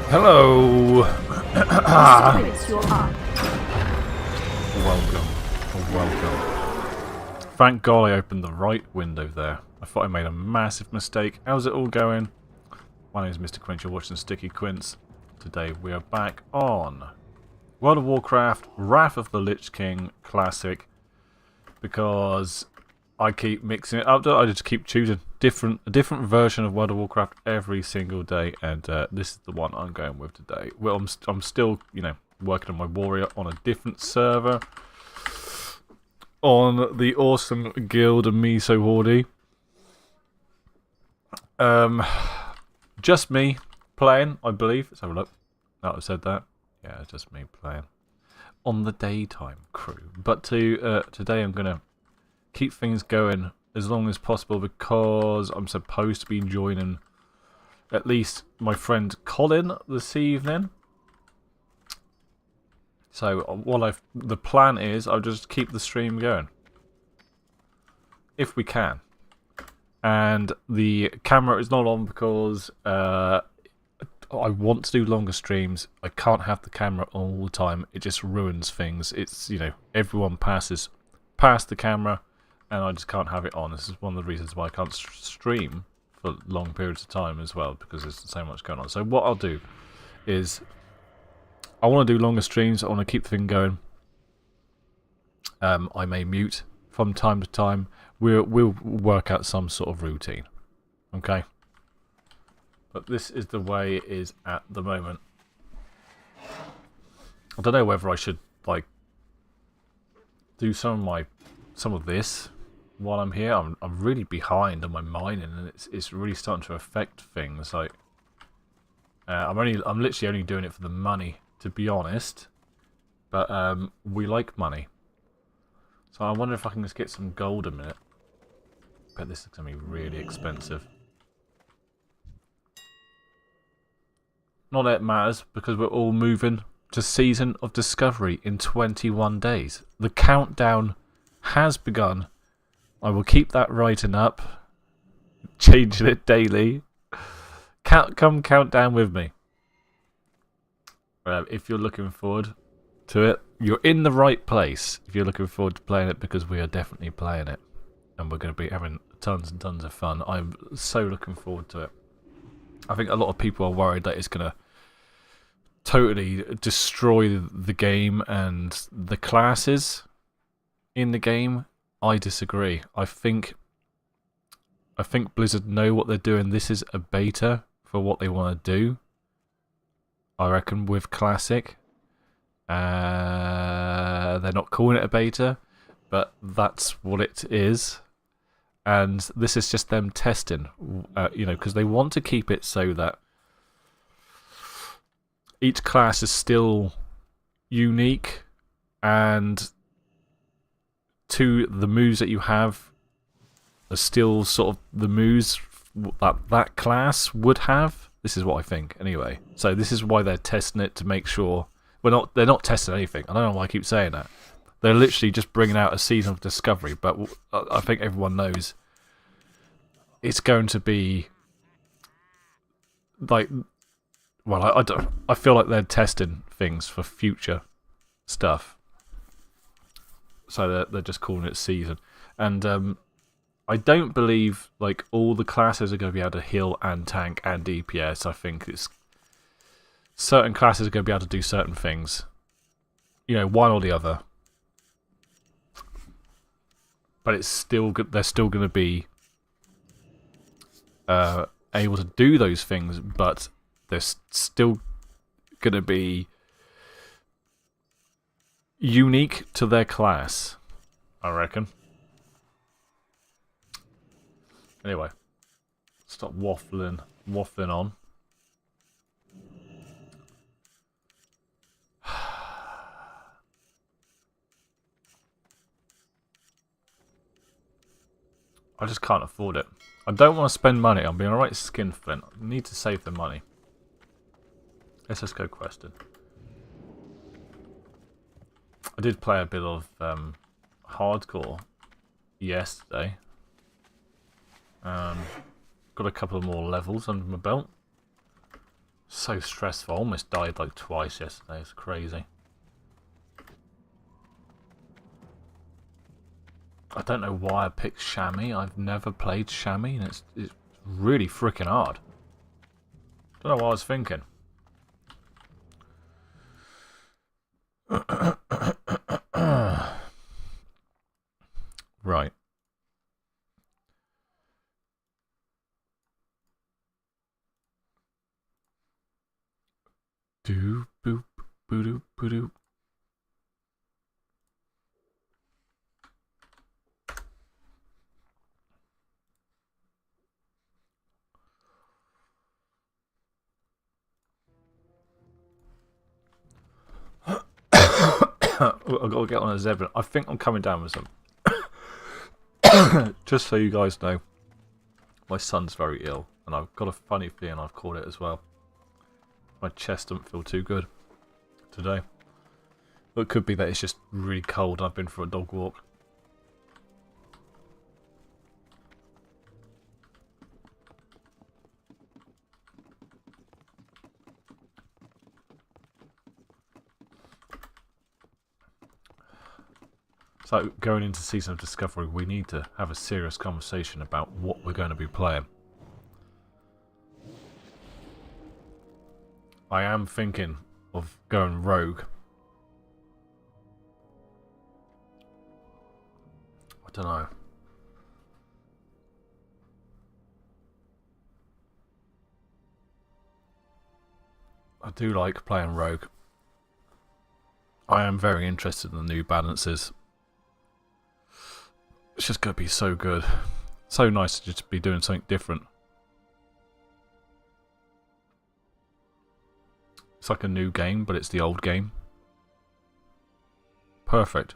Hello! Secrets your art. Welcome. Welcome. Thank God I opened the right window there. I thought I made a massive mistake. How's it all going? My name is Mr. Quince, you're watching Sticky Quince. Today we are back on World of Warcraft Wrath of the Lich King Classic. Because I keep mixing it up. I just keep choosing a different version of World of Warcraft every single day, and this is the one I'm going with today. Well, I'm still, working on my warrior on a different server, on the awesome guild of Miso Hordy. Just me playing, I believe. Let's have a look. No, I said that. Yeah, just me playing on the daytime crew. But today I'm gonna keep things going as long as possible because I'm supposed to be joining at least my friend Colin this evening. So the plan is I'll just keep the stream going if we can. And the camera is not on because I want to do longer streams. I can't have the camera all the time. It just ruins things. It's, everyone passes past the camera and I just can't have it on. This is one of the reasons why I can't stream for long periods of time as well, because there's so much going on. So what I'll do is I want to do longer streams. I want to keep the thing going. I may mute from time to time. We'll work out some sort of routine. Okay? But this is the way it is at the moment. I don't know whether I should do some of this while I'm here. I'm really behind on my mining, and it's really starting to affect things. Like I'm literally only doing it for the money, to be honest. But we like money, so I wonder if I can just get some gold a minute. Bet this is gonna be really expensive. Not that it matters, because we're all moving to Season of Discovery in 21 days. The countdown has begun. I will keep that writing up, changing it daily. Come count down with me. If you're looking forward to it, you're in the right place. If you're looking forward to playing it, because we are definitely playing it. And we're going to be having tons and tons of fun. I'm so looking forward to it. I think a lot of people are worried that it's going to totally destroy the game and the classes in the game. I disagree. I think Blizzard know what they're doing. This is a beta for what they want to do, I reckon, with Classic. They're not calling it a beta, but that's what it is. And this is just them testing, because they want to keep it so that each class is still unique, and the moves that you have are still sort of the moves that class would have. This is what I think, anyway. So this is why they're testing it, to make sure they're not testing anything. I don't know why I keep saying that. They're literally just bringing out a Season of Discovery, but I think everyone knows it's going to be like, well, I feel like they're testing things for future stuff. So they're just calling it Season. And I don't believe all the classes are going to be able to heal and tank and DPS. I think it's certain classes are going to be able to do certain things. One or the other. But it's still they're still going to be able to do those things, but they're still going to be unique to their class, I reckon. Anyway, stop waffling on. I just can't afford it. I don't want to spend money. I'm being alright skinflint. I need to save the money. Let's just go questing. I did play a bit of hardcore yesterday. Got a couple of more levels under my belt. So stressful. I almost died like twice yesterday. It's crazy. I don't know why I picked Chamois. I've never played Chamois, and it's really freaking hard. Don't know what I was thinking. Right. Do boop boo doop boo doop. I've got to get on a zebra. I think I'm coming down with some. Just so you guys know, my son's very ill, and I've got a funny feeling I've caught it as well. My chest doesn't feel too good today. But it could be that it's just really cold and I've been for a dog walk. So, going into Season of Discovery, we need to have a serious conversation about what we're going to be playing. I am thinking of going rogue. I don't know. I do like playing rogue. I am very interested in the new balances. It's just going to be so good. So nice to just be doing something different. It's like a new game, but it's the old game. Perfect.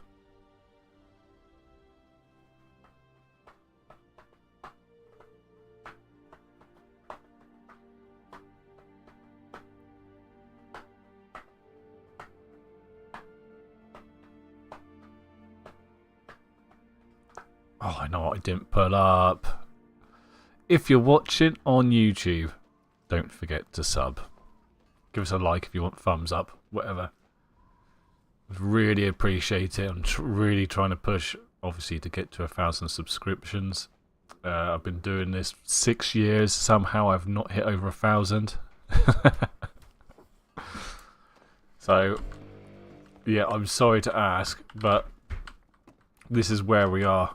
Oh, I know what I didn't put up. If you're watching on YouTube, don't forget to sub. Give us a like if you want thumbs up, whatever. I'd really appreciate it. I'm really trying to push, obviously, to get to 1,000 subscriptions. I've been doing this 6 years. Somehow I've not hit over 1,000. So, yeah, I'm sorry to ask, but this is where we are.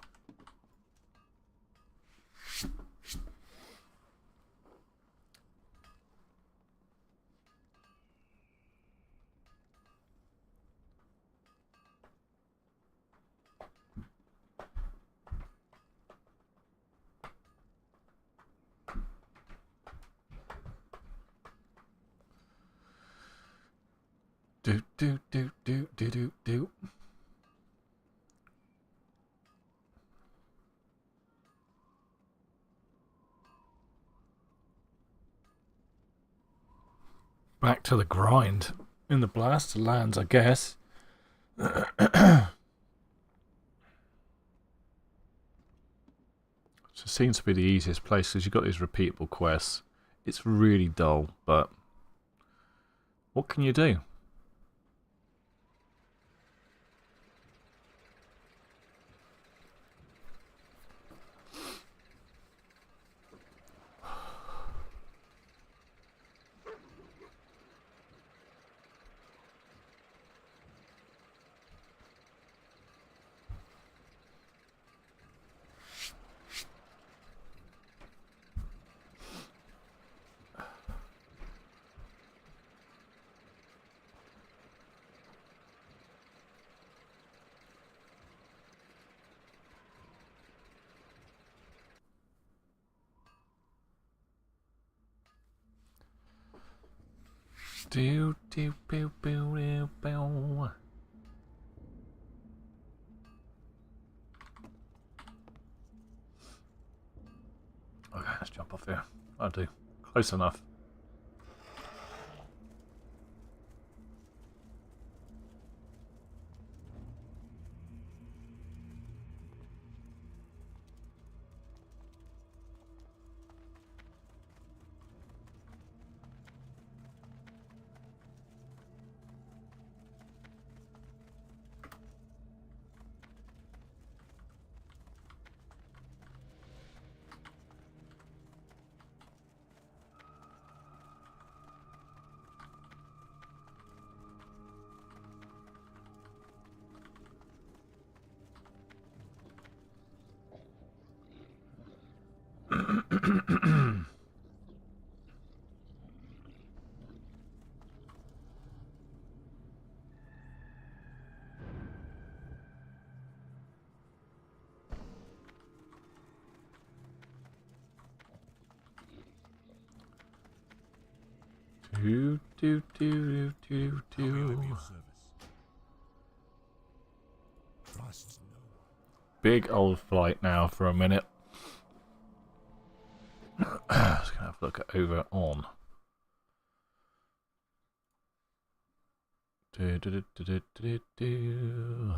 Do do do do do do do. Back to the grind in the blast lands, I guess. It seems to be the easiest place because you've got these repeatable quests. It's really dull, but what can you do? Do do boo boo boo boo. Okay, let's jump off here. I'll do. Close enough. Do, do, do, do, do, do. Big old flight now for a minute. Just gonna have a look at over on. Do, do, do, do, do, do.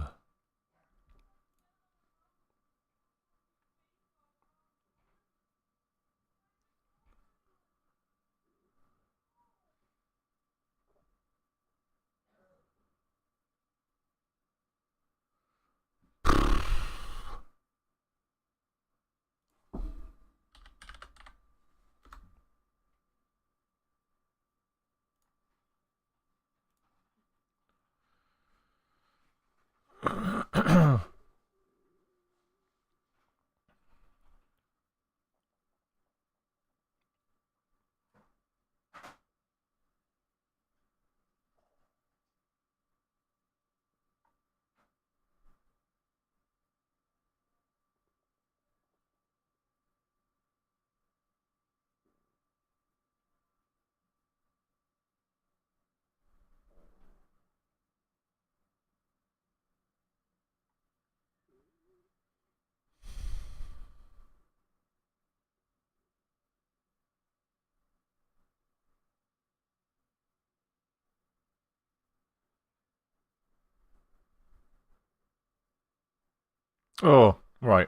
Oh, right.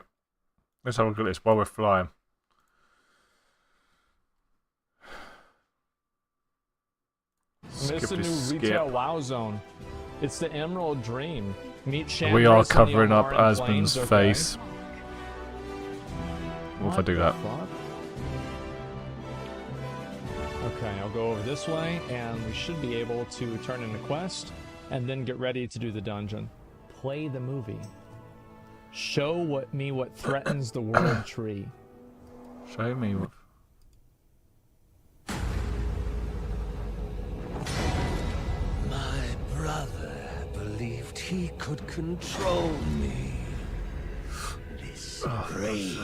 Let's have a look at this while we're flying. It's a new retail WoW zone. It's the Emerald Dream. Meet Shambles. We are and the covering up Omaran Asmon's Plains, okay? face. What if I do that? Okay, I'll go over this way, and we should be able to turn in a quest, and then get ready to do the dungeon. Play the movie. Show what threatens the world tree. Show me what. My brother believed he could control me. This rage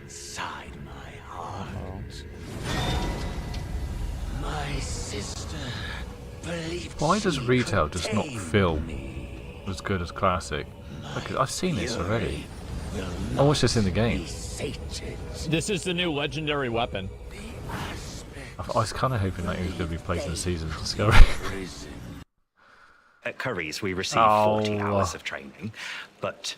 inside my heart. My sister believed Why does she retail could just not tame feel me. as good as classic? Look, I've seen this already. Will I watched this in the game. be sated. This is the new legendary weapon. I was kind of hoping that he was going to be placed in the season of Discovery. Prison. At Curry's, we receive Oh. 40 hours of training, but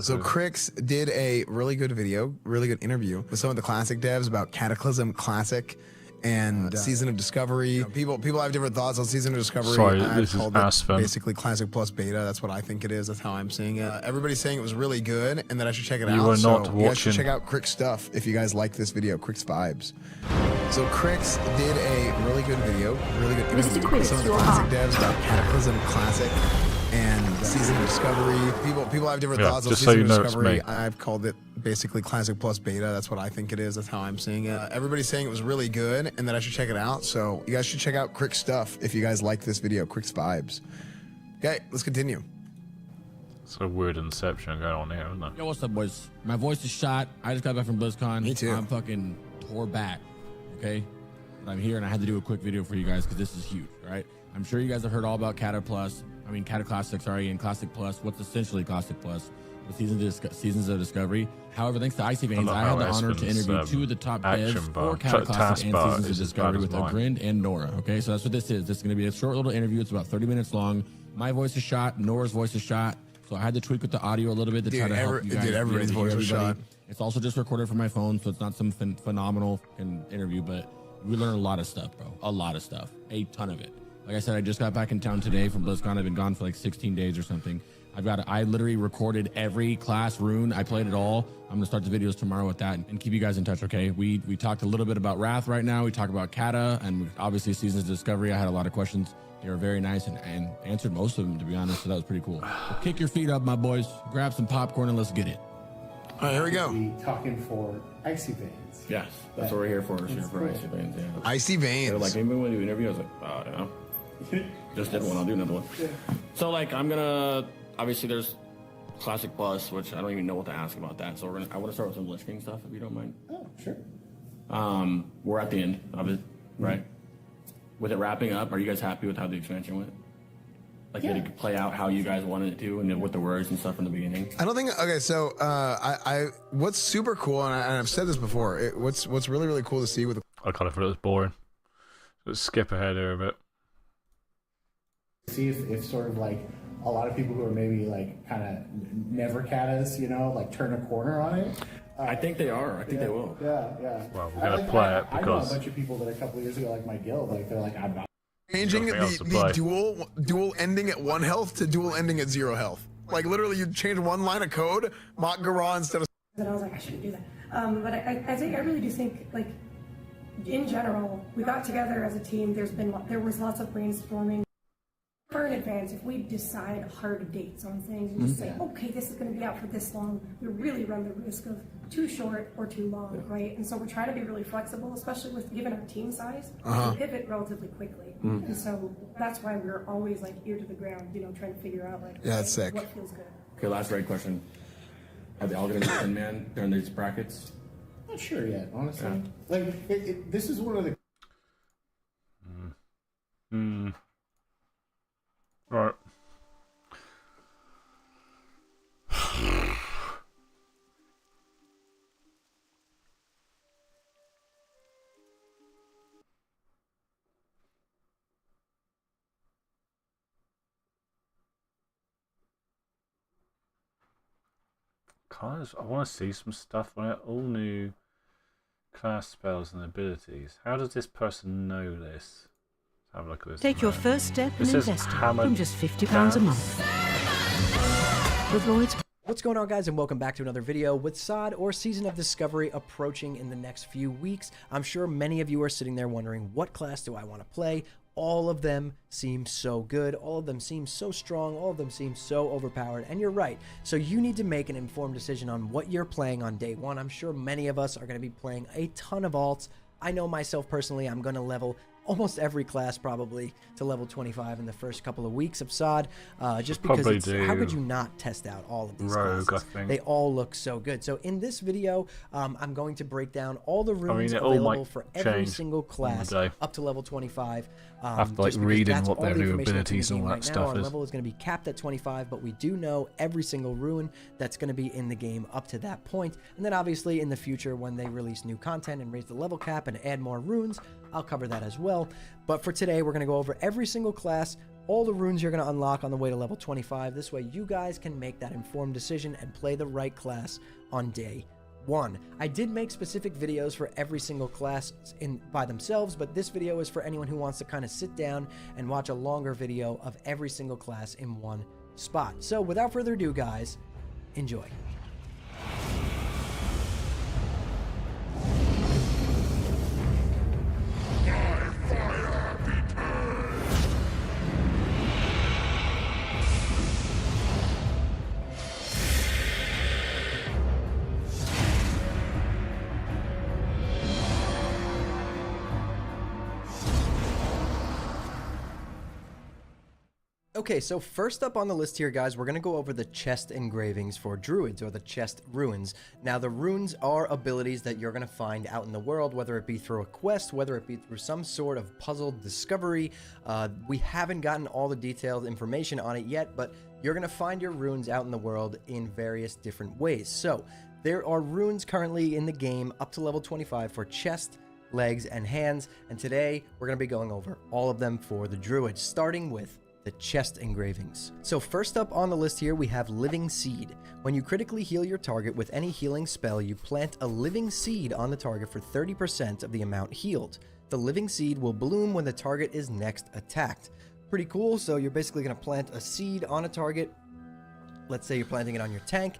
So Crix did a really good video, really good interview with some of the classic devs about Cataclysm Classic and Season of Discovery. You know, people have different thoughts on Season of Discovery. Sorry, I've this is called it Aspen. basically Classic plus Beta. That's what I think it is. That's how I'm seeing it. Everybody's saying it was really good and that I should check it out. You are not so you guys should watching- check out Crix stuff if you guys like this video, Crix Vibes. So Crix did a really good video, really good interview with Quince, some of the you're classic on. devs about Cataclysm Classic and Season of Discovery. People have different Yeah, thoughts on just so Season you of know it's Discovery. me. I've called it basically Classic plus Beta. That's what I think it is. That's how I'm seeing it. Everybody's saying it was really good and that I should check it out. So you guys should check out Crix stuff if you guys like this video, Crix Vibes. Okay, let's continue. It's a weird inception going on here, isn't it? Yo, what's up, boys? My voice is shot. I just got back from BlizzCon. Me too. I'm fucking tore back, okay? But I'm here and I had to do a quick video for you guys because this is huge, all right? I'm sure you guys have heard all about Cata Classic, and Classic Plus, what's essentially Classic Plus, the Seasons of Discovery. However, thanks to Icy Veins, love I had how the honor to Aspen's, interview two of the top action devs bar, for Cata Classic and taskbar Seasons of is as Discovery bad with as mine. Grind and Nora, okay? So that's what this is. This is going to be a short little interview. It's about 30 minutes long. My voice is shot. Nora's voice is shot. So I had to tweak with the audio a little bit to try to help you guys. Dude, everybody's be able to voice hear was everybody. shot. It's also just recorded from my phone, so it's not some phenomenal interview, but we learned a lot of stuff, bro. A lot of stuff. A ton of it. Like I said, I just got back in town today from BlizzCon. I've been gone for like 16 days or something. I literally recorded every class rune. I played it all. I'm gonna start the videos tomorrow with that and keep you guys in touch, okay? We talked a little bit about Wrath right now. We talked about Kata and obviously Seasons of Discovery. I had a lot of questions. They were very nice and answered most of them, to be honest, so that was pretty cool. So kick your feet up, my boys. Grab some popcorn and let's get it. All right, here we go. Be talking for Icy Veins. Yes, that's what we're here for. We're here for cool. Icy Veins, yeah. Icy They're veins. like, maybe when we do an interview, I was like, I don't know. Just did one, I'll do another one. So like, I'm gonna, obviously there's Classic Plus, which I don't even know what to ask about that. So I want to start with some Lich King stuff, if you don't mind. Oh, sure. We're at the end of it, right? With it wrapping up, are you guys happy with how the expansion went? Like, did it play out how you guys wanted it to, and then with the words and stuff from the beginning? I don't think. Okay, so what's super cool, and I've said this before. What's really really cool to see with. I kind of thought it was boring. Let's skip ahead here a bit. See if sort of like a lot of people who are maybe like kind of never catas, you know, like turn a corner on it. I think they are. I think they will. Yeah, yeah. Well, we're gonna play it I know a because bunch of people that a couple of years ago, like my guild, like they're like, I'm not. Changing Nothing else to play. the dual ending at 1 health to dual ending at 0 health. Like literally, you change one line of code, Mach Gara instead of. And I was like, I shouldn't do that. But I think I really do think, like, in general, we got together as a team. There was lots of brainstorming. Far in advance, if we decide hard dates on things and just say, okay, this is going to be out for this long, we really run the risk of too short or too long, right? And so we're trying to be really flexible, especially with given our team size, to pivot relatively quickly. And so that's why we're always like ear to the ground, you know, trying to figure out like that's sick. what feels good. Okay, last right question. Are they all going to be 10 man during these brackets? Not sure yet, honestly. Like, this is one of the. right. I want to see some stuff on it. All new class spells and abilities. How does this person know this? Let's have a look at this. Take your first step in This is investing hammered from just £50 a month. With Lloyd's. What's going on, guys, and welcome back to another video. With SOD or Season of Discovery approaching in the next few weeks, I'm sure many of you are sitting there wondering, what class do I want to play? All of them seem so good, all of them seem so strong, all of them seem so overpowered, and you're right. So you need to make an informed decision on what you're playing on day one. I'm sure many of us are going to be playing a ton of alts. I know myself personally, I'm going to level almost every class probably to level 25 in the first couple of weeks of SOD, just because how could you not test out all of these Rogue, classes? I think. They all look so good. So in this video, I'm going to break down all the runes it all available might for every change single class day. up to level 25. After, like, just because reading that's what all their the new information that's in the abilities and game all that right now. stuff Our is. level is going to be capped at 25, but we do know every single rune that's going to be in the game up to that point. And then obviously in the future, when they release new content and raise the level cap and add more runes, I'll cover that as well. But for today, we're going to go over every single class, all the runes you're going to unlock on the way to level 25. This way you guys can make that informed decision and play the right class on day one. I did make specific videos for every single class by themselves, but this video is for anyone who wants to kind of sit down and watch a longer video of every single class in one spot. So without further ado, guys, enjoy. Okay, so first up on the list here, guys, we're going to go over the chest engravings for druids, or the chest runes. Now, the runes are abilities that you're going to find out in the world, whether it be through a quest, whether it be through some sort of puzzle discovery. We haven't gotten all the detailed information on it yet, but you're going to find your runes out in the world in various different ways. So, there are runes currently in the game up to level 25 for chest, legs, and hands, and today we're going to be going over all of them for the druids, starting with the chest engravings. So first up on the list here, we have Living Seed. When you critically heal your target with any healing spell, you plant a living seed on the target for 30% of the amount healed. The living seed will bloom when the target is next attacked. Pretty cool. So you're basically going to plant a seed on a target, Let's say you're planting it on your tank.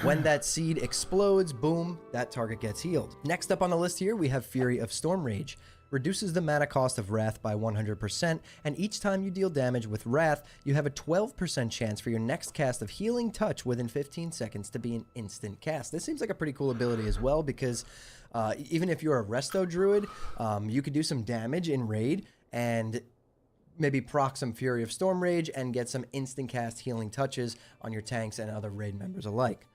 When that seed explodes, boom, that target gets healed. Next up on the list here, we have Fury of Storm Rage. Reduces the mana cost of Wrath by 100%, and each time you deal damage with Wrath, you have a 12% chance for your next cast of Healing Touch within 15 seconds to be an instant cast. This seems like a pretty cool ability as well, because even if you're a Resto Druid, you could do some damage in Raid, and maybe proc some Fury of Storm Rage and get some instant cast Healing Touches on your tanks and other Raid members alike.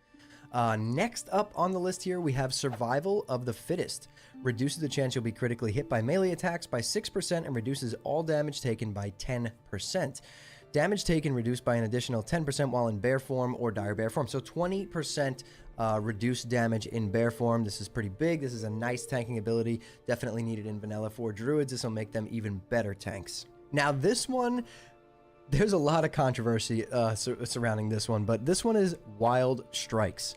Next up on the list here, we have Survival of the Fittest. Reduces the chance you'll be critically hit by melee attacks by 6% and reduces all damage taken by 10%. Damage taken reduced by an additional 10% while in bear form or dire bear form. So 20% reduced damage in bear form. This is pretty big. This is a nice tanking ability. Definitely needed in vanilla for druids. This will make them even better tanks. Now this one, there's a lot of controversy surrounding this one, but this one is Wild Strikes.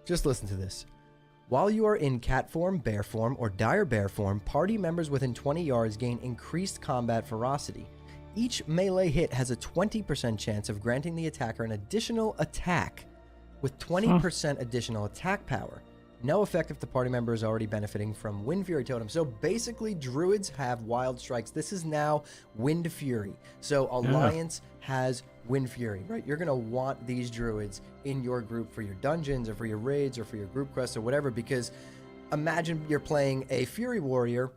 Just listen to this. While you are in cat form, bear form, or dire bear form, party members within 20 yards gain increased combat ferocity. Each melee hit has a 20% chance of granting the attacker an additional attack with 20% additional attack power. No effect if the party member is already benefiting from Wind Fury Totem. So basically, druids have Wild Strikes. This is now Wind Fury. So Alliance has Wind Fury, right? You're going to want these druids in your group for your dungeons or for your raids or for your group quests or whatever, because imagine you're playing a Fury Warrior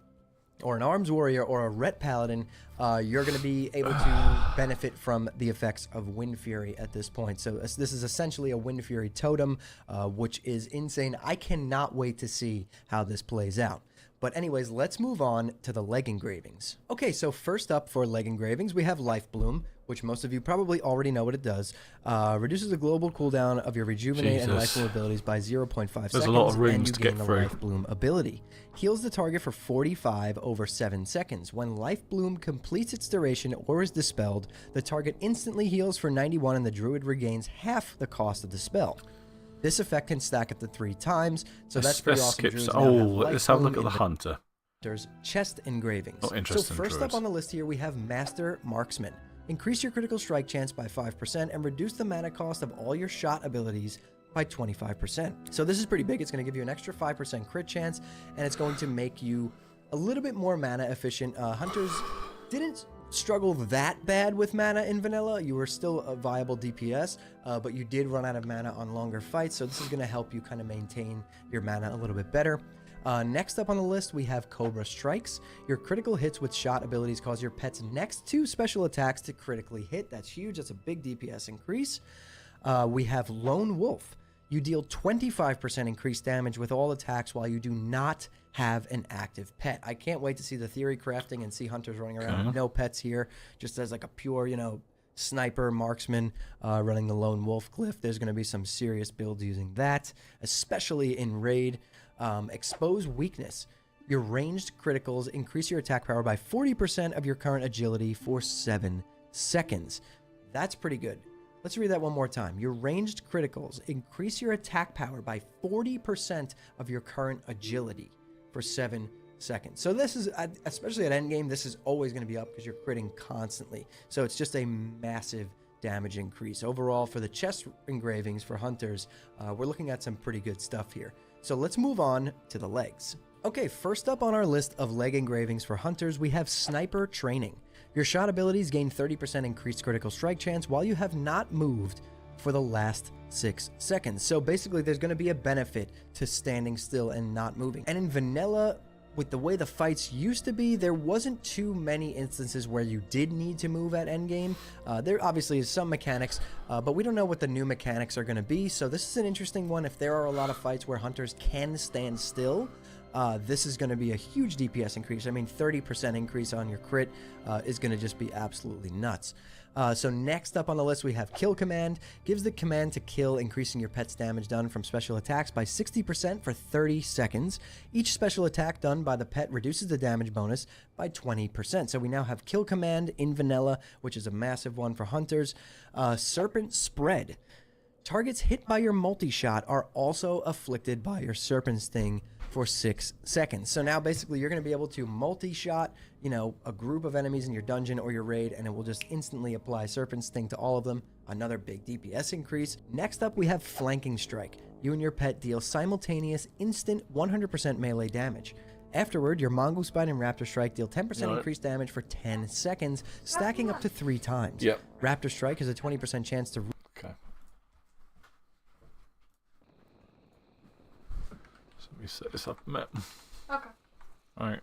or an Arms Warrior or a Ret Paladin. You're going to be able to benefit from the effects of Wind Fury at this point. So this is essentially a Wind Fury totem, which is insane. I cannot wait to see how this plays out. But anyways, let's move on to the leg engravings. Okay, so first up for leg engravings, we have Life Bloom, which most of you probably already know what it does. Reduces the global cooldown of your Rejuvenate and Life Bloom abilities by 0.5 seconds. There's a lot of rooms and you to gain get the through. Life Bloom ability. Heals the target for 45 over 7 seconds. When Life Bloom completes its duration or is dispelled, the target instantly heals for 91 and the druid regains half the cost of the spell. This effect can stack up to 3 times, so that's pretty awesome. Druids now have Life let's have a look Bloom at the Hunter. There's chest engravings. Not interested So in first up druids. on the list here, we have Master Marksman. Increase your critical strike chance by 5% and reduce the mana cost of all your shot abilities by 25%. So this is pretty big. It's going to give you an extra 5% crit chance, and it's going to make you a little bit more mana efficient. Hunters didn't struggle that bad with mana in vanilla. You were still a viable DPS, but you did run out of mana on longer fights, so this is going to help you kind of maintain your mana a little bit better. Next up on the list, we have Cobra Strikes. Your critical hits with shot abilities cause your pet's next 2 special attacks to critically hit. That's huge. That's a big DPS increase. We have Lone Wolf. You deal 25% increased damage with all attacks while you do not have an active pet. I can't wait to see the theory crafting and see hunters running around with no pets here, just as like a pure, sniper marksman running the Lone Wolf Glyph. There's going to be some serious builds using that, especially in Raid. Expose Weakness. Your ranged criticals increase your attack power by 40% of your current agility for 7 seconds. That's pretty good. Let's read that one more time. Your ranged criticals increase your attack power by 40% of your current agility for 7 seconds. So this is, especially at endgame, this is always going to be up because you're critting constantly. So it's just a massive damage increase. Overall, for the chest engravings for hunters, we're looking at some pretty good stuff here. So let's move on to the legs. Okay, first up on our list of leg engravings for hunters, we have Sniper Training. Your shot abilities gain 30% increased critical strike chance while you have not moved for the last 6 seconds. So basically, there's going to be a benefit to standing still and not moving. And in vanilla, with the way the fights used to be, there wasn't too many instances where you did need to move at endgame. There obviously is some mechanics, but we don't know what the new mechanics are going to be. So this is an interesting one. If there are a lot of fights where hunters can stand still, this is going to be a huge DPS increase. I mean, 30% increase on your crit is going to just be absolutely nuts. So next up on the list, we have Kill Command. Gives the command to kill, increasing your pet's damage done from special attacks by 60% for 30 seconds. Each special attack done by the pet reduces the damage bonus by 20%. So we now have Kill Command in vanilla, which is a massive one for hunters. Serpent Spread. Targets hit by your multi-shot are also afflicted by your Serpent Sting for 6 seconds. So now basically you're going to be able to multi-shot, you know, a group of enemies in your dungeon or your raid, and it will just instantly apply Serpent Sting to all of them. Another big DPS increase. Next up, we have Flanking Strike. You and your pet deal simultaneous, instant, 100% melee damage. Afterward, your Mongoose Bite and Raptor Strike deal 10% increased damage for 10 seconds, stacking up to 3 times. Yep. Raptor Strike has a 20% chance to... Okay. So let me set this up a minute. Okay. Alright.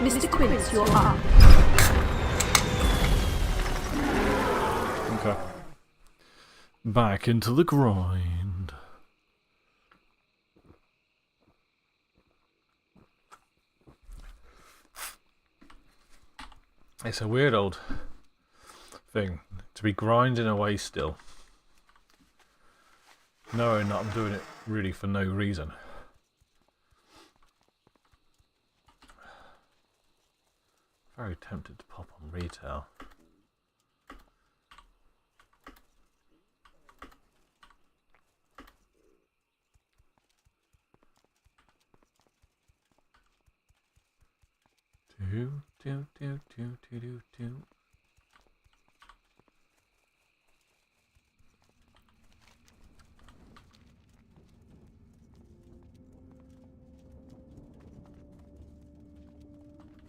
Mr. Quince, you're up. Okay. Back into the grind. It's a weird old thing to be grinding away still, knowing that I'm doing it really for no reason. Very tempted to pop on retail. Do.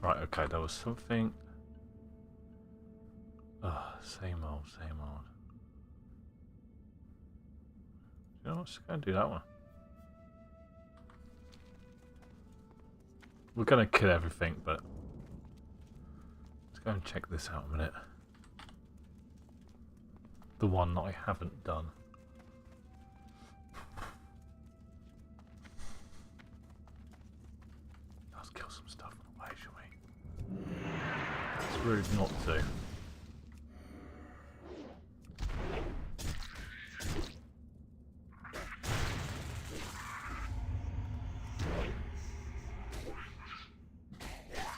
Right, okay, there was something. Same old, same old. You know, let's go and do that one. We're gonna kill everything, but let's go and check this out a minute. The one that I haven't done. Let's kill some stuff on the way, shall we? It's rude not to.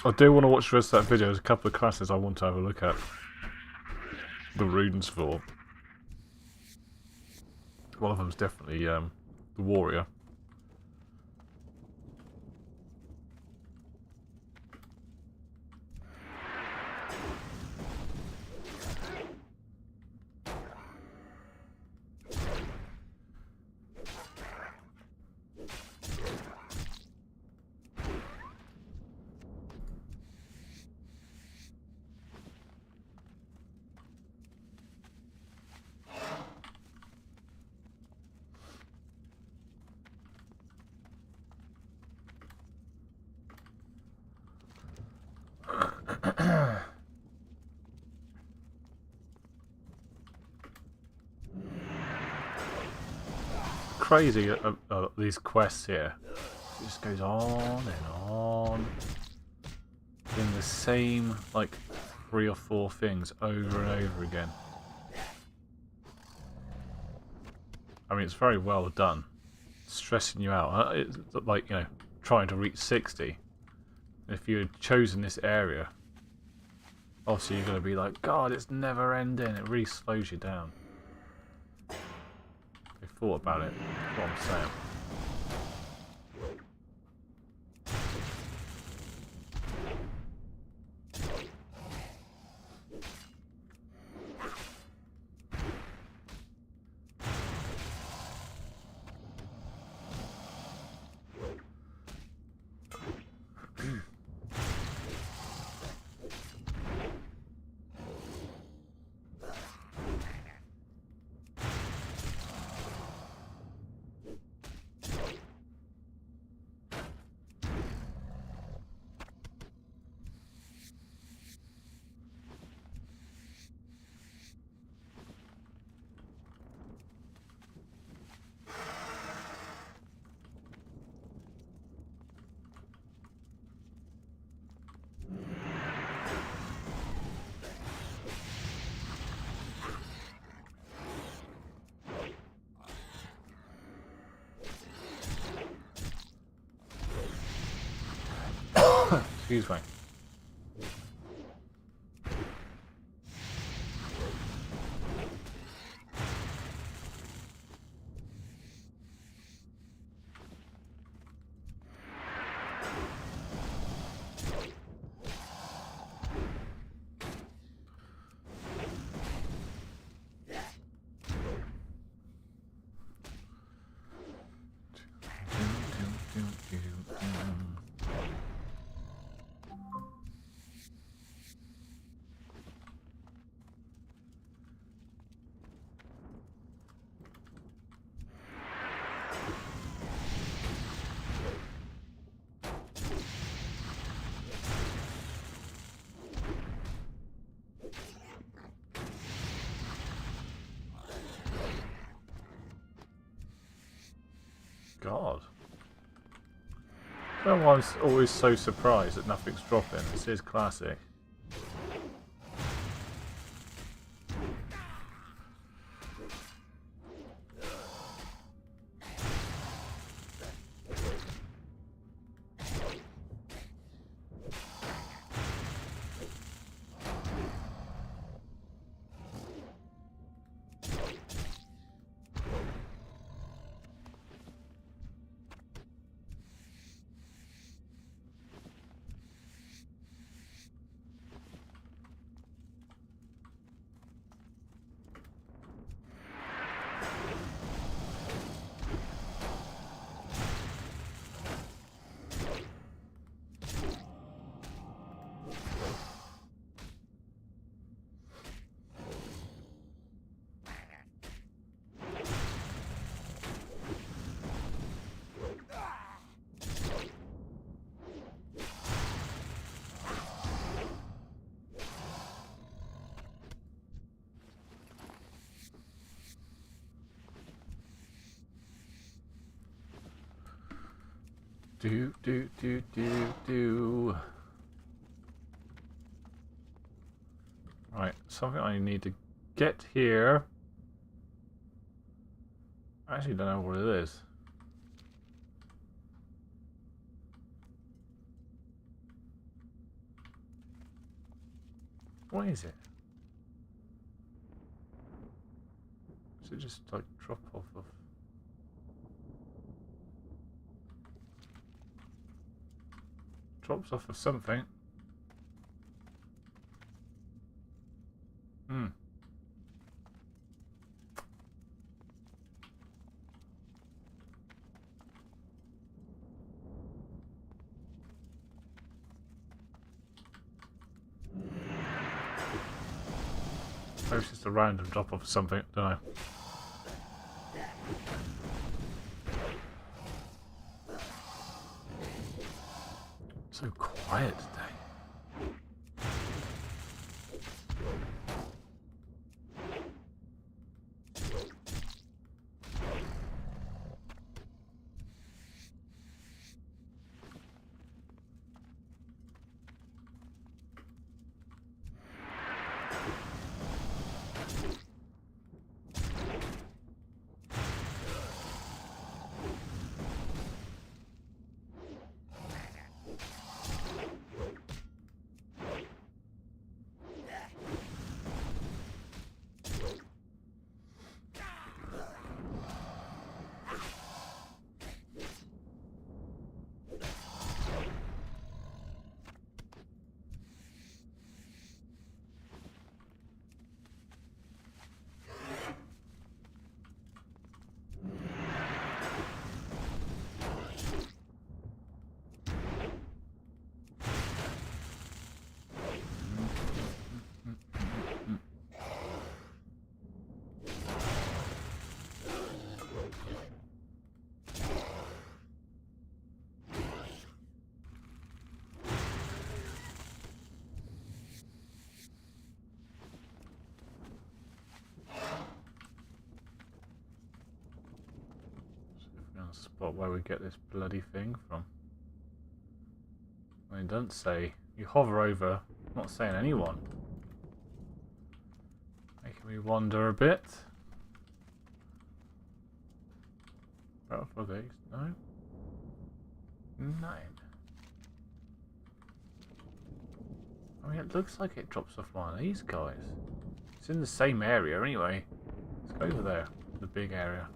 I do want to watch the rest of that video. There's a couple of classes I want to have a look at. The runes for. One of them's definitely the warrior. Crazy these quests here. It just goes on and on in the same like 3 or 4 things over and over again. I mean, it's very well done, stressing you out. It's like, you know, trying to reach 60. If you had chosen this area, obviously you're going to be like, God, it's never ending. It really slows you down. They thought about it. That's what I'm saying. Excuse me. God. I don't know why I'm always so surprised that nothing's dropping. This is classic. Do. Right, something I need to get here. I actually don't know what it is. What is it? Does it just like drop off of? Drops off of something. Hmm. Maybe it's just a random drop off of something, don't know. So quiet today. Spot where we get this bloody thing from. I mean, it doesn't say. You hover over, not saying anyone. Making me wonder a bit. Battle for these? No? 9. I mean, it looks like it drops off one of these guys. It's in the same area anyway. Let's go over there, the big area.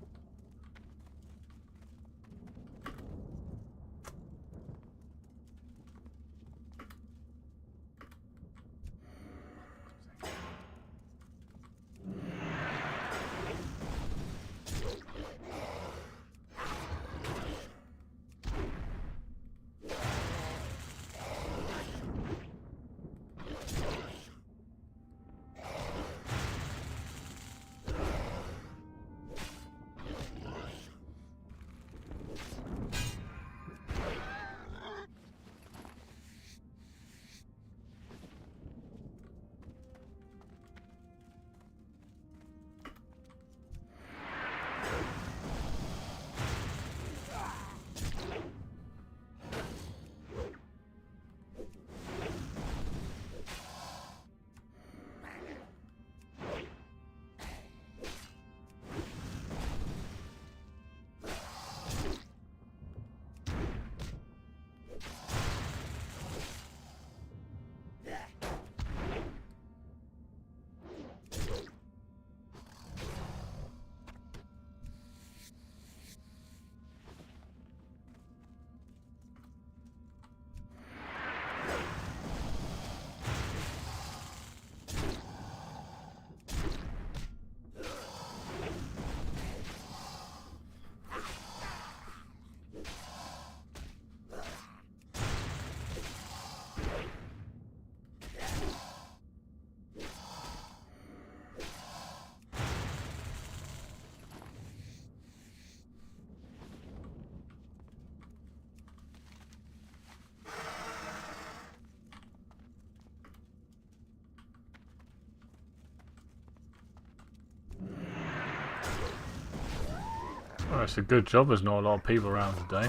Well, it's a good job there's not a lot of people around today.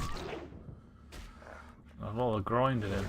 a lot of grinding in.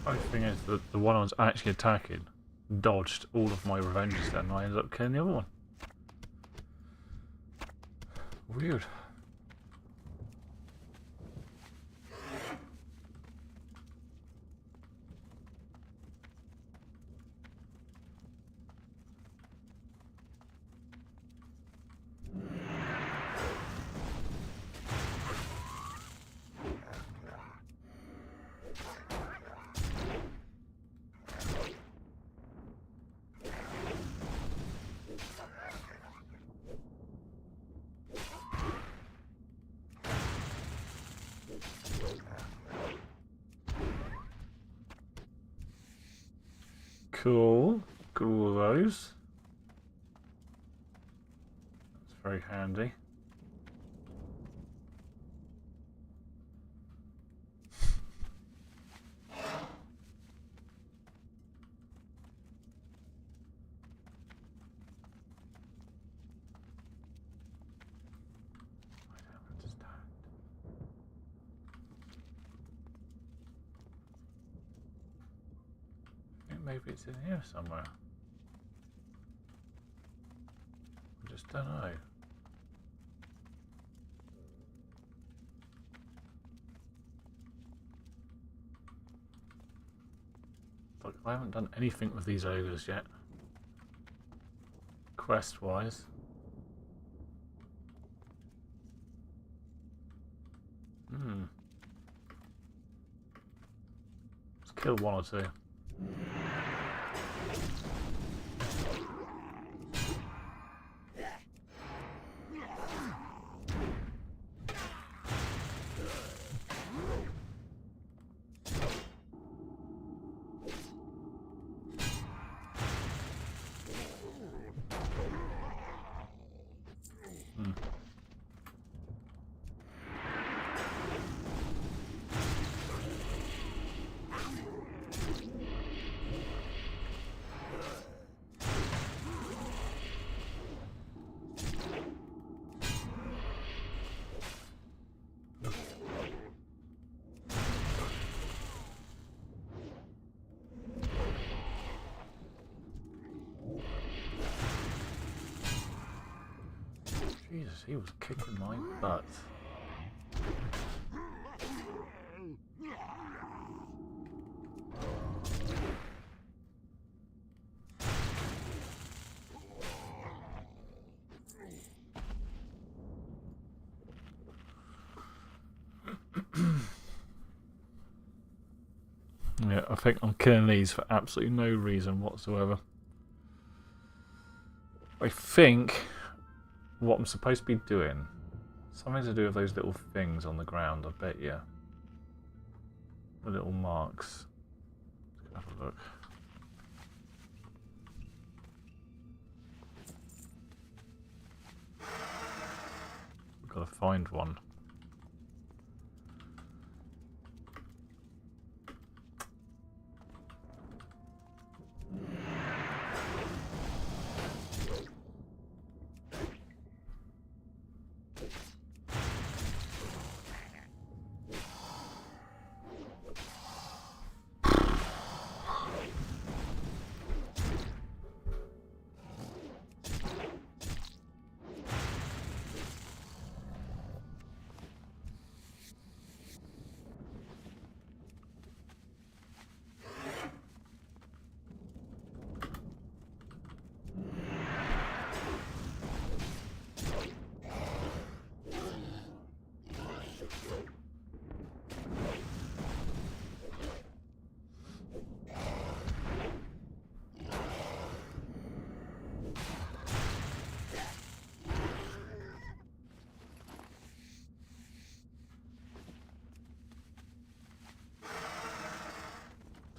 The thing is that the one I was actually attacking dodged all of my revenges then, and I ended up killing the other one. Weird. Cool. Got all of those. That's very handy. Maybe it's in here somewhere. I just don't know. Look, I haven't done anything with these ogres yet. Quest-wise. Let's kill one or two. Jesus, he was kicking my butt. Yeah, I think I'm killing these for absolutely no reason whatsoever. I think what I'm supposed to be doing, something to do with those little things on the ground, I bet you. The little marks. Let's have a look. We've got to find one.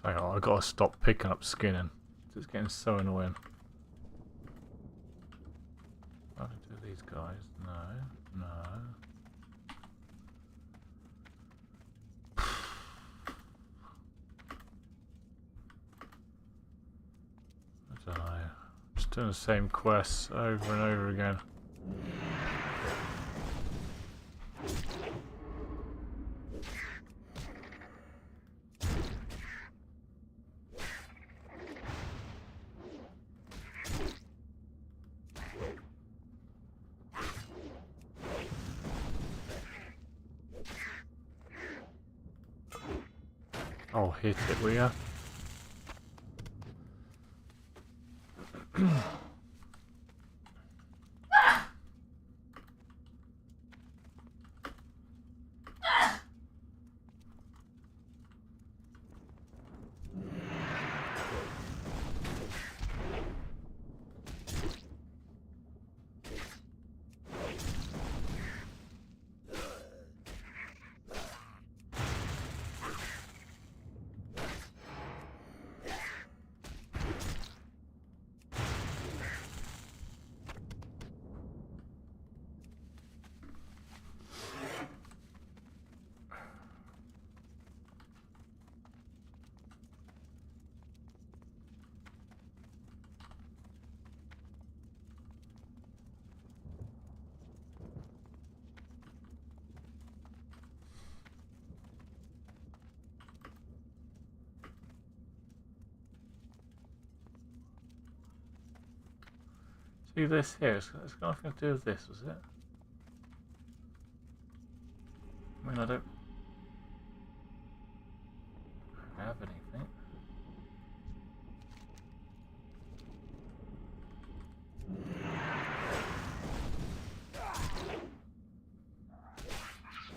Hang on, I've got to stop picking up skinning. It's getting so annoying. I can do these guys. No, no. I don't know. Just doing the same quests over and over again. Oh, hit it, will ya? See this here, it's got nothing to do with this, was it? I mean, I don't have anything.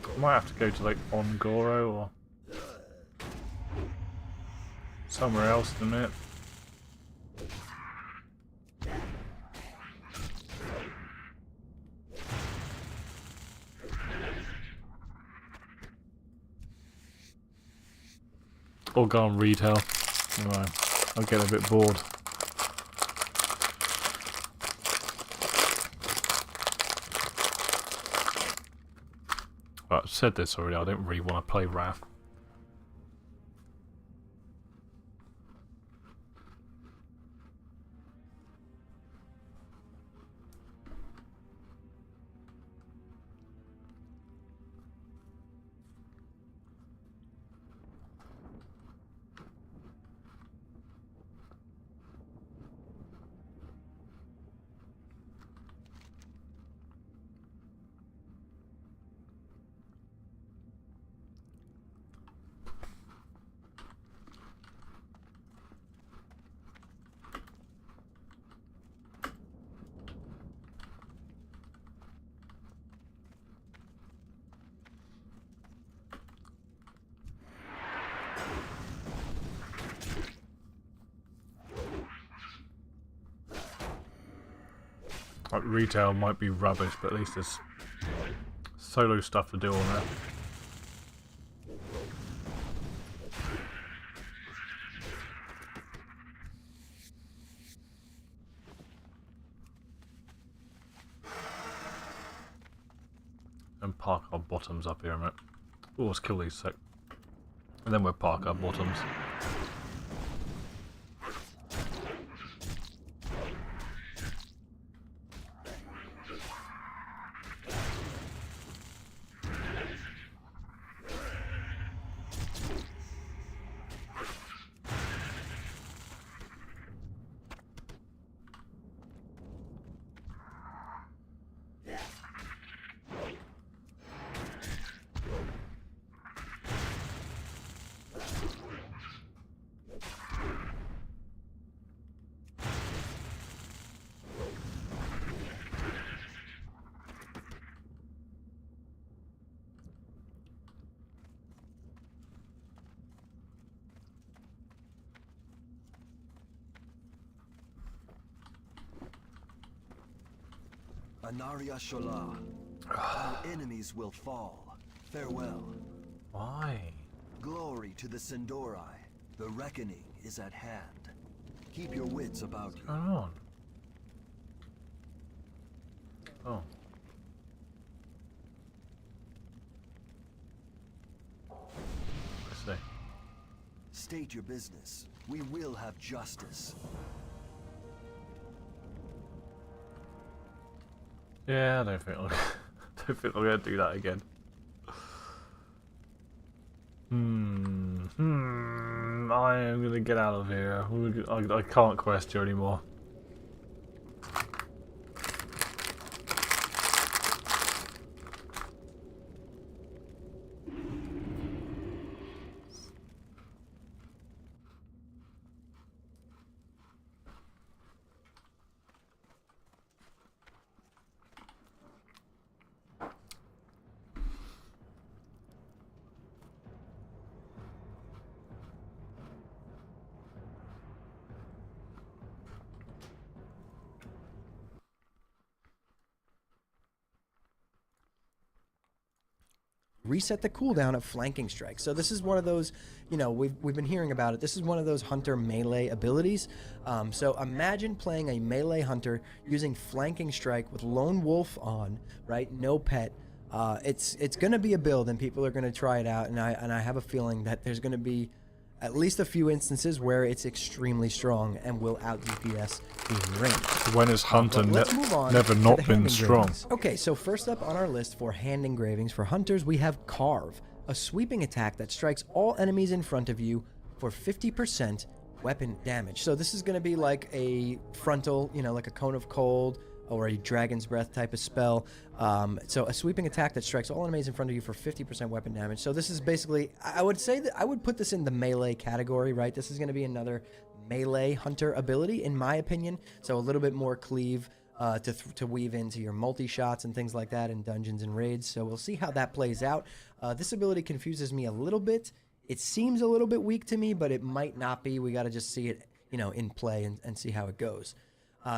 I might have to go to like Ongoro or somewhere else in a minute. Or go on retail. Anyway, I'll get a bit bored. Well, I've said this already, I don't really want to play Wrath. Like retail might be rubbish, but at least there's solo stuff to do on there. And park our bottoms up here a minute. Oh, let's kill these sec. And then we'll park our bottoms. Anaria Shola. Our enemies will fall. Farewell. Why? Glory to the Sindori. The reckoning is at hand. Keep your wits about you. What's going on? Oh. Let's see. State your business. We will have justice. Yeah, I don't think I'm gonna do that again. I am gonna get out of here. I can't quest you anymore. Reset the cooldown of flanking strike. So this is one of those, you know, we've been hearing about it. This is one of those hunter melee abilities. So imagine playing a melee hunter using flanking strike with lone wolf on, right? No pet. It's going to be a build, and people are going to try it out. And I have a feeling that there's going to be at least a few instances where it's extremely strong and will out DPS in range. When has Hunter never to not the been hand strong? engravings. Okay, so first up on our list for hand engravings for hunters, we have Carve, a sweeping attack that strikes all enemies in front of you for 50% weapon damage. So this is going to be like a frontal, you know, like a Cone of Cold or a Dragon's Breath type of spell. So a sweeping attack that strikes all enemies in front of you for 50% weapon damage. So this is basically, I would say that I would put this in the melee category, right? This is going to be another melee hunter ability, in my opinion. So a little bit more cleave to weave into your multi-shots and things like that in dungeons and raids. So we'll see how that plays out. This ability confuses me a little bit. It seems a little bit weak to me, but it might not be. We got to just see it, you know, in play and see how it goes.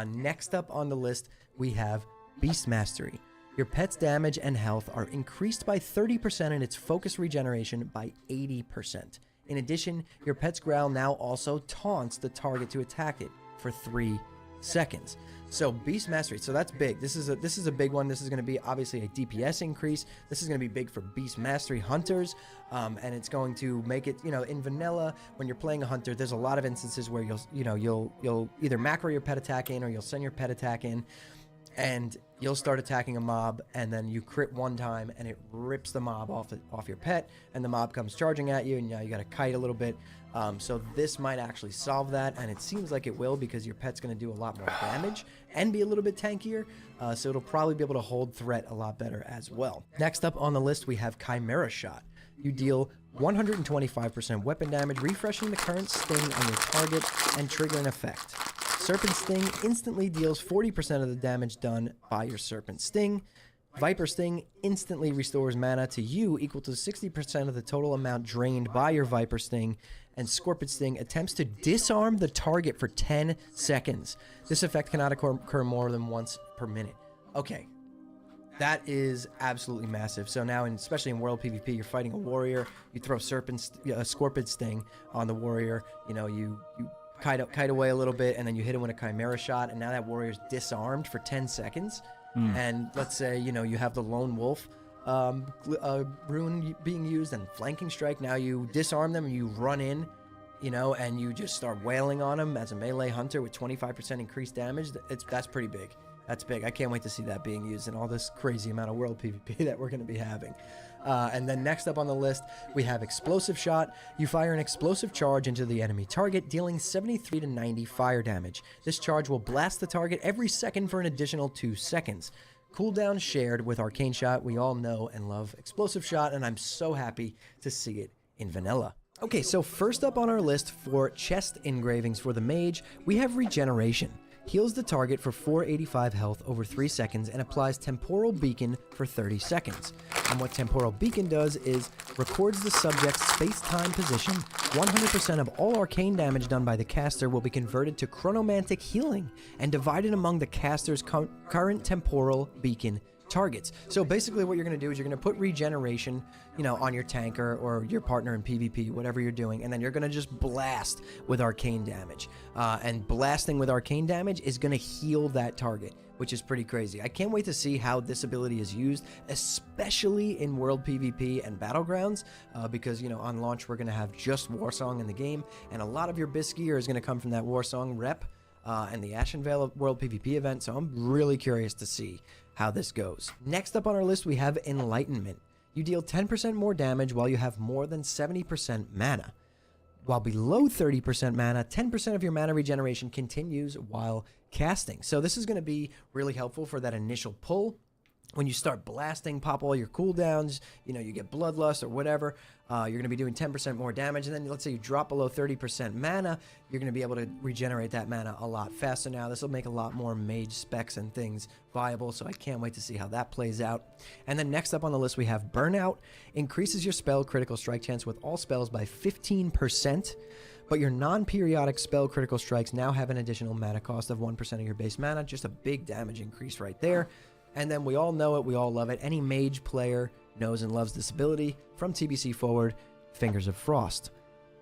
Next up on the list, we have Beast Mastery. Your pet's damage and health are increased by 30% and its focus regeneration by 80%. In addition, your pet's growl now also taunts the target to attack it for 3 seconds. So Beast Mastery, so that's big. This is a big one. This is going to be obviously a DPS increase. This is going to be big for Beast Mastery hunters, and it's going to make it, you know, in vanilla when you're playing a hunter. There's a lot of instances where you'll either macro your pet attack in or you'll send your pet attack in, and you'll start attacking a mob, and then you crit one time, and it rips the mob off your pet, and the mob comes charging at you, and now you got to kite a little bit. So this might actually solve that, and it seems like it will because your pet's going to do a lot more damage and be a little bit tankier, so it'll probably be able to hold threat a lot better as well. Next up on the list, we have Chimera Shot. You deal 125% weapon damage, refreshing the current sting on your target and trigger an effect. Serpent Sting instantly deals 40% of the damage done by your Serpent Sting. Viper Sting instantly restores mana to you equal to 60% of the total amount drained by your Viper Sting. And Scorpion Sting attempts to disarm the target for 10 seconds. This effect cannot occur more than once per minute. Okay, that is absolutely massive. So now, especially in World PvP, you're fighting a warrior, you throw Scorpion Sting on the warrior, you know, you kite away a little bit, and then you hit him with a Chimera Shot, and now that warrior's disarmed for 10 seconds. And let's say, you know, you have the Lone Wolf rune being used and flanking strike. Now you disarm them and you run in, you know, and you just start wailing on them as a melee hunter with 25% increased damage. That's pretty big. That's big. I can't wait to see that being used in all this crazy amount of World PvP that we're going to be having. And then next up on the list, we have Explosive Shot. You fire an explosive charge into the enemy target, dealing 73 to 90 fire damage. This charge will blast the target every second for an additional 2 seconds. Cooldown shared with Arcane Shot. We all know and love Explosive Shot, and I'm so happy to see it in vanilla. Okay, so first up on our list for chest engravings for the mage, we have Regeneration. Heals the target for 485 health over 3 seconds and applies Temporal Beacon for 30 seconds. And what Temporal Beacon does is records the subject's space-time position. 100% of all arcane damage done by the caster will be converted to chronomantic healing and divided among the caster's current Temporal Beacon targets. So basically what you're going to do is you're going to put regeneration, you know, on your tanker or your partner in PvP, whatever you're doing, and then you're going to just blast with arcane damage. And blasting with arcane damage is going to heal that target, which is pretty crazy. I can't wait to see how this ability is used, especially in World PvP and Battlegrounds, because, you know, on launch we're going to have just Warsong in the game, and a lot of your BIS gear is going to come from that Warsong rep and the Ashen Veil World PvP event, so I'm really curious to see how this goes. Next up on our list, we have Enlightenment. You deal 10% more damage while you have more than 70% mana. While below 30% mana, 10% of your mana regeneration continues while casting. So this is going to be really helpful for that initial pull. When you start blasting, pop all your cooldowns, you know, you get Bloodlust or whatever, you're going to be doing 10% more damage. And then let's say you drop below 30% mana, you're going to be able to regenerate that mana a lot faster now. This will make a lot more mage specs and things viable, so I can't wait to see how that plays out. And then next up on the list, we have Burnout. Increases your spell critical strike chance with all spells by 15%. But your non-periodic spell critical strikes now have an additional mana cost of 1% of your base mana. Just a big damage increase right there. And then we all know it, we all love it. Any mage player knows and loves this ability. From TBC forward, Fingers of Frost.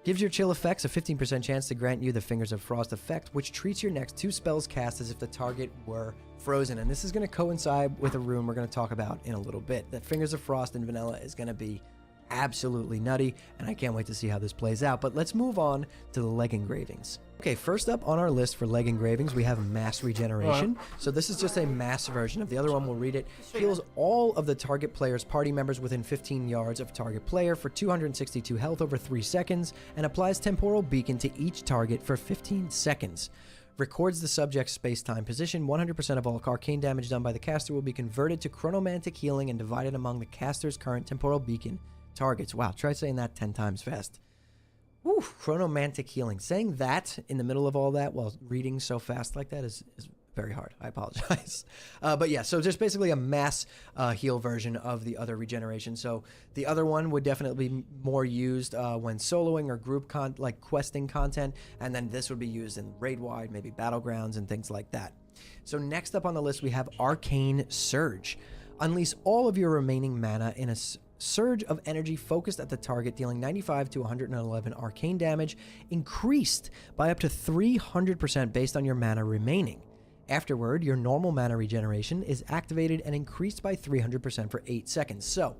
Gives your chill effects a 15% chance to grant you the Fingers of Frost effect, which treats your next 2 spells cast as if the target were frozen. And this is going to coincide with a rune we're going to talk about in a little bit. That Fingers of Frost in vanilla is going to be absolutely nutty, and I can't wait to see how this plays out. But let's move on to the leg engravings. Okay, first up on our list for leg engravings, we have mass regeneration. So this is just a mass version of the other one. We'll read it. Heals all of the target player's party members within 15 yards of target player for 262 health over 3 seconds, and applies temporal beacon to each target for 15 seconds. Records the subject's space-time position. 100% of all arcane damage done by the caster will be converted to chronomantic healing and divided among the caster's current temporal beacon targets. Wow, try saying that 10 times fast. Woo, chronomantic healing. Saying that in the middle of all that while reading so fast like that is very hard. I apologize. But yeah, so just basically a mass heal version of the other regeneration. So the other one would definitely be more used when soloing or group questing content, and then this would be used in raid-wide, maybe battlegrounds and things like that. So next up on the list, we have Arcane Surge. Unleash all of your remaining mana in a surge of energy focused at the target, dealing 95 to 111 arcane damage, increased by up to 300% based on your mana remaining. Afterward, your normal mana regeneration is activated and increased by 300% for 8 seconds. So,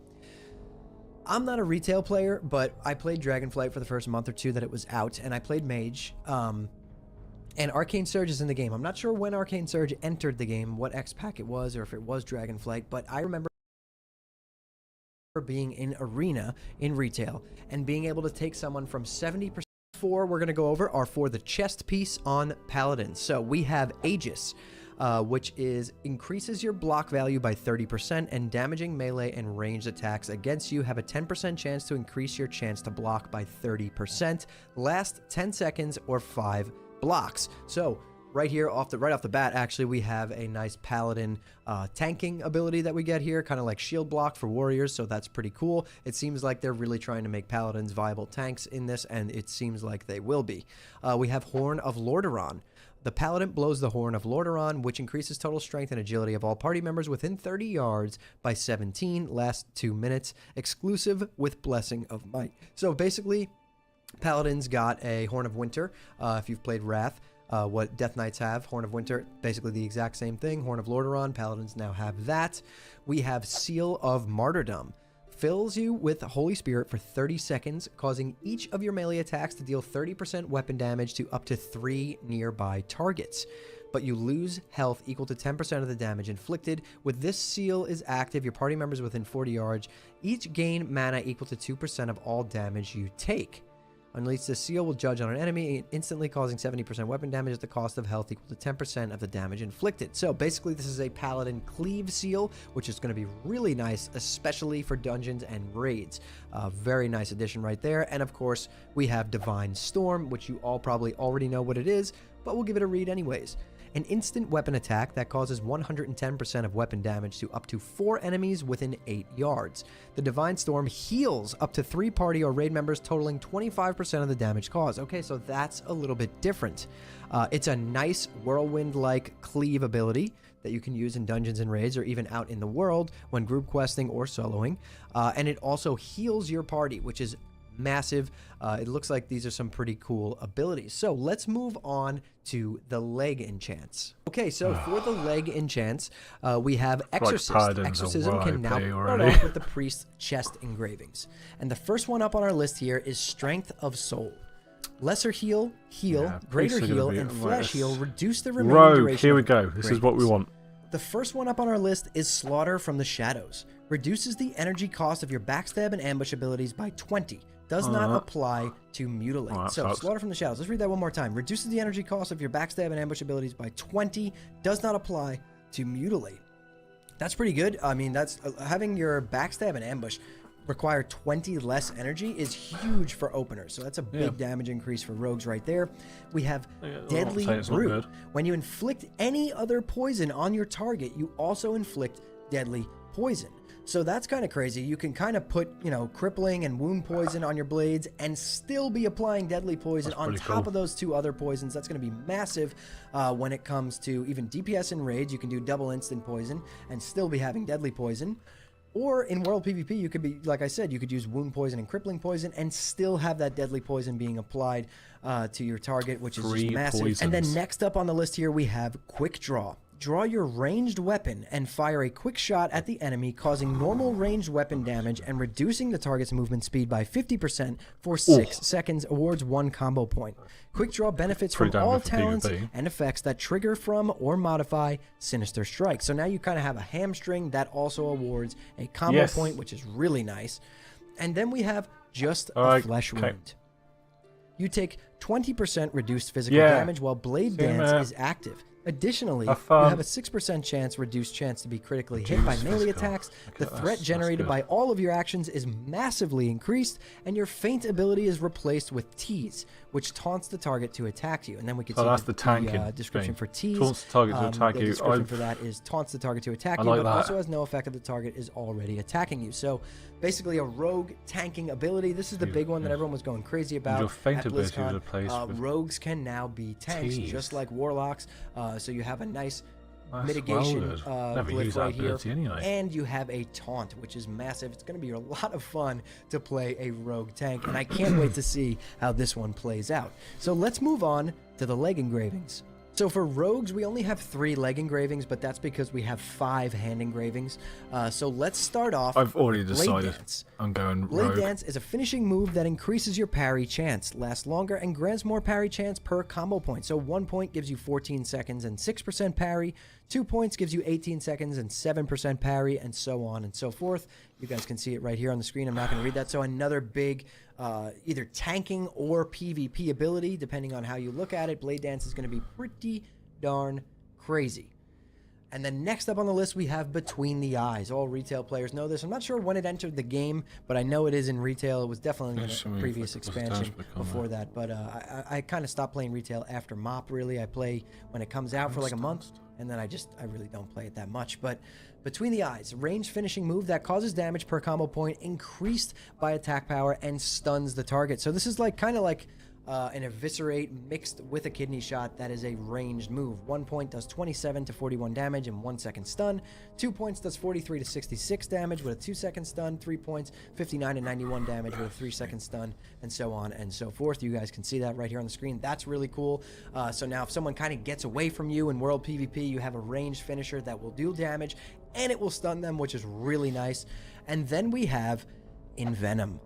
I'm not a retail player, but I played Dragonflight for the first month or two that it was out, and I played Mage, and Arcane Surge is in the game. I'm not sure when Arcane Surge entered the game, what X-Pack it was, or if it was Dragonflight, but I remember being in Arena in retail and being able to take someone from 70%. 4 we're going to go over are for the chest piece on Paladins. So we have Aegis, which increases your block value by 30%, and damaging melee and ranged attacks against you have a 10% chance to increase your chance to block by 30%. Last 10 seconds or 5 blocks. So right here, right off the bat, actually, we have a nice Paladin tanking ability that we get here, kind of like shield block for warriors, so that's pretty cool. It seems like they're really trying to make Paladins viable tanks in this, and it seems like they will be. We have Horn of Lordaeron. The Paladin blows the Horn of Lordaeron, which increases total strength and agility of all party members within 30 yards by 17, lasts 2 minutes, exclusive with Blessing of Might. So basically, Paladins got a Horn of Winter, if you've played Wrath. What Death Knights have, Horn of Winter, basically the exact same thing. Horn of Lordaeron, Paladins now have that. We have Seal of Martyrdom. Fills you with Holy Spirit for 30 seconds, causing each of your melee attacks to deal 30% weapon damage to up to 3 nearby targets. But you lose health equal to 10% of the damage inflicted. With this seal is active, your party members within 40 yards each gain mana equal to 2% of all damage you take. Unleash the seal will judge on an enemy, instantly causing 70% weapon damage at the cost of health equal to 10% of the damage inflicted. So basically this is a Paladin Cleave seal, which is going to be really nice, especially for dungeons and raids. Very nice addition right there. And of course, we have Divine Storm, which you all probably already know what it is, but we'll give it a read anyways. An instant weapon attack that causes 110% of weapon damage to up to 4 enemies within 8 yards. The Divine Storm heals up to 3 party or raid members, totaling 25% of the damage caused. Okay, so that's a little bit different. It's a nice whirlwind-like cleave ability that you can use in dungeons and raids or even out in the world when group questing or soloing. And it also heals your party, which is massive. It looks like these are some pretty cool abilities. So let's move on to the leg enchants. Okay, so for the leg enchants, we have Exorcist. Exorcism can now start off with the Priest's chest engravings. And the first one up on our list here is Strength of Soul. Lesser heal, greater heal, and flesh heal reduce the remaining duration. Here we go. This is what we want. The first one up on our list is Slaughter from the Shadows. Reduces the energy cost of your backstab and ambush abilities by 20. Does not apply to mutilate. So, Slaughter from the Shadows. Let's read that one more time. Reduces the energy cost of your backstab and ambush abilities by 20. Does not apply to mutilate. That's pretty good. I mean, that's having your backstab and ambush require 20 less energy is huge for openers. So that's a big damage increase for rogues right there. We have Deadly Brew. When you inflict any other poison on your target, you also inflict deadly poison. So that's kind of crazy. You can kind of put, you know, crippling and wound poison on your blades and still be applying deadly poison on top of those 2 other poisons. That's going to be massive when it comes to even DPS and raids. You can do double instant poison and still be having deadly poison. Or in World PvP, you could be, like I said, you could use wound poison and crippling poison and still have that deadly poison being applied to your target, which is just massive. Poisons. And then next up on the list here, we have Quick Draw. Draw your ranged weapon and fire a quick shot at the enemy, causing normal ranged weapon damage and reducing the target's movement speed by 50% for 6 seconds, awards 1 combo point. Quick Draw benefits from all talents and effects that trigger from or modify Sinister Strike. So now you kind of have a hamstring that also awards a combo point, which is really nice. And then we have Just a Flesh Wound. You take 20% reduced physical damage while Blade Dance is active. Additionally, you have a 6% reduced chance to be critically hit by melee attacks. The threat generated by all of your actions is massively increased, and your feint ability is replaced with Tease, which taunts the target to attack you. And then we can see the description for Tease. Taunts the target to attack you. The description for that is taunts the target to attack you, but also has no effect if the target is already attacking you. So basically a rogue tanking ability. This is the big one that everyone was going crazy about. Your feint ability is replaced with rogues can now be tanks, just like warlocks. So you have a nice mitigation glyph right here, and you have a taunt, which is massive. It's going to be a lot of fun to play a rogue tank, and I can't wait to see how this one plays out. So let's move on to the leg engravings. So for rogues, we only have 3 leg engravings, but that's because we have 5 hand engravings. So let's start off. I've already decided I'm going rogue. Blade Dance is a finishing move that increases your parry chance, lasts longer, and grants more parry chance per combo point. So 1 point gives you 14 seconds and 6% parry. 2 points gives you 18 seconds and 7% parry, and so on and so forth. You guys can see it right here on the screen. I'm not going to read that. So another big either tanking or PvP ability, depending on how you look at it. Blade Dance is going to be pretty darn crazy. And then next up on the list, we have Between the Eyes. All retail players know this. I'm not sure when it entered the game, but I know it is in retail. It was definitely in a previous expansion before that. But I kind of stopped playing retail after MOP, really. I play when it comes out for like a month, and then I really don't play it that much. But Between the Eyes, ranged finishing move that causes damage per combo point, increased by attack power, and stuns the target. So this is like kind of like an Eviscerate mixed with a Kidney Shot. That is a ranged move. 1 point does 27 to 41 damage and 1 second stun. 2 points does 43 to 66 damage with a 2 second stun. 3 points, 59 to 91 damage with a 3 second stun, and so on and so forth. You guys can see that right here on the screen. That's really cool. So now if someone kind of gets away from you in World PvP, you have a ranged finisher that will do damage and it will stun them, which is really nice. And then we have Envenom.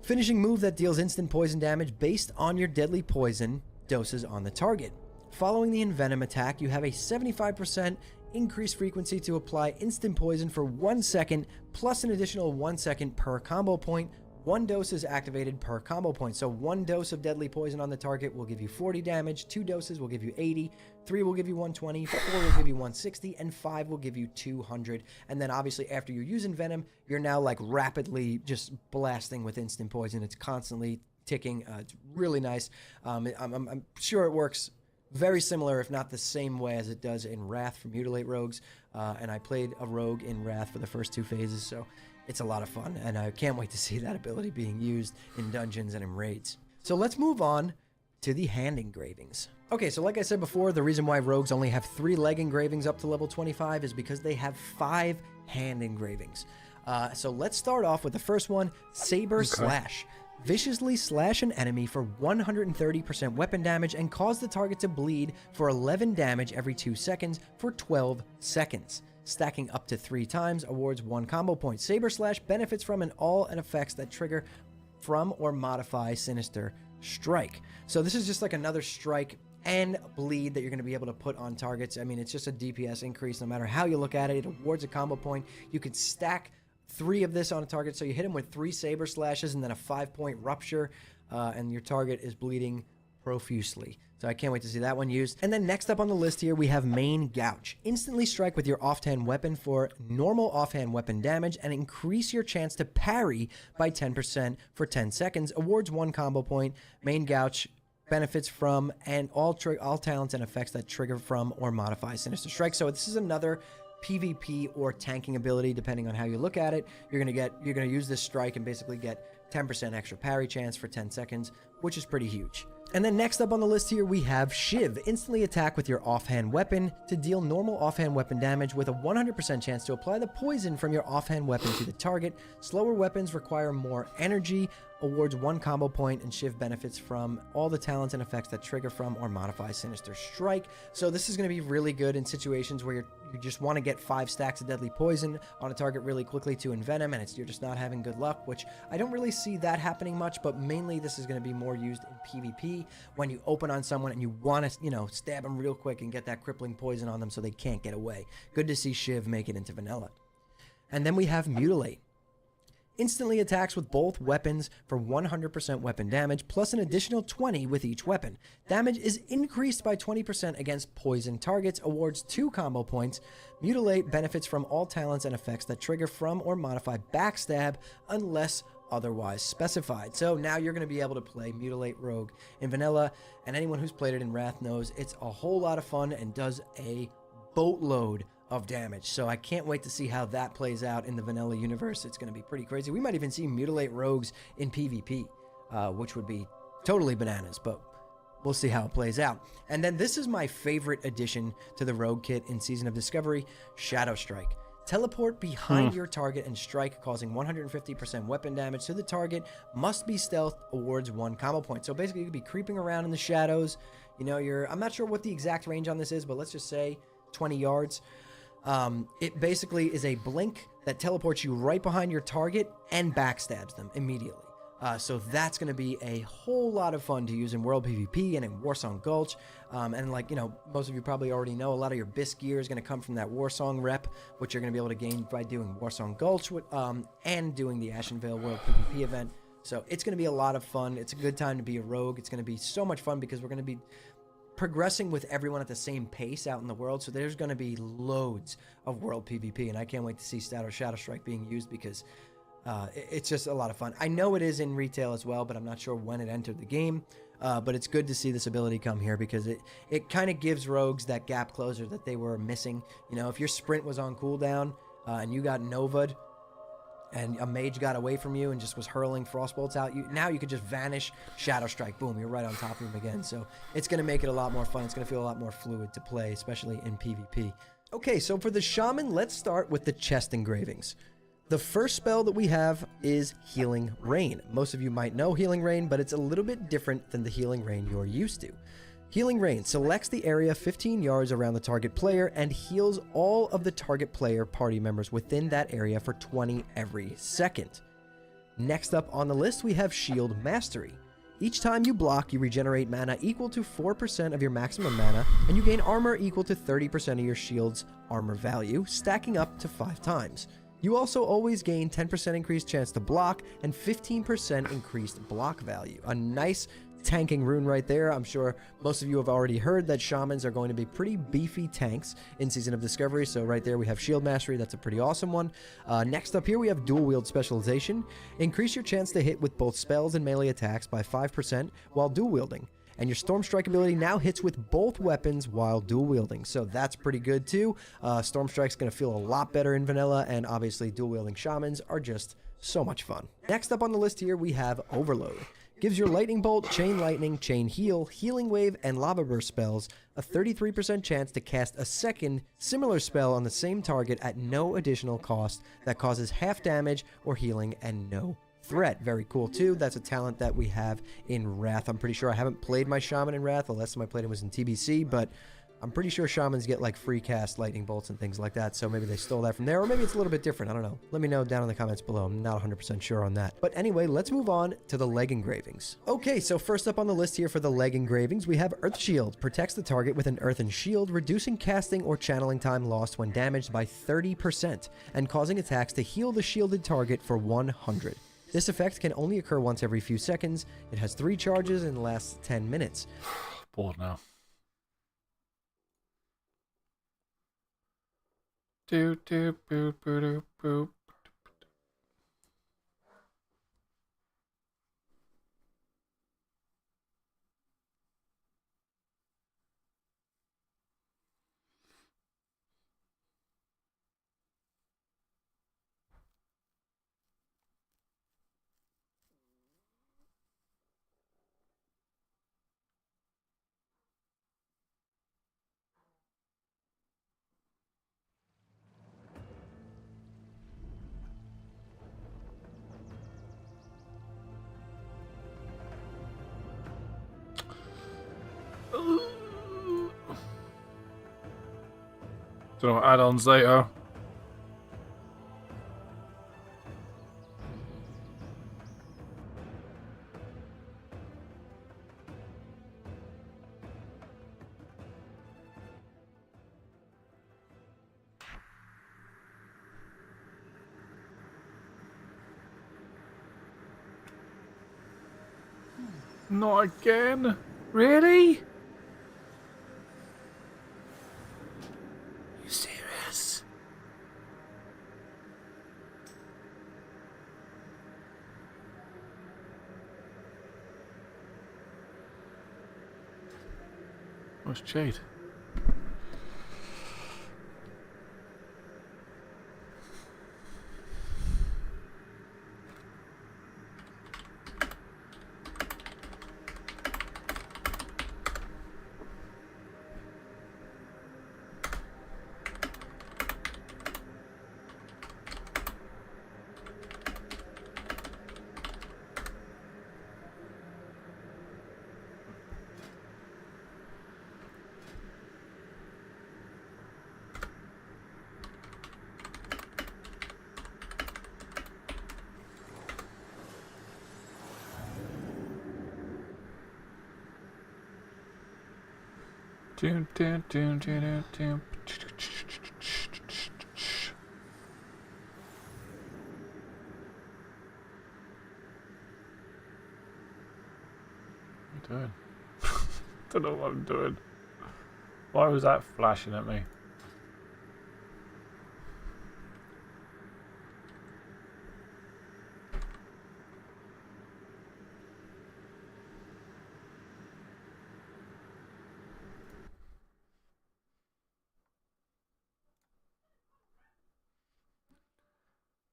Finishing move that deals instant poison damage based on your deadly poison doses on the target. Following the Envenom attack, you have a 75% increased frequency to apply instant poison for 1 second, plus an additional 1 second per combo point. 1 dose is activated per combo point. So 1 dose of deadly poison on the target will give you 40 damage, 2 doses will give you 80, 3 will give you 120, 4 will give you 160, and 5 will give you 200. And then obviously after you use Envenom, you're now like rapidly just blasting with instant poison. It's constantly ticking. It's really nice. I'm sure it works very similar, if not the same way as it does in Wrath for Mutilate Rogues. And I played a rogue in Wrath for the first 2 phases, so it's a lot of fun, and I can't wait to see that ability being used in dungeons and in raids. So let's move on to the hand engravings. Okay, so like I said before, the reason why rogues only have 3 leg engravings up to level 25 is because they have 5 hand engravings. So let's start off with the first one, Saber Slash. Viciously slash an enemy for 130% weapon damage and cause the target to bleed for 11 damage every 2 seconds for 12 seconds. Stacking up to 3 times, awards 1 combo point. Saber Slash benefits from all and effects that trigger from or modify Sinister Strike. So this is just like another strike and bleed that you're going to be able to put on targets. I mean, it's just a DPS increase no matter how you look at it. It awards a combo point. You can stack 3 of this on a target, so you hit him with 3 Saber Slashes and then a 5-point Rupture, and your target is bleeding profusely. So I can't wait to see that one used. And then next up on the list here, we have Main Gouge. Instantly strike with your offhand weapon for normal offhand weapon damage and increase your chance to parry by 10% for 10 seconds. Awards 1 combo point. Main Gouge benefits from and all talents and effects that trigger from or modify Sinister Strike. So this is another PvP or tanking ability, depending on how you look at it. You're gonna use this strike and basically get 10% extra parry chance for 10 seconds, which is pretty huge. And then next up on the list here, we have Shiv. Instantly attack with your offhand weapon to deal normal offhand weapon damage with a 100% chance to apply the poison from your offhand weapon to the target. Slower weapons require more energy, awards 1 combo point, and Shiv benefits from all the talents and effects that trigger from or modify Sinister Strike. So this is going to be really good in situations where you just want to get 5 stacks of deadly poison on a target really quickly to envenom, and you're just not having good luck, which I don't really see that happening much, but mainly this is going to be more used in PvP when you open on someone and you want to, stab them real quick and get that crippling poison on them so they can't get away. Good to see Shiv make it into vanilla. And then we have Mutilate. Instantly attacks with both weapons for 100% weapon damage, plus an additional 20 with each weapon. Damage is increased by 20% against poison targets, awards 2 combo points. Mutilate benefits from all talents and effects that trigger from or modify Backstab unless otherwise specified. So now you're going to be able to play Mutilate Rogue in vanilla, and anyone who's played it in Wrath knows it's a whole lot of fun and does a boatload of damage. So I can't wait to see how that plays out in the vanilla universe. It's going to be pretty crazy. We might even see Mutilate Rogues in PvP, which would be totally bananas, but we'll see how it plays out. And then this is my favorite addition to the Rogue kit in Season of Discovery, Shadow Strike. Teleport behind your target and strike, causing 150% weapon damage to the target. Must be stealth, awards 1 combo point. So basically you could be creeping around in the shadows. I'm not sure what the exact range on this is, but let's just say 20 yards. It basically is a blink that teleports you right behind your target and backstabs them immediately. So that's going to be a whole lot of fun to use in World PvP and in Warsong Gulch. And most of you probably already know, a lot of your BIS gear is going to come from that Warsong rep, which you're going to be able to gain by doing Warsong Gulch and doing the Ashenvale World PvP event. So it's going to be a lot of fun. It's a good time to be a rogue. It's going to be so much fun because we're going to be progressing with everyone at the same pace out in the world. So there's going to be loads of World PvP, and I can't wait to see Shadow Strike being used because it's just a lot of fun. I know it is in retail as well, but I'm not sure when it entered the game. But it's good to see this ability come here because it kind of gives rogues that gap closer that they were missing. If your sprint was on cooldown and you got Nova'd and a mage got away from you and just was hurling frostbolts out, now you could just vanish, Shadow Strike, boom, you're right on top of him again. So it's going to make it a lot more fun. It's going to feel a lot more fluid to play, especially in PvP. Okay, so for the Shaman, let's start with the chest engravings. The first spell that we have is Healing Rain. Most of you might know Healing Rain, but it's a little bit different than the Healing Rain you're used to. Healing Rain selects the area 15 yards around the target player and heals all of the target player party members within that area for 20 every second. Next up on the list, we have Shield Mastery. Each time you block, you regenerate mana equal to 4% of your maximum mana, and you gain armor equal to 30% of your shield's armor value, stacking up to 5 times. You also always gain 10% increased chance to block and 15% increased block value. A nice tanking rune right there. I'm sure most of you have already heard that shamans are going to be pretty beefy tanks in Season of Discovery, so right there we have Shield Mastery. That's a pretty awesome one. Next up here we have Dual Wield Specialization. Increase your chance to hit with both spells and melee attacks by 5% while dual wielding. And your Storm Strike ability now hits with both weapons while dual wielding, so that's pretty good too. Storm Strike's going to feel a lot better in vanilla, and obviously dual wielding shamans are just so much fun. Next up on the list here, we have Overload. Gives your Lightning Bolt, Chain Lightning, Chain Heal, Healing Wave, and Lava Burst spells a 33% chance to cast a second similar spell on the same target at no additional cost that causes half damage or healing and no threat. Very cool too. That's a talent that we have in Wrath. I'm pretty sure I haven't played my Shaman in Wrath. The last time I played it was in TBC, but I'm pretty sure Shamans get like free cast lightning bolts and things like that, so maybe they stole that from there, or maybe it's a little bit different. I don't know. Let me know down in the comments below. I'm not 100% sure on that. But anyway, let's move on to the leg engravings. Okay, so first up on the list here for the leg engravings, we have Earth Shield. Protects the target with an earthen shield, reducing casting or channeling time lost when damaged by 30%, and causing attacks to heal the shielded target for 100. This effect can only occur once every few seconds. It has 3 charges and lasts 10 minutes. Bored now. Do do boop boop boop. Don't know what add-ons they are. Not again? Really? You serious? Where's Jade? Dun, dun, dun, dun, dun, dun. What am I doing? Don't know what I'm doing. Why was that flashing at me?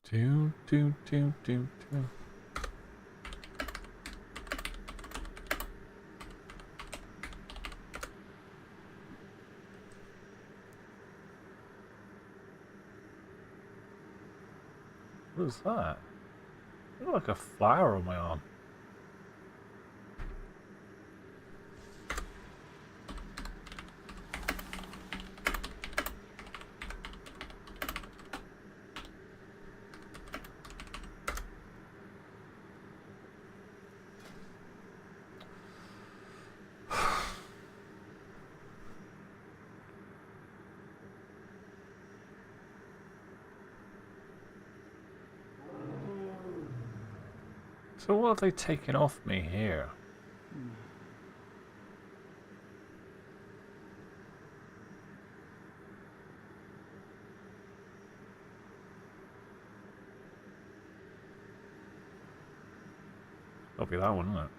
Do, do, do, do, do. What is that? It looks like a flower on my arm. So what have they taken off me here? That'll be that one, isn't it?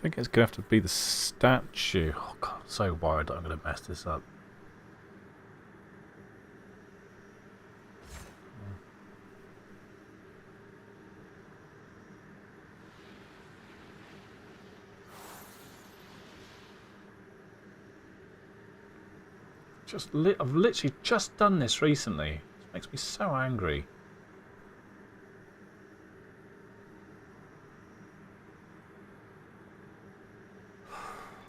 think it's going to have to be the statue. Oh god, I'm so worried that I'm going to mess this up. I've literally just done this recently. It makes me so angry.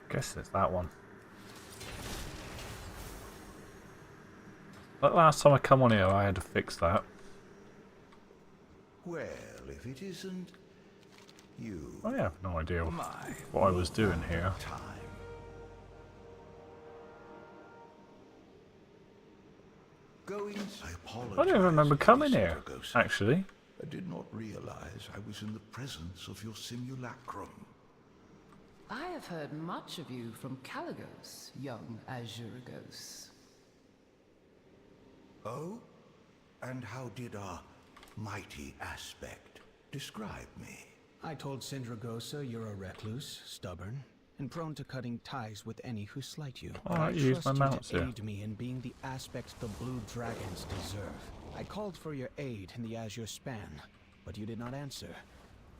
Guess it's that one. Like last time I come on here, I had to fix that. Well, if it isn't you. I have no idea what I was doing here. I don't remember coming here, actually. I did not realize I was in the presence of your simulacrum. I have heard much of you from Caligos, young Azuragos. Oh? And how did our mighty aspect describe me? I told Sindragosa you're a recluse, stubborn, and prone to cutting ties with any who slight you. I use my mouse to here. aid me in being the aspect the blue dragons deserve. I called for your aid in the Azure Span, but you did not answer.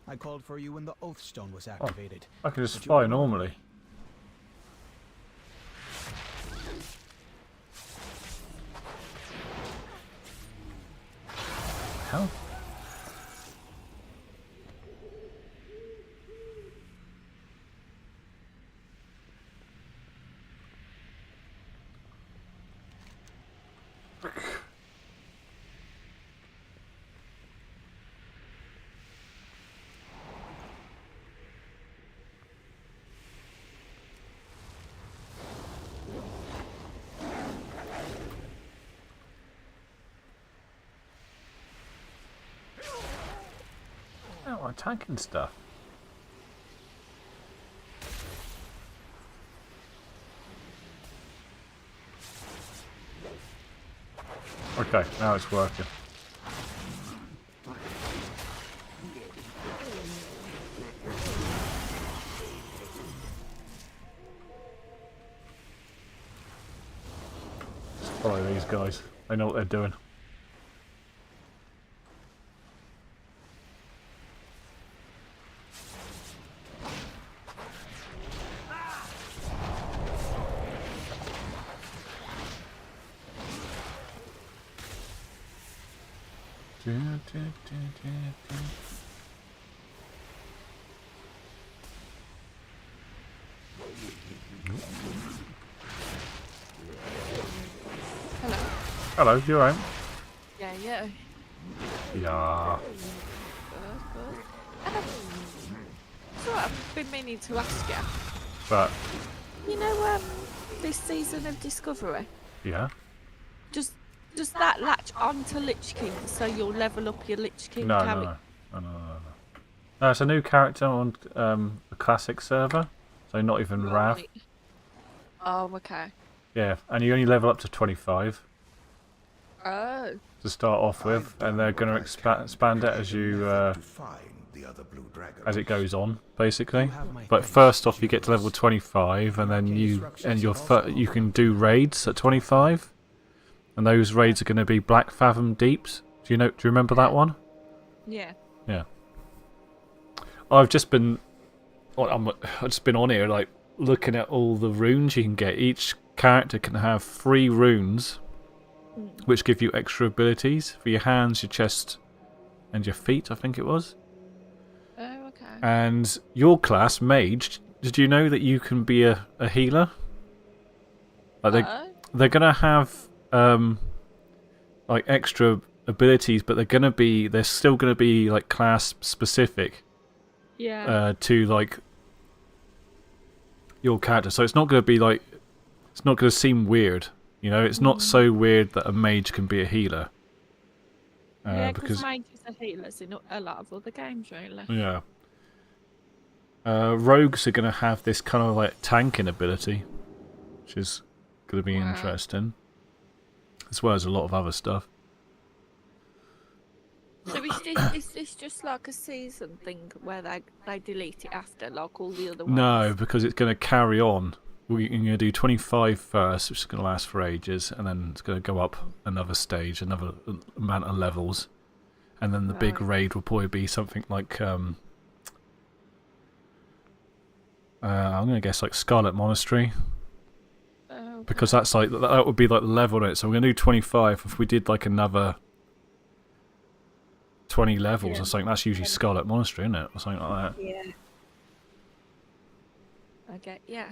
I called for you when the Oath Stone was activated. I can just fly normally. Hell? Oh, attacking stuff. Okay, now it's working. Just follow these guys. They know what they're doing. Hello. Hello, you alright? Yeah, yeah. Yeah. Good. So I've been meaning to ask you. But You know, this season of Discovery, yeah. does that latch onto Lich King so you'll level up your Lich King No, character? no. No, it's a new character on the classic server, so not even Rav. Right. Oh, okay. Yeah, and you only level up to 25 Oh. to start off with, and they're going to expand it as you as it goes on, basically. But first off, you get to level 25, and then you can do raids at 25, and those raids are going to be Black Fathom Deeps. Do you remember that one? Yeah. Yeah. I've just been on here like looking at all the runes you can get. Each character can have 3 runes, which give you extra abilities for your hands, your chest, and your feet. I think it was. Oh, okay. And your class, Mage, did you know that you can be a healer? Like they're gonna have like extra abilities, but they're still gonna be like class specific. Yeah. To like your character, so it's not gonna be like, it's not gonna seem weird. You know, it's not so weird that a mage can be a healer. Yeah, because mages are healers in a lot of other games, really. Yeah. Rogues are going to have this kind of like tanking ability, which is going to be interesting, as well as a lot of other stuff. So is this just like a season thing where they delete it after, like all the other ones? No, because it's going to carry on. We're going to do 25 first, which is going to last for ages, and then it's going to go up another stage, another amount of levels, and then the big raid will probably be something like I'm going to guess like Scarlet Monastery. Oh, Because that's like that would be like the level in it. So we're gonna do 25. If we did like another 20 levels or something, that's usually Scarlet Monastery, isn't it, or something like that? yeah. Okay, yeah.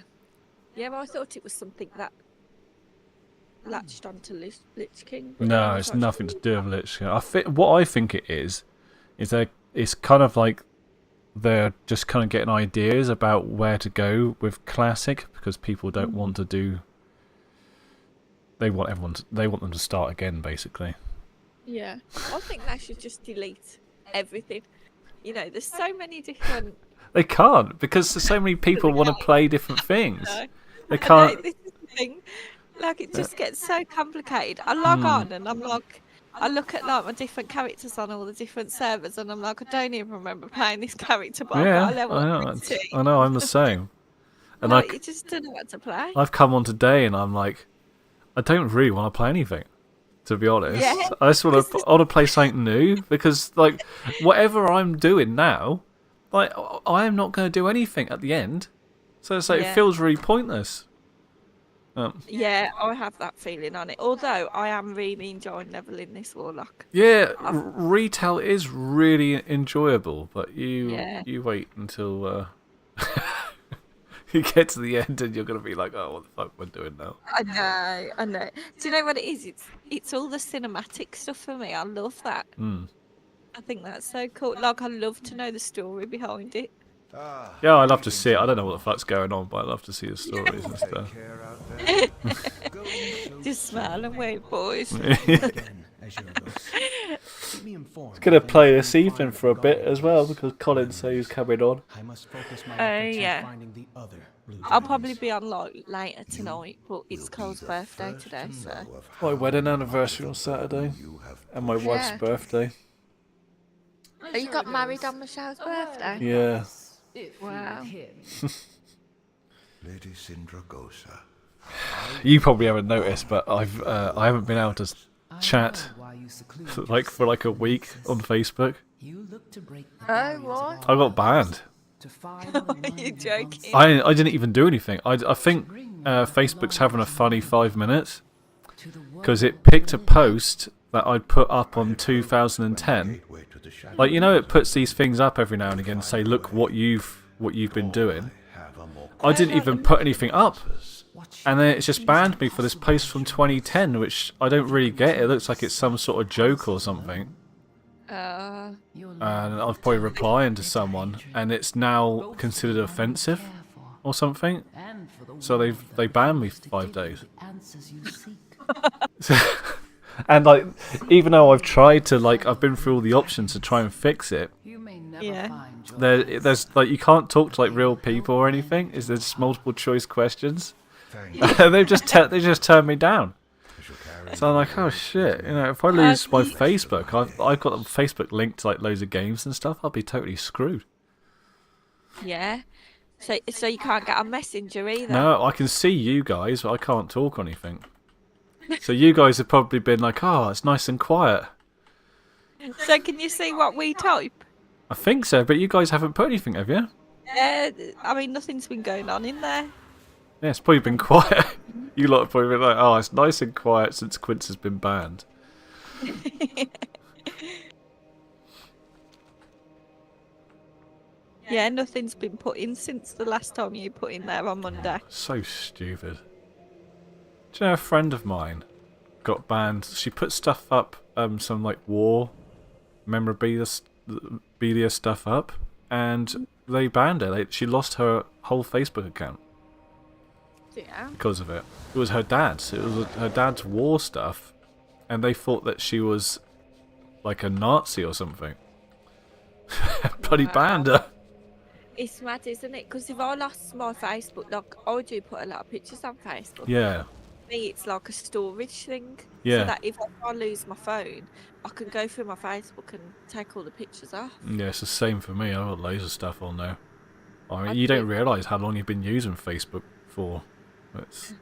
Yeah, well, I thought it was something that latched onto Lich King. but No, I it's was nothing to actually- do with Lich King. What I think it is that it's kind of like they're just kind of getting ideas about where to go with Classic because people don't want to do. They want them to start again, basically. Yeah, I think they should just delete everything. You know, there's so many different. They can't because there's so many people want to play different things. No. They I can't. know, this is the thing. Like, it just gets so complicated. I log on and I'm like, I look at like my different characters on all the different servers, and I'm like, I don't even remember playing this character, but I've Yeah, got a level I know. 20. I know. I'm the same. And Like, you just don't know what to play. I've come on today and I'm like, I don't really want to play anything, to be honest. Yeah. I just want to play something new because, like, whatever I'm doing now, like, I am not going to do anything at the end. So it's like, it feels really pointless. Yeah, I have that feeling on it. Although I am really enjoying leveling this warlock. Yeah, retail is really enjoyable, but you wait until you get to the end and you're going to be like, oh, what the fuck am I doing now? I know. Do you know what it is? It's all the cinematic stuff for me. I love that. I think that's so cool. Like, I love to know the story behind it. Yeah, I love to see it. I don't know what the fuck's going on, but I love to see the stories and stuff. Just smile and wait, boys. It's going to play this evening for a bit as well because Colin said he's coming on. Yeah. I'll probably be on like later tonight, but it's Cole's birthday today, so. My wedding anniversary on Saturday, and my wife's birthday. Oh, you got married on Michelle's birthday? Yeah. Wow. Lady Sindragosa. You probably haven't noticed, but I haven't been able to chat for like a week on Facebook. Oh, what? I got banned. You're joking. I didn't even do anything. I think Facebook's having a funny 5 minutes because it picked a post that I'd put up on 2010. Like, you know, it puts these things up every now and again to say, look what you've been doing. I didn't even put anything up. And then it's just banned me for this post from 2010, which I don't really get. It looks like it's some sort of joke or something. And I've probably replying to someone, and it's now considered offensive or something. So they banned me for 5 days. And like, even though I've tried to, like, I've been through all the options to try and fix it. Yeah. There's like, you can't talk to like real people or anything. Is there just multiple choice questions? And they just turned me down. So I'm like, oh shit, you know, if I lose my Facebook, I've got Facebook linked to like loads of games and stuff. I'll be totally screwed. Yeah. So you can't get on Messenger either. No, I can see you guys, but I can't talk or anything. So you guys have probably been like, oh, it's nice and quiet. So can you see what we type? I think so, but you guys haven't put anything, have you? I mean, nothing's been going on in there. Yeah, it's probably been quiet. You lot have probably been like, oh, it's nice and quiet since Quince has been banned. Yeah, nothing's been put in since the last time you put in there on Monday. So stupid. Do you know a friend of mine got banned? She put stuff up, some like war memorabilia stuff up, and they banned her. She lost her whole Facebook account. Yeah. Because of it. It was her dad's. It was her dad's war stuff, and they thought that she was like a Nazi or something. Bloody banned her. It's mad, isn't it? Because if I lost my Facebook, like, I do put a lot of pictures on Facebook. Yeah. For me, it's like a storage thing. Yeah. So that if I lose my phone, I can go through my Facebook and take all the pictures off. Yeah, it's the same for me. I've got loads of stuff on there. I mean, I you do. don't realise how long you've been using Facebook for. It's...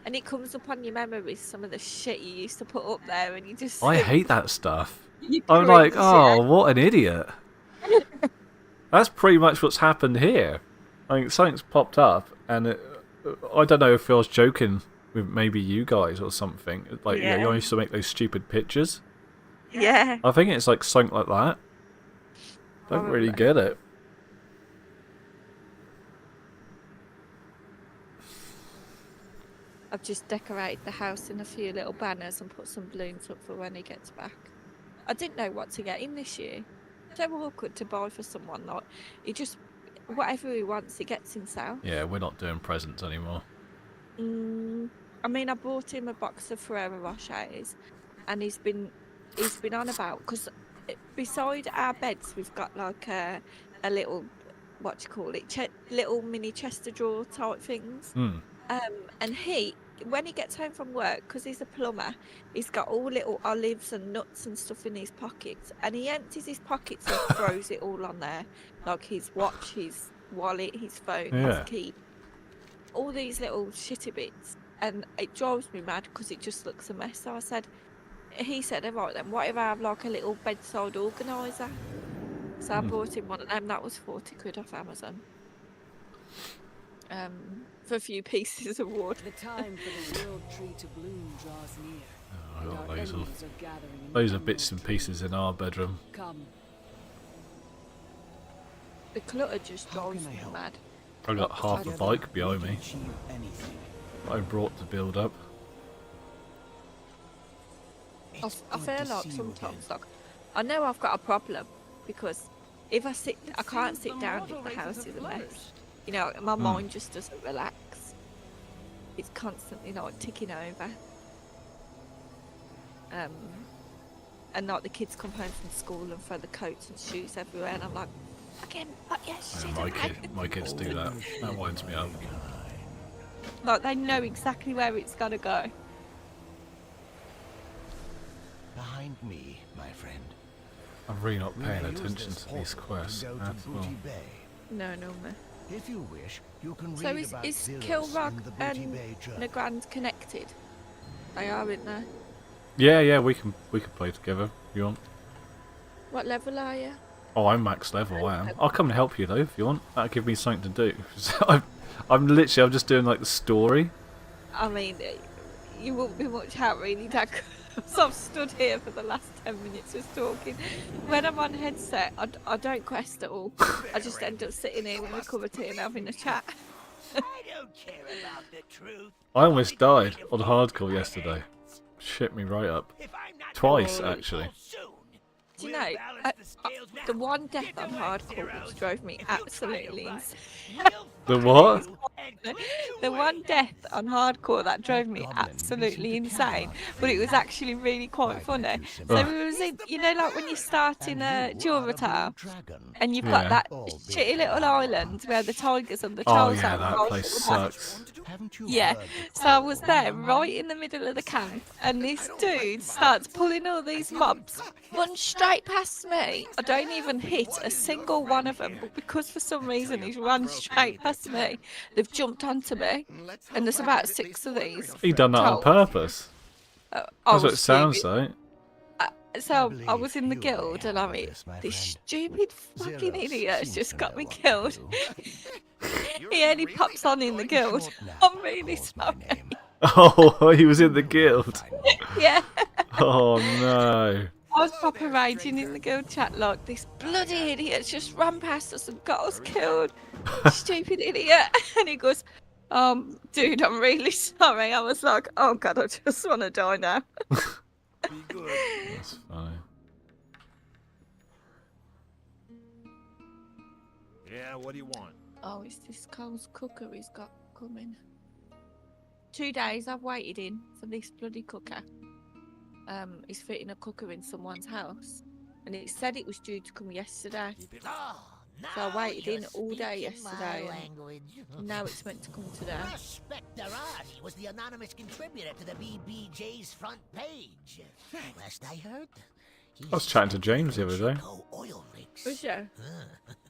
And it comes up on your memories, some of the shit you used to put up there, and you just I think, hate that stuff. you I'm like, cringe, oh, what an idiot. That's pretty much what's happened here. I mean, something's popped up, and I don't know if I was joking with maybe you guys or something. Like, Yeah. you used to make those stupid pictures. Yeah. I think it's like something like that. Don't really get it. I've just decorated the house in a few little banners and put some balloons up for when he gets back. I didn't know what to get him this year. So awkward to buy for someone. Like, he just, whatever he wants, he gets himself. Yeah, we're not doing presents anymore. I mean, I bought him a box of Ferrero Rochers, and he's been on about, because beside our beds we've got like a little, what do you call it, little mini chest of drawer type things. And when he gets home from work, because he's a plumber, he's got all little olives and nuts and stuff in his pockets, and he empties his pockets and throws it all on there, like his watch, his wallet, his phone, his key, all these little shitty bits, and it drives me mad because it just looks a mess. So he said, alright then, what if I have like a little bedside organiser? So I bought him one of them. That was 40 quid off Amazon. For a few pieces of wood. The time for the world tree to bloom draws near. I got loads of bits and pieces in our bedroom. Come. The clutter just drives me mad. I got half a bike behind me. I brought to build up. I feel like sometimes, like, I know I've got a problem because if I can't sit down if the house is a mess. You know, my mind just doesn't relax. It's constantly like ticking over. And like the kids come home from school and throw the coats and shoes everywhere, and I'm like, again, yes, my kids do that. That winds me up. Like they know exactly where it's gotta go. Behind me, my friend. I'm really not paying attention to these quests at all. No, man. If you wish, you can So read about is villas Kilrock in the Booty and Bay Journal. Nagrand connected? They are, aren't they? Yeah, we can play together if you want. What level are you? Oh, I'm max level. I am. I'll come and help you though if you want. That'll give me something to do. I'm just doing like the story. I mean, you won't be much help really, Dad. So I've stood here for the last 10 minutes just talking. When I'm on headset, I don't quest at all. I just end up sitting here with a cup of tea and having a chat. I don't care about the truth. I almost died on hardcore yesterday. Shit me right up. Twice actually. Do you know, the one death on hardcore which drove me absolutely insane. The what? The one death on hardcore that drove me absolutely insane, but it was actually really quite funny. So we was in, you know, like when you start in Juratar, and you've got that shitty little island where the tigers and the trolls yeah, are. that place sucks. Yeah, so I was there right in the middle of the camp, and this dude starts pulling all these mobs, run straight past me. I don't even hit a single one of them, but because for some reason he's run straight past me, they've jumped onto me, and there's about 6 of these. He done that on purpose. That's what it sounds like. So I was in the guild, and I mean, this stupid fucking idiot has just got me killed. He only pops on in the guild. I'm really sorry. Oh, he was in the guild. Yeah. Oh no. I was proper raging in the guild chat like, this bloody idiot's just ran past us and got us killed. Stupid idiot. And he goes, dude, I'm really sorry. I was like, oh god, I just want to die now. That's funny. Yeah, what do you want? Oh, it's this Cole's cooker he's got coming. 2 days I've waited in for this bloody cooker. He's fitting a cooker in someone's house, and it said it was due to come yesterday. So I waited in all day yesterday, and now it's meant to come today. Spectorati was the anonymous contributor to the BBJ's front page. Last I heard, I was chatting to James the other day. Was you?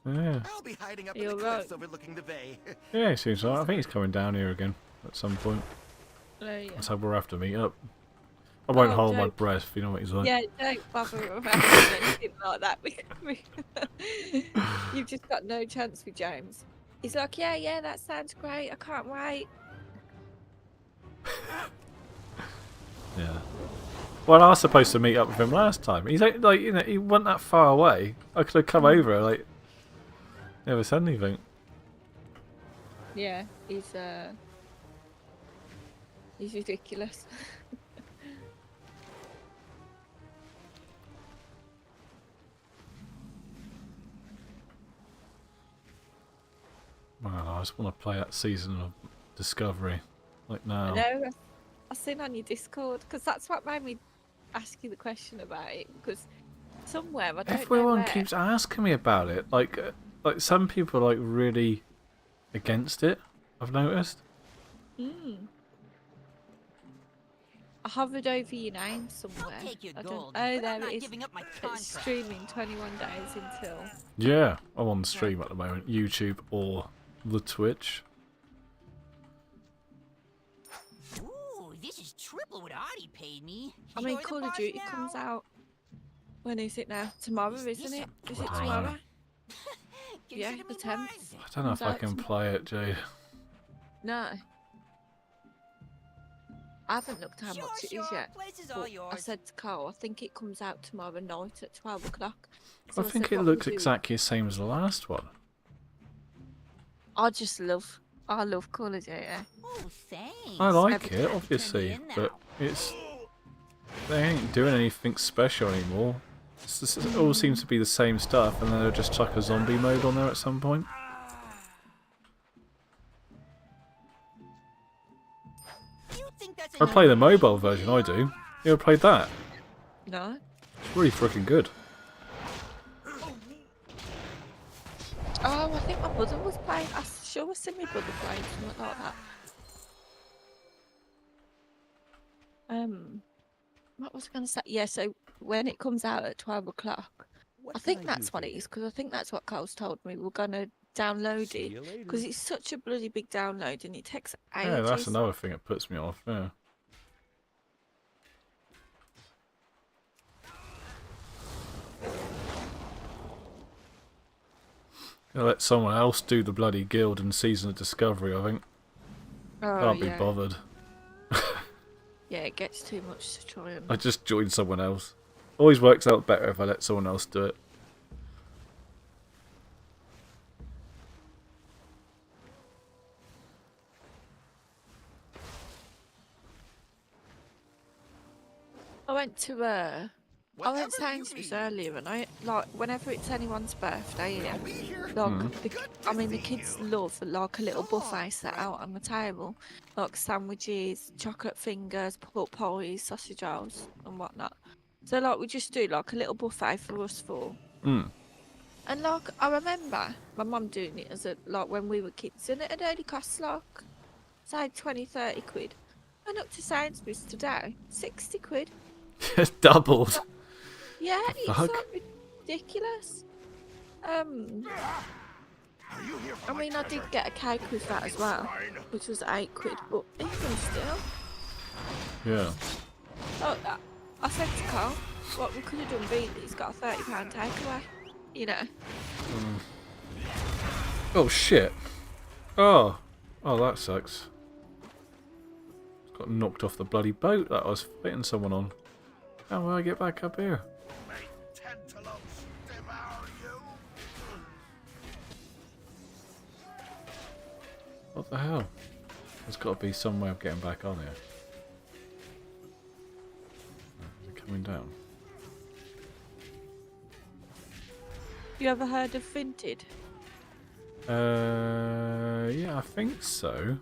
Yeah. I'll be hiding up You're in the right. cliffs overlooking the bay. Yeah, he seems alright. I think he's coming down here again at some point. Yeah. So we'll have to meet up. I won't Oh, hold my don't- breath, you know what he's like. Yeah, don't bother around with anything like that. You've just got no chance with James. He's like, yeah, that sounds great. I can't wait. Yeah. Well, I was supposed to meet up with him last time. He's like, you know, he wasn't that far away. I could have come over, like, never said anything. Yeah, he's ridiculous. Well, I just want to play that season of Discovery, like now. I know. I've seen on your Discord because that's what made me ask you the question about it. Because somewhere I don't know Everyone where. keeps asking me about it. Like some people are like really against it. I've noticed. I hovered over your name somewhere. take your I don't. gold, Oh, but I'm there not it is. giving up my It's contract. streaming 21 days until. Yeah, I'm on stream at the moment, YouTube or the Twitch. Ooh, this is triple what Artie paid me. I mean, You're the Call of boss Duty now. comes out. When is it now? Tomorrow, isn't it? Is it I don't know. tomorrow? Yeah, the 10th. I don't know if I can play it, Jade. No. I haven't looked how much it is yet. Place is but all I yours. said to Carl, I think it comes out tomorrow night at 12 o'clock. I think it looks exactly the same as the last one. I love Call of Duty. Oh, thanks. I like Every it, time you obviously, turn me in but now. they ain't doing anything special anymore. It all seems to be the same stuff, and then they'll just chuck a zombie mode on there at some point. I play the mobile version, I do. You ever played that? No. It's really freaking good. Oh, I think my brother was playing. I sure was seeing my brother playing something like that. What was I going to say? Yeah, so when it comes out at 12 o'clock, I think that's what it is, because I think that's what Carl's told me. We're going to download it, because it's such a bloody big download and it takes ages. Yeah, that's another thing that puts me off, yeah. I'll let someone else do the bloody guild and Season of Discovery, I think. Oh, Can't be yeah. bothered. Yeah, it gets too much to try and... I just joined someone else. Always works out better if I let someone else do it. I went to Sainsbury's earlier, and I like whenever it's anyone's birthday here, like the kids love like a little buffet set out on the table, like sandwiches, chocolate fingers, pork pies, sausage rolls, and whatnot. So like we just do like a little buffet for us four. And like I remember my mum doing it as when we were kids, and it had only cost like say 20-30 quid. Went up to Sainsbury's today, 60 quid. It's doubled. Yeah, it's Fuck. like ridiculous. I mean, I did get a cake with that as well, which was 8 quid, but even still. Yeah. Oh, I said to Carl, what we could have done beat he's got a £30 takeaway, you know. Oh shit. Oh. Oh, that sucks. Got knocked off the bloody boat that I was fitting someone on. How will I get back up here? What the hell? There's got to be some way of getting back on here. Coming down. You ever heard of Vinted? Yeah, I think so.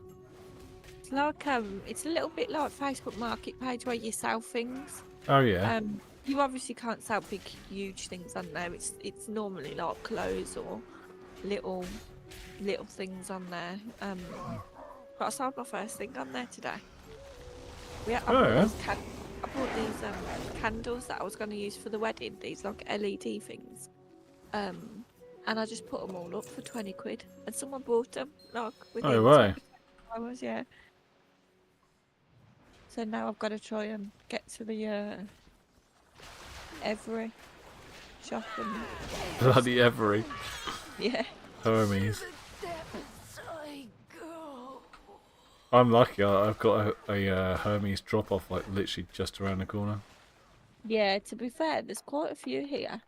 It's like it's a little bit like Facebook Marketplace where you sell things. Oh yeah. You obviously can't sell big, huge things on there. It's normally like clothes or little things on there. But I sold my first thing on there today. I bought these candles that I was going to use for the wedding. These like LED things. And I just put them all up for 20 quid, and someone bought them like within 24 hours. Yeah. So now I've got to try and get to the Every shop and Bloody Every. yeah. Hermes. I'm lucky. I've got a Hermes drop off like literally just around the corner. Yeah. To be fair, there's quite a few here.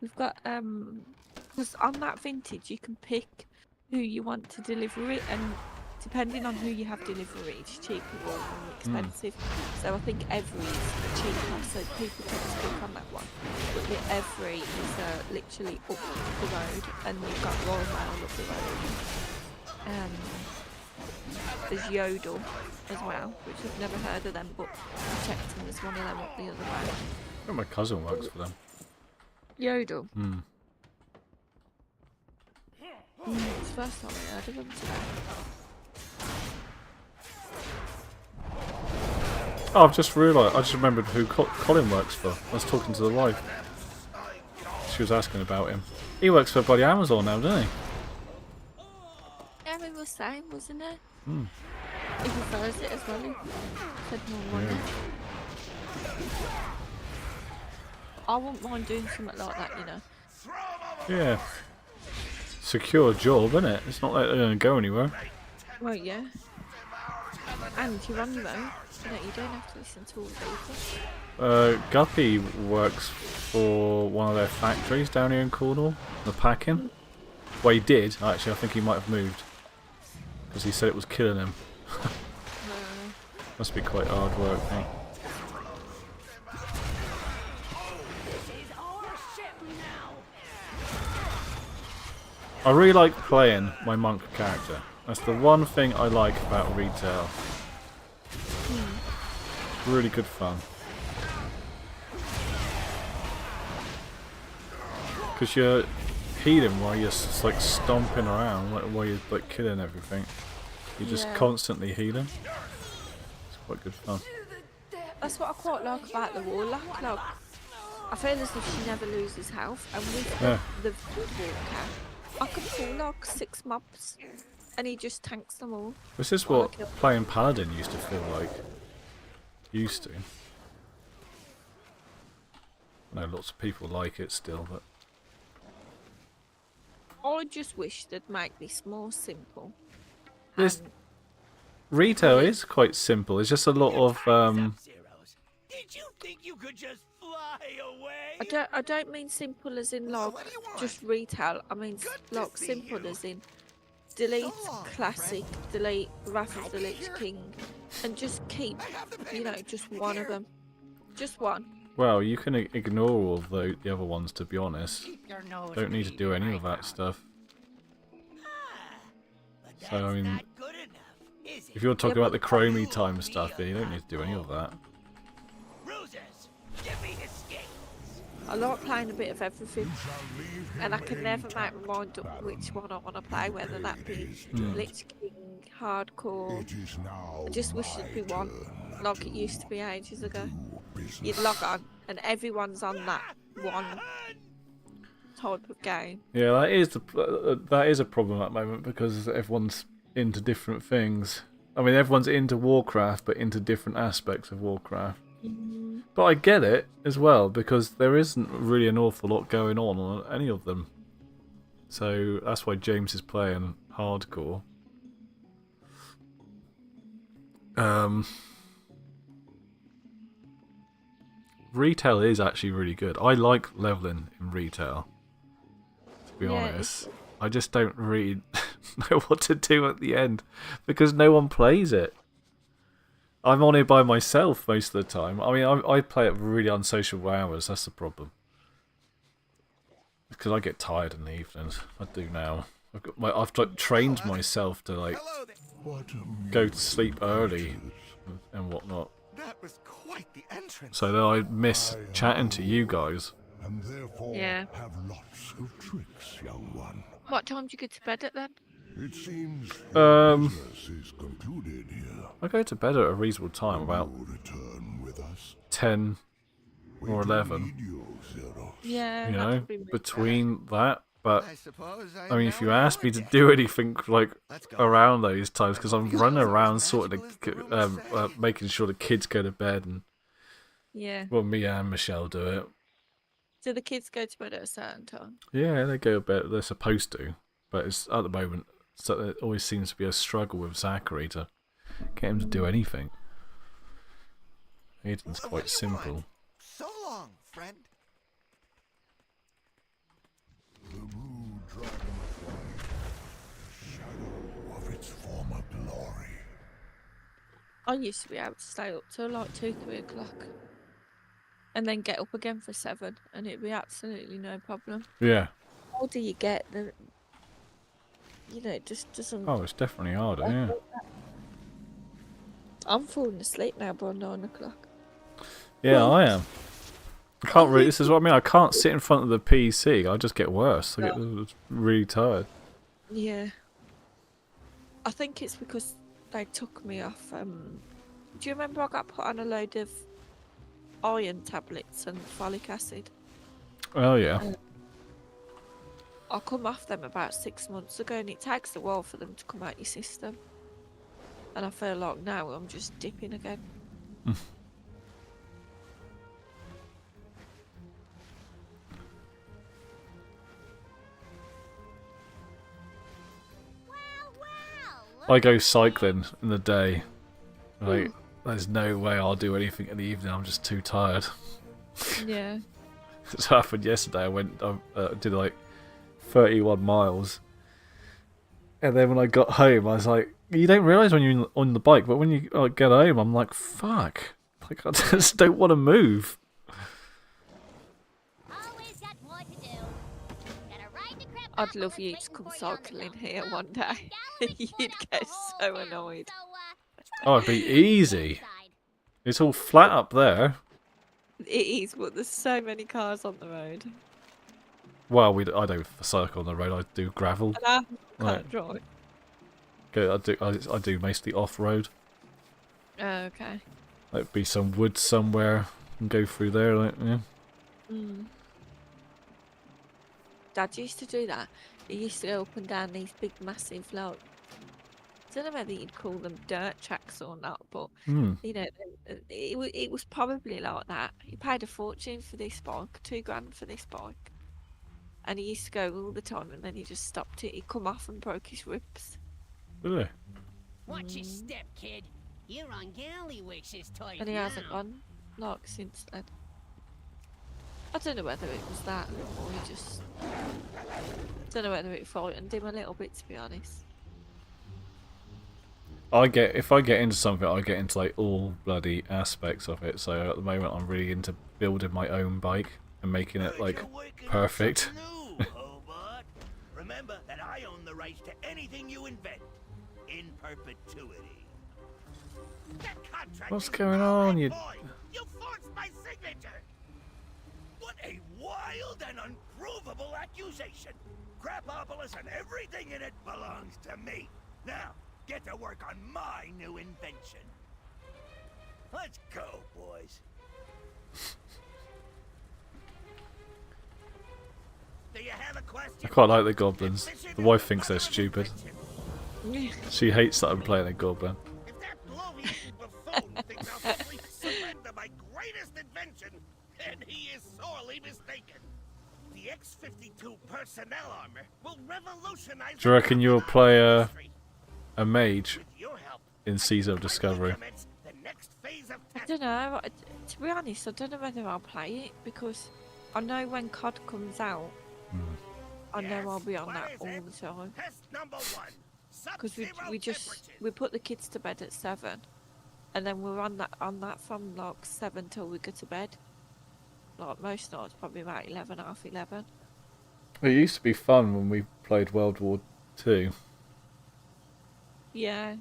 We've got because on that vintage you can pick who you want to deliver it, and depending on who you have deliver it, it's cheaper or more expensive. So I think Every is cheaper, so people tend to pick on that one. But the Every is literally up the road, and you've got Royal Mail up the road. There's Yodel as well, which I've never heard of them, but I checked and there's one of them up the other way. I think my cousin works for them. Yodel. Hmm. It's the first time I heard of them today. Oh, I've just realised. I just remembered who Colin works for. I was talking to the wife. She was asking about him. He works for bloody Amazon now, doesn't he? Yeah, it was the same, wasn't it? Hmm. He prefers it as well. He said more money. I wouldn't mind doing something like that, you know. Yeah. Secure job, isn't it? It's not like they're going to go anywhere. Well, yeah. And you're on your own. You don't have to listen to all the people. Guppy works for one of their factories down here in Cornwall. The packing. Well, he did, actually. I think he might have moved. Because he said it was killing him. Must be quite hard work, huh? I really like playing my monk character. That's the one thing I like about retail. Really good fun. Because you're healing while you're just, like stomping around, like, while you're like killing everything. You're just constantly healing. It's quite good fun. That's what I quite like about the Warlock. Like, I feel as if she never loses health, and with the Walker, I could pull like 6 mobs, and he just tanks them all. This is what playing Paladin used to feel like. Used to. I know lots of people like it still, but I just wish they'd make this more simple. this retail is quite simple. It's just a lot of Did you think you could just fly away? I don't mean simple as in like just retail. I mean like simple as in delete classic, delete Wrath of the Lich King, and just keep, you know, just one of them. Just one. well, you can ignore all of the other ones, to be honest. Don't need to do any of that stuff. So, I mean, if you're talking about the chromie time stuff, then you don't need to do any of that. I like playing a bit of everything, and I can never make my mind up which one I want to play, whether that be Lich King, Hardcore. I just wish it'd be one, like it used to be ages ago. You'd log on, and everyone's on that one type of game. Yeah, that is a problem at the moment, because everyone's into different things. I mean, everyone's into Warcraft, but into different aspects of Warcraft. But I get it as well, because there isn't really an awful lot going on any of them. So that's why James is playing hardcore. Retail is actually really good. I like leveling in retail, to be honest. I just don't really know what to do at the end, because no one plays it. I'm on it by myself most of the time. I mean, I play it really unsociable hours. That's the problem. Because I get tired in the evenings. I do now. I've like, trained myself to like go to sleep early and whatnot. That was quite the entrance. So that I miss chatting to you guys. And therefore have lots of tricks, young one. What time do you get to bed at then? It seems business is concluded here. I go to bed at a reasonable time, about Return with us. 10 or 11. Yeah, You that know, could be me. between that. But I suppose I mean, if you ask me to do anything like around those times, because I'm running around sort of making sure the kids go to bed, and Yeah. well, me and Michelle do it. Do the kids go to bed at a certain time? Yeah, they go to bed. They're supposed to, but it's at the moment. So it always seems to be a struggle with Zachary to get him to do anything. Aiden's quite simple. So long, friend. The blue dragonfly, shadow of its former glory. I used to be able to stay up till like 2, 3 o'clock. And then get up again for 7, and it'd be absolutely no problem. Yeah. The older you get, the it just doesn't. Oh, it's definitely harder. Yeah. I'm falling asleep now by 9 o'clock. Yeah, I am. I can't really. This is what I mean. I can't sit in front of the PC. I just get worse. I get really tired. Yeah. I think it's because they took me off. Do you remember I got put on a load of iron tablets and folic acid? Oh yeah. I come off them about 6 months ago, and it takes a while for them to come out your system. And I feel like now I'm just dipping again. I go cycling in the day. Like, there's no way I'll do anything in the evening. I'm just too tired. Yeah. This happened yesterday. I went, did like 31 miles, and then when I got home, I was like, you don't realise when you're on the bike, but when you get home, I'm like, fuck, like I just don't want to move. I'd love you to come cycling here one day. You'd get so annoyed. Oh, it'd be easy. It's all flat up there. It is, but there's so many cars on the road. Well, I don't cycle on the road. I do gravel. And I Like, can't drive. I do mostly off road. Oh, okay. Like be some woods somewhere and go through there. Like yeah. Dad used to do that. He used to go up and down these big, massive, like, I don't know whether you'd call them dirt tracks or not, but it was probably like that. He paid a fortune for this bike, £2,000 for this bike, and he used to go all the time. And then he just stopped it. He'd come off and broke his ribs. Really? Watch your step, kid. You're on Gallywix's toys And he now. hasn't gone like since then. I don't know whether it was that or he just. I don't know whether it frightened him a little bit, to be honest. If I get into something, I get into like all bloody aspects of it. So at the moment, I'm really into building my own bike and making it like perfect. Remember that I own the rights to anything you invent in perpetuity. That contract What's is going null on? and You void. You forged my signature. What a wild and unprovable accusation. Crapopolis and everything in it belongs to me. Now, get to work on my new invention. Let's go, boys. Do you have a question? I quite like the goblins. The wife thinks they're stupid. She hates that I'm playing a goblin. If that blow-eating buffoon thinks I'll simply surrender my greatest invention, then he is sorely mistaken. The X-52 personnel armor will revolutionize. Do you reckon you'll play a mage in Season of Discovery? I don't know. To be honest, I don't know whether I'll play it because I know when COD comes out, I know I'll be on that all the time. Because we put the kids to bed at 7, and then we're on that from like 7 till we go to bed. Like most nights, probably about 11, half 11. It used to be fun when we played World War II. Yeah.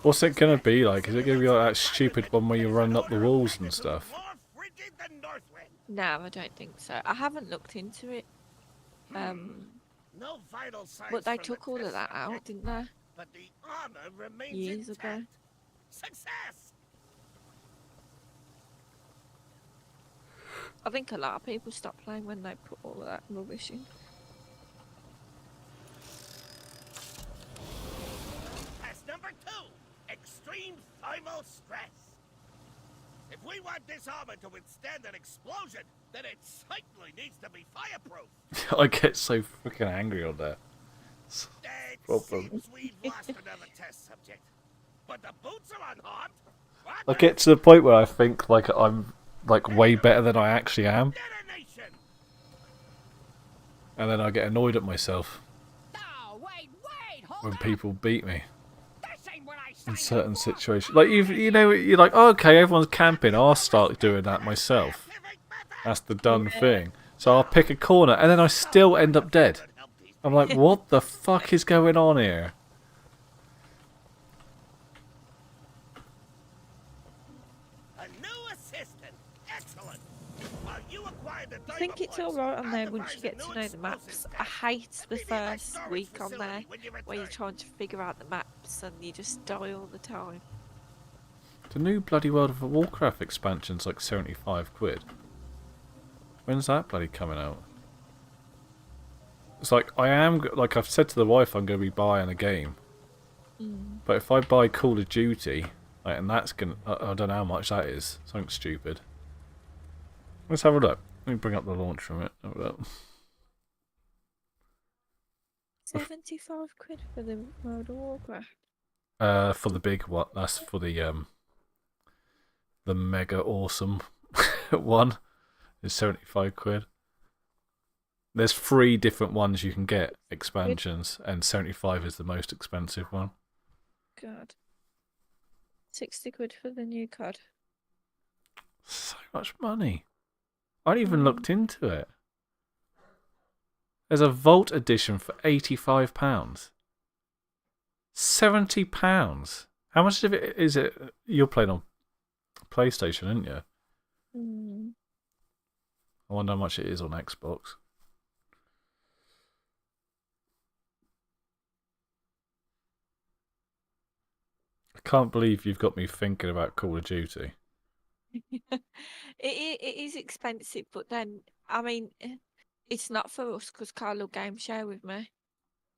What's it gonna be like? Is it gonna be like that stupid one where you run up the walls and stuff? No, I don't think so. I haven't looked into it. No vital signs But they from took the all of test that out, subject, didn't they? But the armor remains Years ago. intact. Success! I think a lot of people stopped playing when they put all of that rubbish in. Test number 2. Extreme thermal stress. If we want this armor to withstand an explosion, then it certainly needs to be fireproof. I get so freaking angry on that. It Problem. seems we've lost another test subject. But the boots are unharmed. I get to the point where I think like I'm like way better than I actually am, and then I get annoyed at myself when people beat me in certain situations. Like you know, you're like, oh, okay, everyone's camping. I'll start doing that myself. That's the done thing. So I'll pick a corner, and then I still end up dead. I'm like, what the fuck is going on here? A new assistant. Excellent. While you acquire the I think it's alright on there once you get to know the maps. I hate the first week on there where you're trying to figure out the maps and you just die all the time. The new bloody World of Warcraft expansion's like 75 quid. When's that bloody coming out? It's like, like I've said to the wife, I'm going to be buying a game. But if I buy Call of Duty, like, and that's going to, I don't know how much that is. Something stupid. Let's have a look. Let me bring up the launch from it. Have a look. 75 quid for the World of Warcraft. For the big one, that's for the mega awesome one. Is 75 quid. There's 3 different ones you can get, expansions, and 75 is the most expensive one. God. 60 quid for the new card. So much money. I hadn't even looked into it. There's a Vault edition for £85. £70. How much of it is it? You're playing on PlayStation, aren't you? I wonder how much it is on Xbox. I can't believe you've got me thinking about Call of Duty. It is expensive, but then, I mean, it's not for us because Carl will game share with me.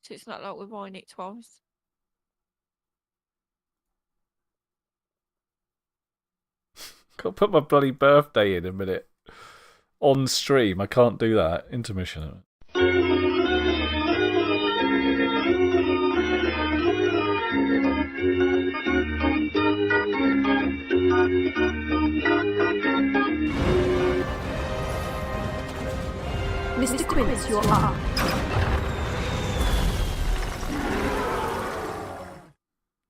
So it's not like we're buying it twice. Got to put my bloody birthday in a minute. On stream, I can't do that. Intermission. Mr. Quince, you're up.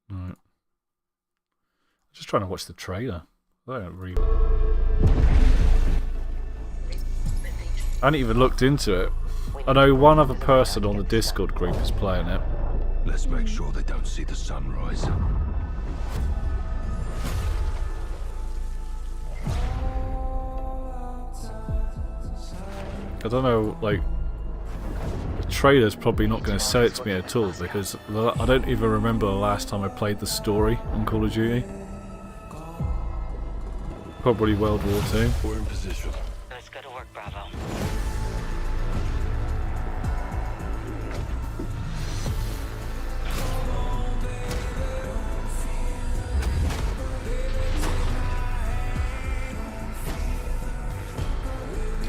Right. Just trying to watch the trailer. I don't really. I hadn't even looked into it. I know one other person on the Discord group is playing it. Let's make sure they don't see the sunrise. I don't know, like, the trailer's probably not going to sell it to me at all because I don't even remember the last time I played the story on Call of Duty. Probably World War II. We're in position. Let's go to work, Bravo.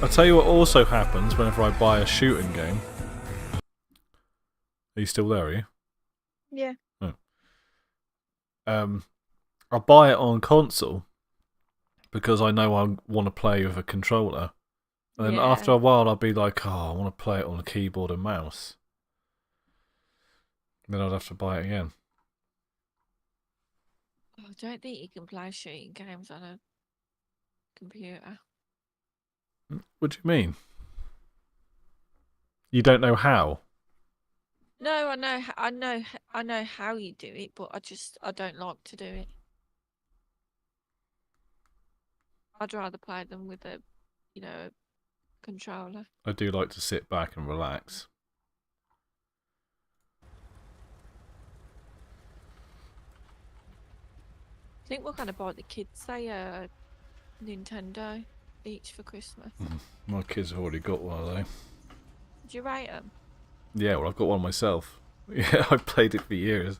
I'll tell you what also happens whenever I buy a shooting game. Are you still there, are you? Yeah. Oh. I'll buy it on console because I know I want to play with a controller. And then after a while I'll be like, oh, I want to play it on a keyboard and mouse. Then I'd have to buy it again. I don't think you can play shooting games on a computer. What do you mean? You don't know how? No, I know how you do it, but I don't like to do it. I'd rather play them with a, controller. I do like to sit back and relax. I think we're gonna buy the kids a Nintendo each for Christmas. My kids have already got one of those. Did you rate them? Yeah, well, I've got one myself. Yeah, I played it for years.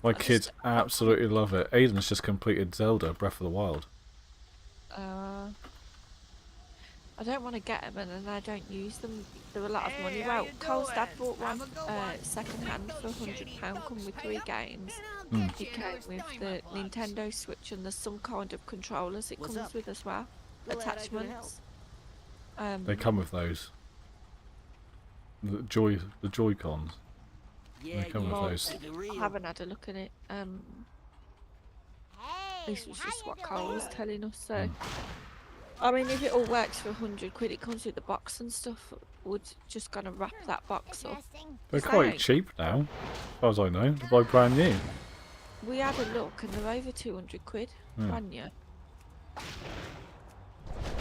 My kids absolutely love it. Aiden's just completed Zelda Breath of the Wild. I don't want to get them and then I don't use them. They're a lot of money. Well, Cole's dad bought one second hand for £100. Come with 3 games. It came with the Nintendo Switch and there's some kind of controllers it comes with as well. Attachments. They come with those. The Joy-Cons. They come with those. I haven't had a look at it. This was just what Cole was telling us. So, I mean, if it all works for £100, it comes with the box and stuff. We're just gonna wrap that box up. They're quite cheap now, as far as I know. They're like brand new. We had a look and they're over £200, brand new.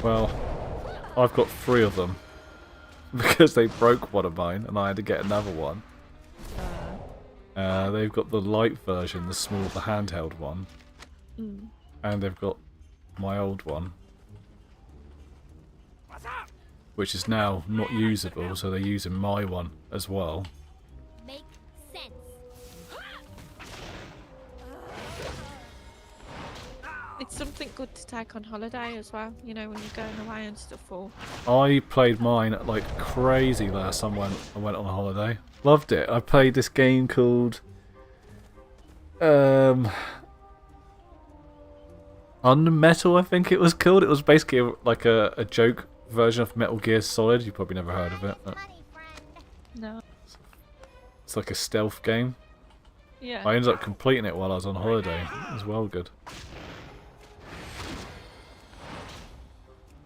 Well, I've got 3 of them because they broke one of mine and I had to get another one. They've got the light version, the small, the handheld one, and they've got my old one, which is now not usable, so they're using my one as well. Make sense. It's something good to take on holiday as well, when you're going away and stuff. I played mine like crazy last time I went on a holiday. Loved it. I played this game called Unmetal, I think it was called. It was basically like a joke version of Metal Gear Solid. You probably never heard of it. No. It's like a stealth game. Yeah. I ended up completing it while I was on holiday. It was well good.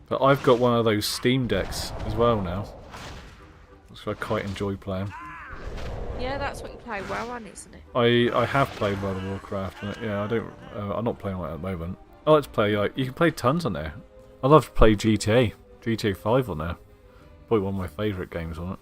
But I've got one of those Steam Decks as well now, which I quite enjoy playing. Yeah, that's what you play WoW on, isn't it? I have played World of Warcraft. And yeah, I'm not playing it at the moment. I like to play you can play tons on there. I love to play GTA 5 on there. Probably one of my favourite games on it.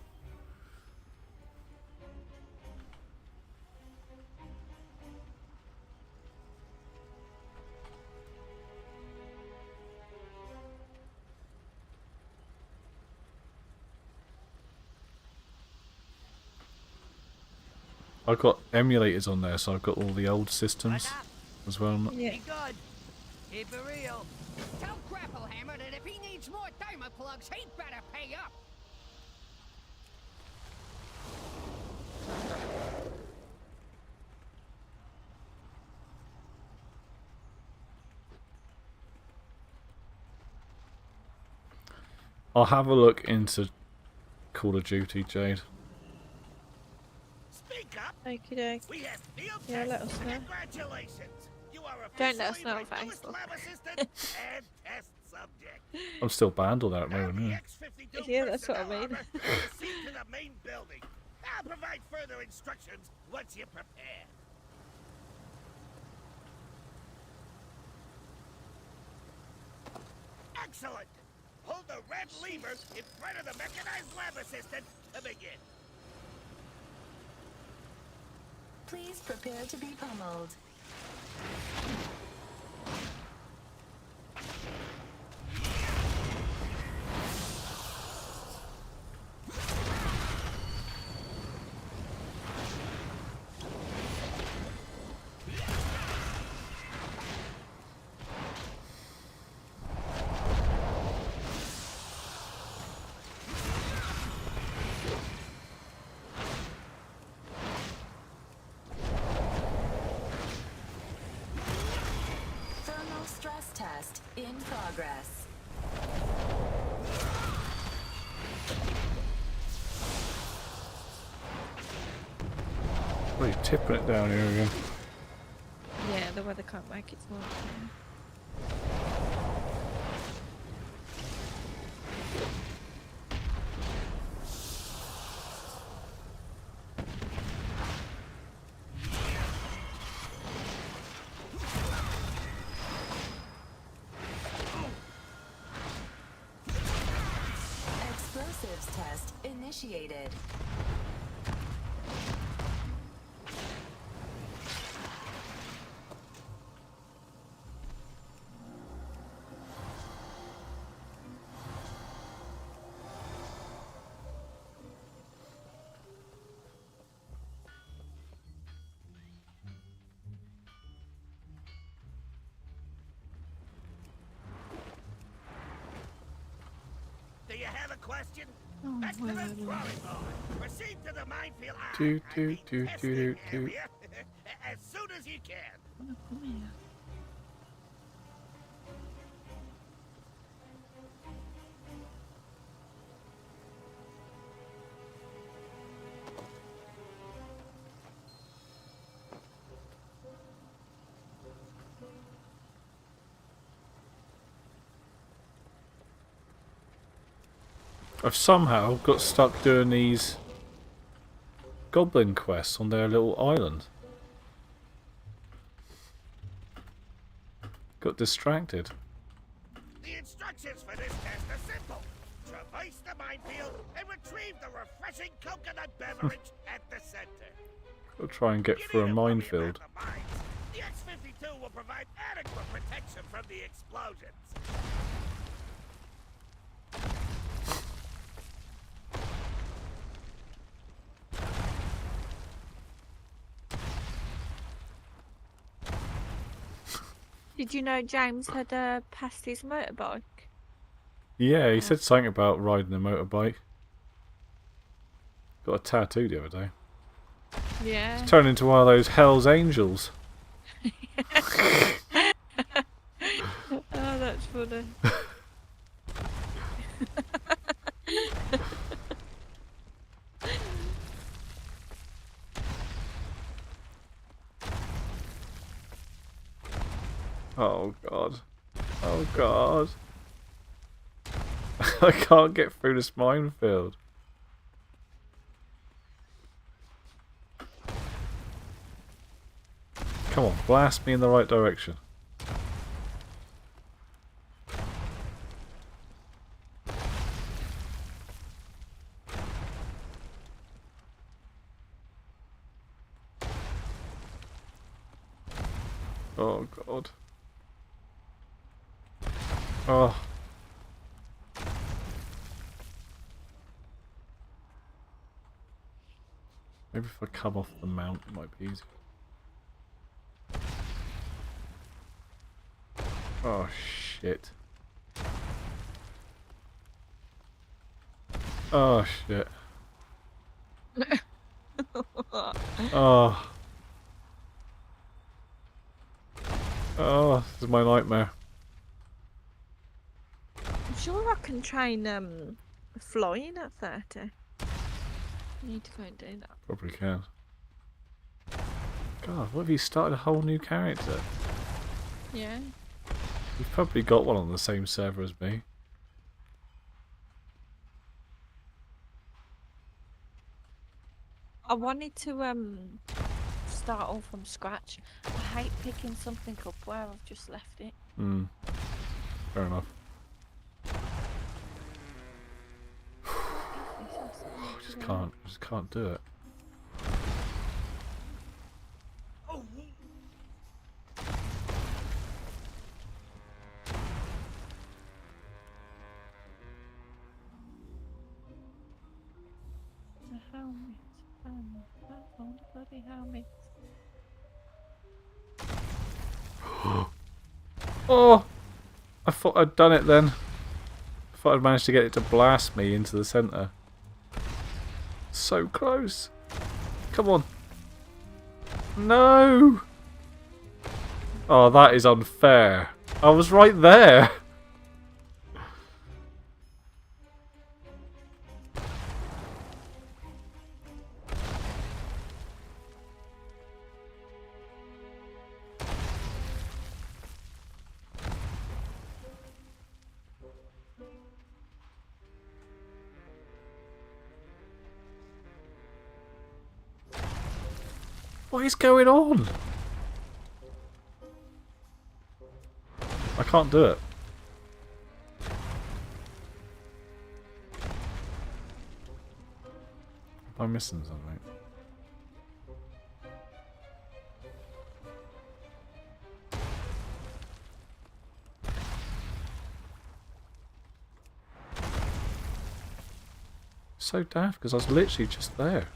I've got emulators on there, so I've got all the old systems as well. Yeah. Be good. Keep it real. Tell Grapplehammer that if he needs more thermal plugs, he better pay up. I'll have a look into Call of Duty, Jade. Okie doke. Yeah, let us know. Congratulations. You are Don't let us know on officially my newest Facebook. lab assistant and test subject. I'm still banned on that at the moment, yeah. Yeah, that's what I mean. Proceed to the main building. I'll provide further instructions once you prepare. Excellent. Hold the red lever in front of the mechanized lab assistant to begin. Please prepare to be pummeled. Stress test in progress. What are you tipping it down here again? Yeah, the weather can't make it smart. stress test initiated. Do you have a question? Oh, Back to the well, drawing board. Proceed to the minefield Do. area as soon as you can. oh, come here. I've somehow got stuck doing these goblin quests on their little island. Got distracted. The instructions for this test are simple. Traverse the minefield and retrieve the refreshing coconut beverage at the center. Got to try and get through a minefield. The X-52 will provide adequate protection from the explosions. Did you know James had passed his motorbike? Yeah, he said something about riding a motorbike. Got a tattoo the other day. Yeah. He's turned into one of those Hell's Angels. Oh, that's funny. Oh god. Oh god. I can't get through this minefield. Come on, blast me in the right direction. Oh god. Oh. Maybe if I come off the mount it might be easier. Oh shit. Oh shit. Oh. Oh, this is my nightmare. I'm sure I can train flying at 30. I need to go and do that. Probably can. God, what if you started a whole new character? Yeah. You've probably got one on the same server as me. I wanted to start all from scratch. I hate picking something up where I've just left it. Hmm. Fair enough. I just can't do it. The helmet. I found a bloody helmet. Oh! I thought I'd done it then. I thought I'd managed to get it to blast me into the centre. So close. Come on. No! Oh, that is unfair. I was right there. What is going on? I can't do it. Am I missing something? So daft, because I was literally just there.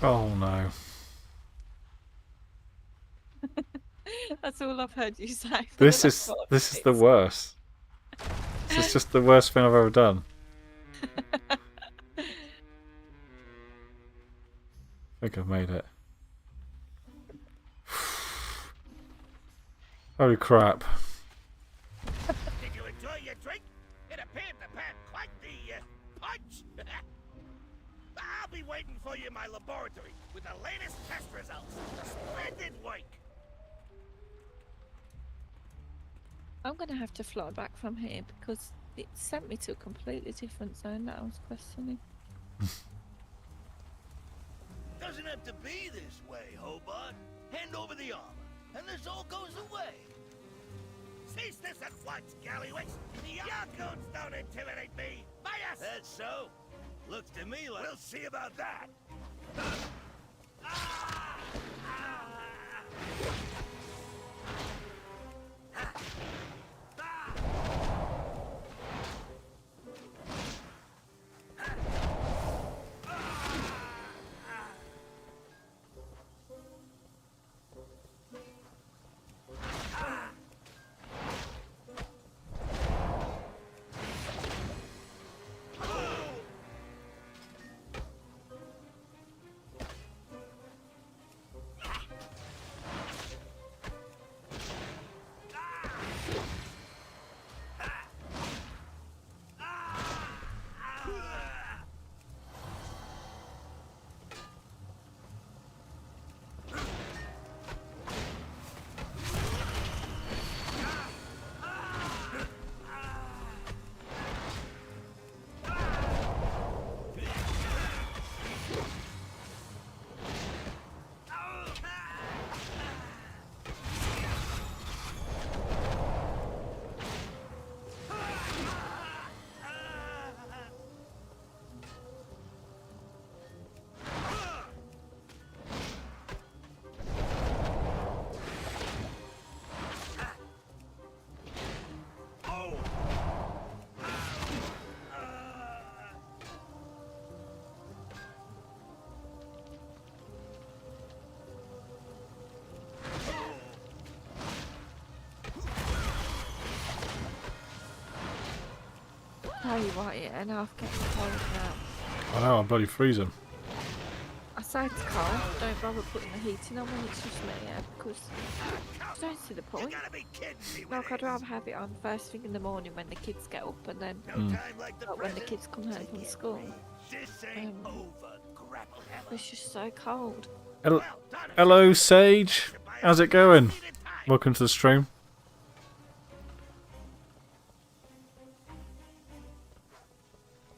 Oh no. That's all I've heard you say. This is the worst. This is just the worst thing I've ever done. I think I've made it. Holy crap. Did you enjoy your drink? It appeared to pack quite the punch. I'll be waiting for you in my laboratory with the latest test results. Splendid work. I'm going to have to fly back from here because it sent me to a completely different zone that I was questioning. Doesn't have to be this way, Hobart. Hand over the armor, and this all goes away. Cease this at once, Galliwix. The Yarcoons don't intimidate me. Bias! That's so. Looks to me like we'll see about that. Tell you what, yeah, and I'm getting cold now. I know, I'm bloody freezing. I say it's cold, don't bother putting the heating on when it's just me, yeah, because I don't see the point. Like, I'd rather have it on first thing in the morning when the kids get up, and then like when the kids come home from school. It's just so cold. Hello, Sage. How's it going? Welcome to the stream.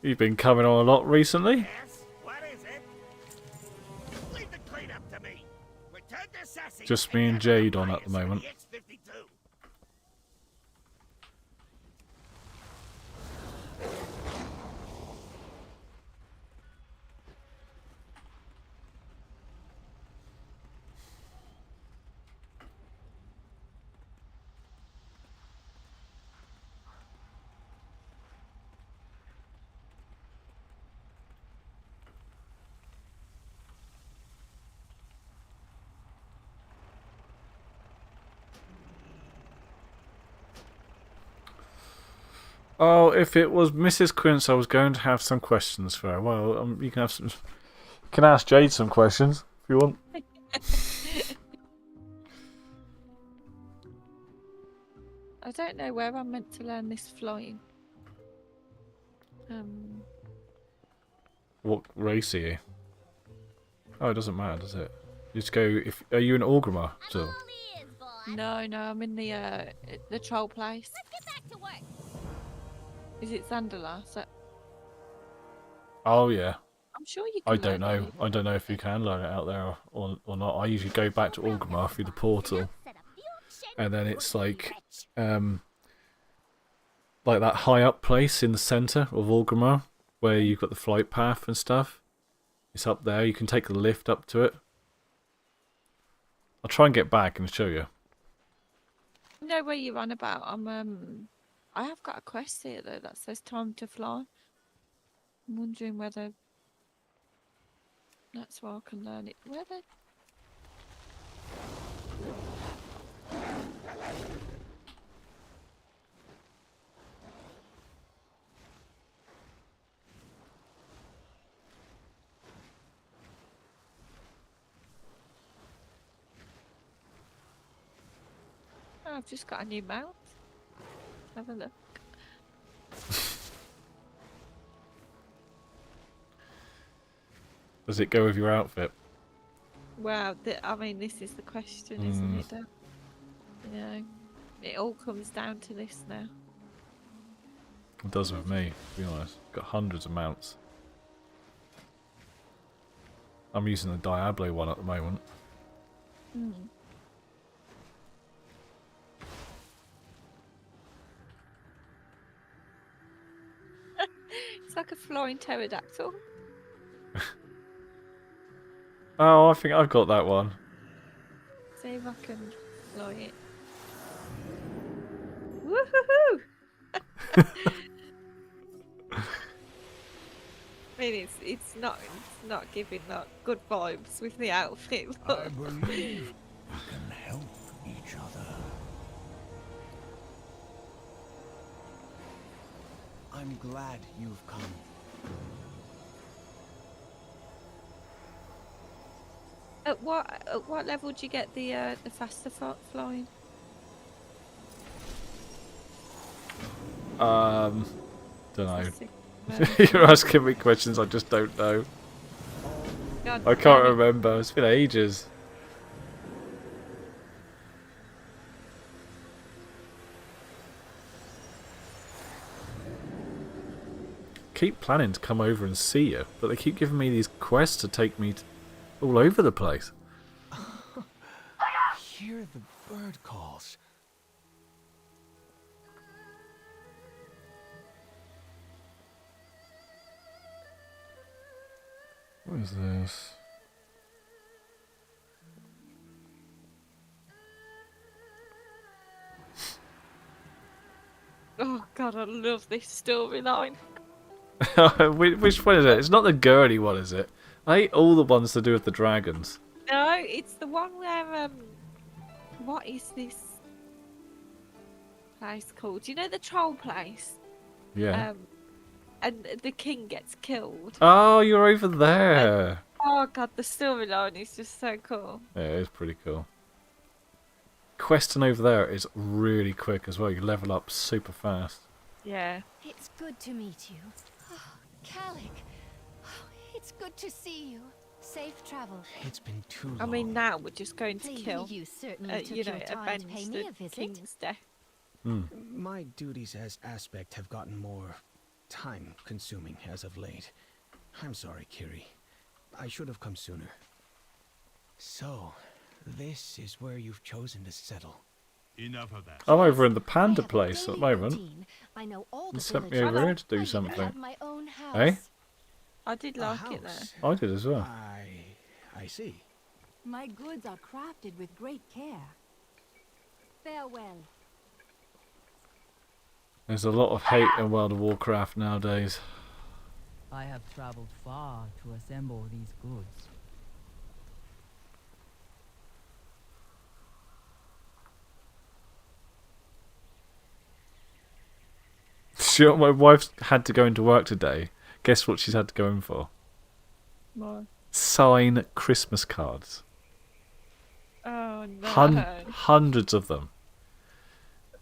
You've been coming on a lot recently. Just me and Jade on at the moment. Oh, if it was Mrs. Quince, I was going to have some questions for her. Well, you can have some. You can ask Jade some questions if you want. I don't know where I'm meant to learn this flying. What race are you? Oh, it doesn't matter, does it? You just go. Are you an Orgrimmar? So. No, I'm in the troll place. Let's get back to work. Is it Zandala? So Oh yeah. I'm sure you can. I don't know. I don't know if you can learn it out there or not. I usually go back to Orgrimmar through the portal, and then it's like that high up place in the centre of Orgrimmar where you've got the flight path and stuff. It's up there. You can take the lift up to it. I'll try and get back and show you. I know where you're on about. I have got a quest here though that says time to fly. I'm wondering whether that's where I can learn it. Whether I've just got a new mount. Have a look. Does it go with your outfit? Well, I mean, this is the question, isn't it? You know, it all comes down to this now. It does with me, to be honest. Got hundreds of mounts. I'm using the Diablo one at the moment. It's like a flying pterodactyl. Oh, I think I've got that one. See if I can fly it. Woohoo! I mean, it's not giving that good vibes with the outfit. I believe we can help each other. I'm glad you've come. At what level do you get the faster flying? Don't know. You're asking me questions I just don't know. God, I can't remember. It's been ages. Keep planning to come over and see you, but they keep giving me these quests to take me all over the place. Hear the bird calls. What is this? Oh God, I love this storyline. Which one is it? It's not the girly one, is it? I hate all the ones to do with the dragons. No, it's the one where what is this place called? Do you know the troll place? Yeah. And the king gets killed. Oh, you're over there. Oh God, the storyline is just so cool. Yeah, it is pretty cool. Questing over there is really quick as well. You level up super fast. Yeah. It's good to meet you. Oh, Calic. Oh, it's good to see you. Safe travels. It's been too long. I mean, now we're just going to kill. You certainly took your time to pay me a visit. King's death. My duties as Aspect have gotten more time-consuming as of late. I'm sorry, Kiri. I should have come sooner. So, this is where you've chosen to settle. Enough of that. I'm over in the panda place at the moment. I know all You the sent me village. over here to I do even something. have my own house. Eh? I did like it there. I did as well. I see. My goods are crafted with great care. Farewell. There's a lot of hate in World of Warcraft nowadays. I have traveled far to assemble these goods. Sure, my wife had to go into work today. Guess what she's had to go in for? What? Sign Christmas cards. Oh no. Hundreds of them.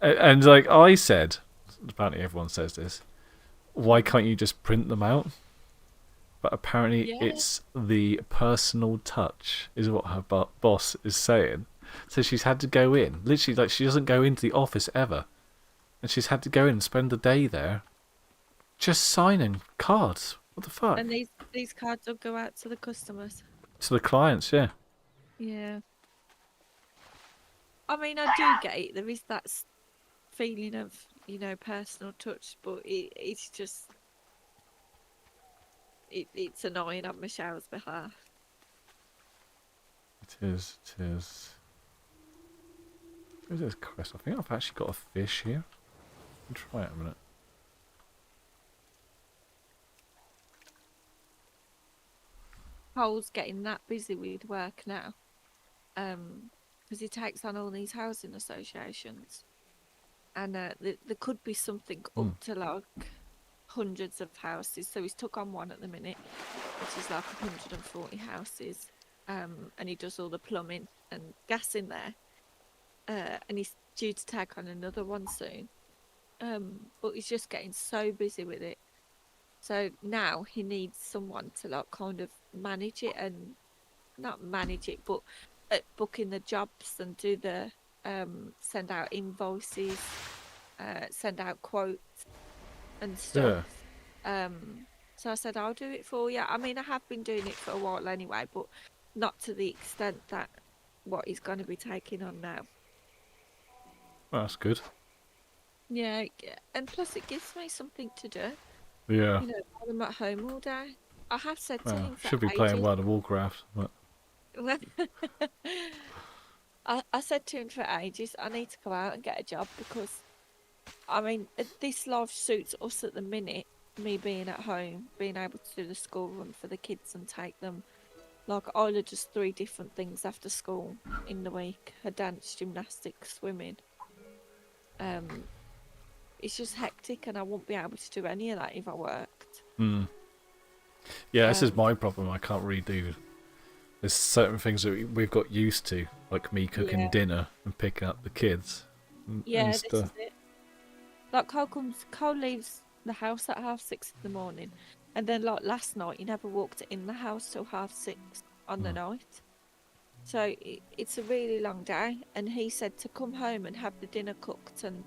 And like I said, apparently everyone says this, why can't you just print them out? But apparently it's the personal touch is what her boss is saying. So she's had to go in. Literally, like, she doesn't go into the office ever. And she's had to go in and spend the day there just signing cards. What the fuck? And these cards will go out to the customers. To the clients, yeah. Yeah. I mean, I do get it. There is that feeling of, you know, personal touch, but it's just... It's annoying on Michelle's behalf. It is, it is. Where's this quest? I think I've actually got a fish here. I'll try it a minute. Cole's getting that busy with work now. Because he takes on all these housing associations. And there could be something up to like hundreds of houses. So he's took on one at the minute, which is like 140 houses. And he does all the plumbing and gas in there. And he's due to take on another one soon. But he's just getting so busy with it. So now he needs someone to like kind of manage it, and not manage it, but book in the jobs and do the send out invoices, send out quotes and stuff. Yeah. So I said, I'll do it for you. I mean, I have been doing it for a while anyway, but not to the extent that what he's going to be taking on now. Well, that's good. Yeah, and plus it gives me something to do. Yeah. You know, while I'm at home all day. I have said to him for should be ages, playing World of Warcraft. But... I said to him for ages, I need to go out and get a job because, I mean, this life suits us at the minute. Me being at home, being able to do the school run for the kids and take them. Like, I'll do just 3 different things after school in the week. A dance, gymnastics, swimming. It's just hectic and I won't be able to do any of that if I worked. Yeah, this is my problem. I can't really do. There's certain things that we've got used to, like me cooking dinner and picking up the kids. And This stuff. is it. Like, Cole leaves the house at 6:30 in the morning. And then, like, last night, he never walked in the house till 6:30 on the night. So it's a really long day. And he said to come home and have the dinner cooked and,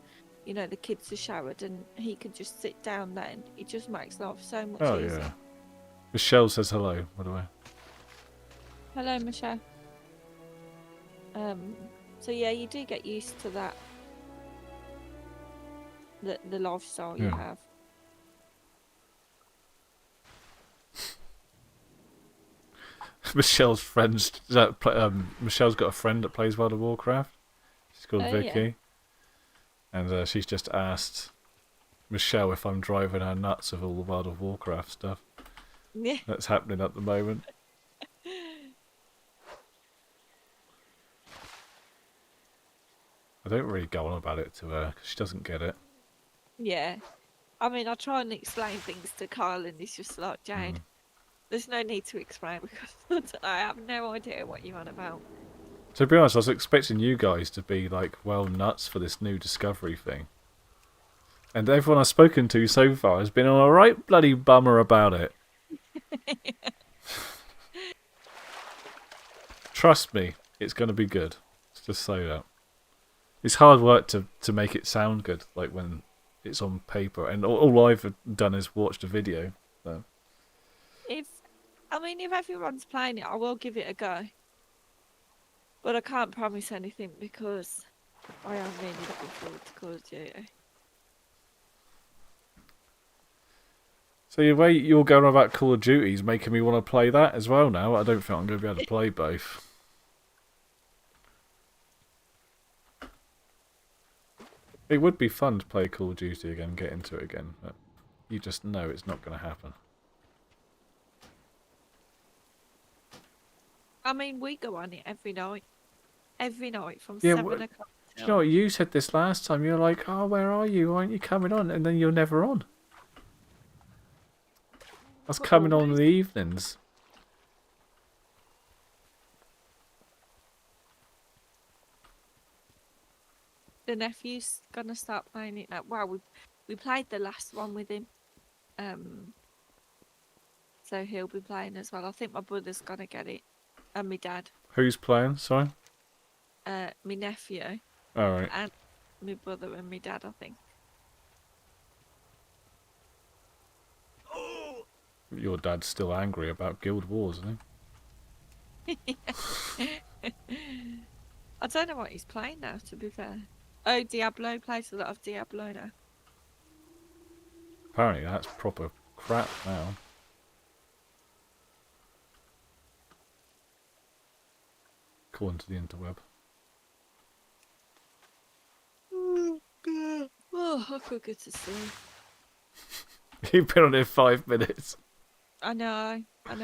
you know, the kids are showered and he could just sit down then. It just makes life so much easier. Yeah. Michelle says hello, by the way. Hello, Michelle. So yeah, you do get used to that. The lifestyle you have. Michelle's friends. Michelle's got a friend that plays World of Warcraft. She's called Vicky, and she's just asked Michelle if I'm driving her nuts with all the World of Warcraft stuff. Yeah, that's happening at the moment. I don't really go on about it to her because she doesn't get it. Yeah. I mean, I try and explain things to Kyle, and he's just like, Jade, there's no need to explain because I have no idea what you're on about. To be honest, I was expecting you guys to be like well nuts for this new Discovery thing. And everyone I've spoken to so far has been a right bloody bummer about it. Trust me, it's going to be good. Let's just say that. It's hard work to make it sound good, like when it's on paper. And all I've done is watched a video. So. If everyone's playing it, I will give it a go. But I can't promise anything because I am really looking forward to Call of Duty. So the way you're going on about Call of Duty is making me want to play that as well now. I don't think I'm going to be able to play both. It would be fun to play Call of Duty again, get into it again, but you just know it's not going to happen. I mean, we go on it every night. Every night from Yeah, 7 o'clock. Do you know what you said this last time? You're like, oh, where are you? Why aren't you coming on? And then you're never on. That's coming on in the evenings. The nephew's gonna start playing it now. Well, we played the last one with him. So he'll be playing as well. I think my brother's gonna get it. And my dad. Who's playing? Sorry? My nephew. Alright. And my brother and my dad, I think. Your dad's still angry about Guild Wars, isn't he? I don't know what he's playing now, to be fair. Oh, Diablo. Plays a lot of Diablo now. Apparently that's proper crap now. According to the interweb. Oh, I could go to sleep. You've been on it 5 minutes. I know. Do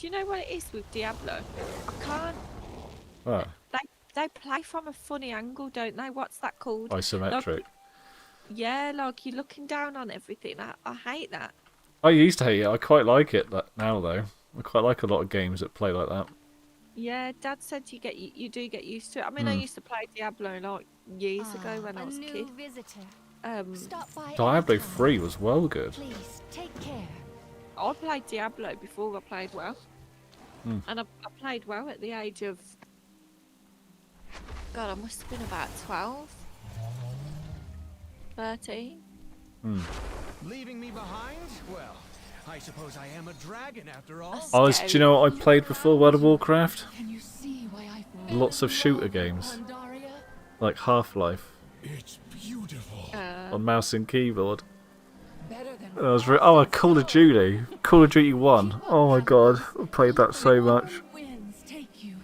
you know what it is with Diablo? I can't. What? They play from a funny angle, don't they? What's that called? Isometric. Like, yeah, like you're looking down on everything. I hate that. I used to hate it. I quite like it now, though. I quite like a lot of games that play like that. Yeah, Dad said you do get used to it. I mean, I used to play Diablo like years ago when I was a kid. Diablo 3 was well good. Please take care. I played Diablo before I played WoW. And I played WoW at the age of... God, I must have been about 12. 13. Leaving me behind? Well, I suppose I am a dragon after all. Do you know what I played before World of Warcraft? Can you see why I Lots of shooter games. Like Half-Life. It's beautiful. On mouse and keyboard. better than Call of Duty. Call of Duty 1. Oh my god, I played that so much. winds take you?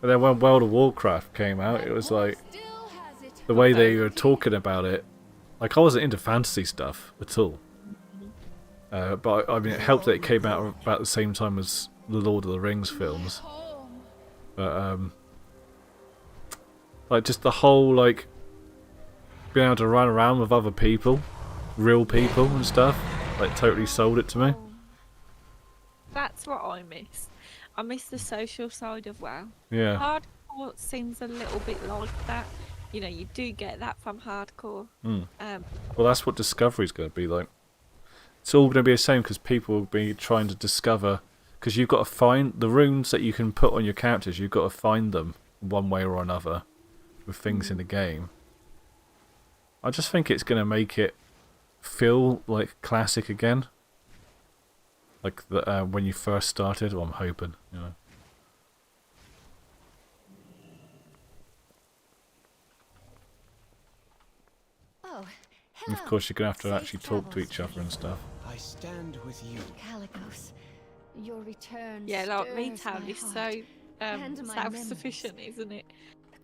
And then when World of Warcraft came out, it was like the way they were talking about it. Like, I wasn't into fantasy stuff at all. But I mean, it helped that it came out about the same time as the Lord of the Rings films. But like, just the whole, like, being able to run around with other people, real people and stuff, like, totally sold it to me. That's what I miss. I miss the social side of WoW. Yeah. Hardcore seems a little bit like that. You know, you do get that from hardcore. Well, that's what Discovery's going to be like. It's all going to be the same because people will be trying to discover... Because you've got to find the runes that you can put on your characters. You've got to find them one way or another with things in the game. I just think it's going to make it feel like classic again. Like the, when you first started. Well, I'm hoping, you know. Oh, And of course, you're going to have to actually talk to each other and stuff. I stand with you. Calicos, your return. Yeah, like stirs Retail my is heart so and my self-sufficient, memories. isn't it?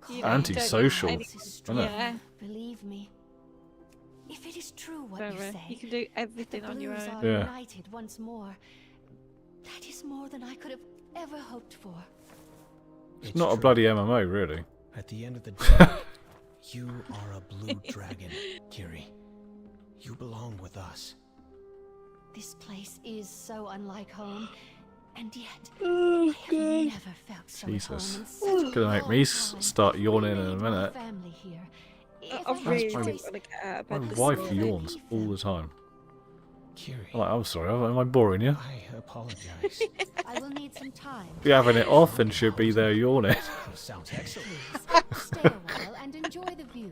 You Antisocial, don't need isn't any- it? Yeah, Believe me, if it is true what you very. say, You can do everything the on your Blues own. are Yeah. united once more. That is more than I could have ever hoped for. It's not a bloody MMO, really. At the end of the day, you are a blue dragon, Kiri. You belong with us. This place is so unlike home, and yet I have never felt so Jesus. at home in such a Gonna make long me time. start yawning in a Made my minute. family here. I If really had don't choice, want to get out of My bed this wife morning. yawns all the time. Kiri, I'm like, I'm sorry, am I boring you? I apologize. I will need some time. If you're having it off and she'll be there yawning. Sounds excellent. Stay a while and enjoy the view.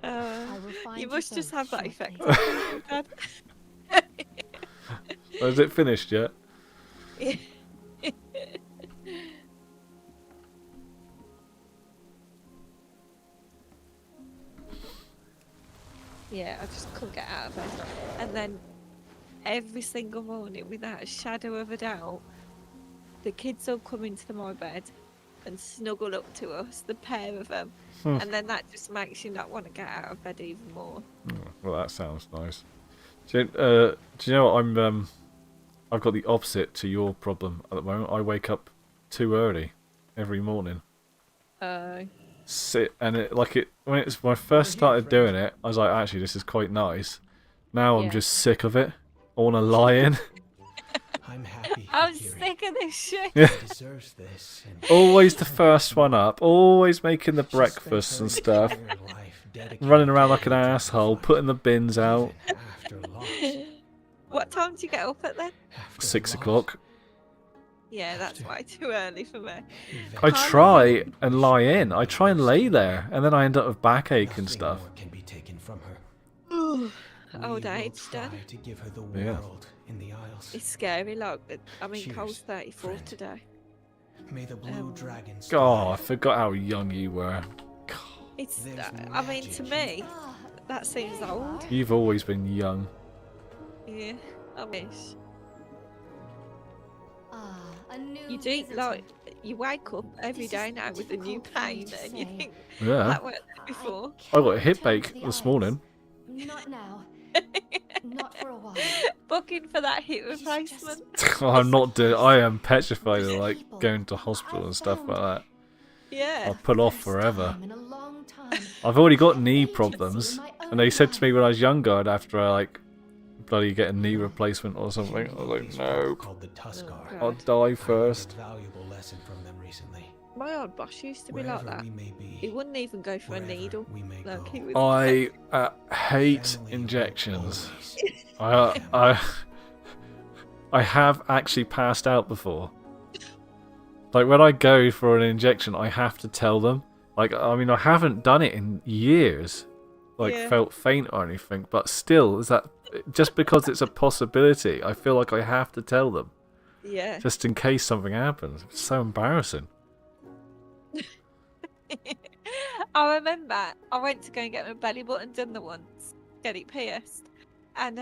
I will find You must just both have that shortly. effect. Is it finished yet? Yeah, I just couldn't get out of bed. And then every single morning, without a shadow of a doubt, the kids will come into my bed and snuggle up to us, the pair of them. And then that just makes you not want to get out of bed even more. Well, that sounds nice. Do you know what I've got the opposite to your problem at the moment. I wake up too early every morning. When I first started doing it, I was like, actually, this is quite nice. Now I'm just sick of it. I want to lie in. I'm sick of this shit. Yeah. Always the first one up. Always making the breakfast and stuff. Running around like an asshole, putting the bins out. What time do you get up at then? 6 o'clock. Yeah, that's way too early for me. I try and lie in. I try and lay there, and then I end up with backache and stuff. Old age, Dad. Yeah. It's scary. Like, I mean, Cole's 34 today. May the blue dragons. God, I forgot how young you were. It's. I mean, to me, that seems old. You've always been young. Yeah, I wish. You do like you wake up every day now with a new pain, and you think that worked before. I got a hip ache this morning. Not now. Not for a while. Booking for that hip replacement. I'm not doing. I am petrified of like going to hospital and stuff like that. Yeah. I'll put off forever. I've already got knee problems, and they said to me when I was younger, I'd have to like bloody get a knee replacement or something. I was like, no, I'll die first. My old boss used to be like that. He wouldn't even go for a needle. Like, he was I hate injections. I have actually passed out before. Like when I go for an injection, I have to tell them. Like, I mean, I haven't done it in years. Like, felt faint or anything, but still, is that just because it's a possibility? I feel like I have to tell them. Yeah. Just in case something happens. It's so embarrassing. I remember I went to go and get my belly button done the once, get it pierced, and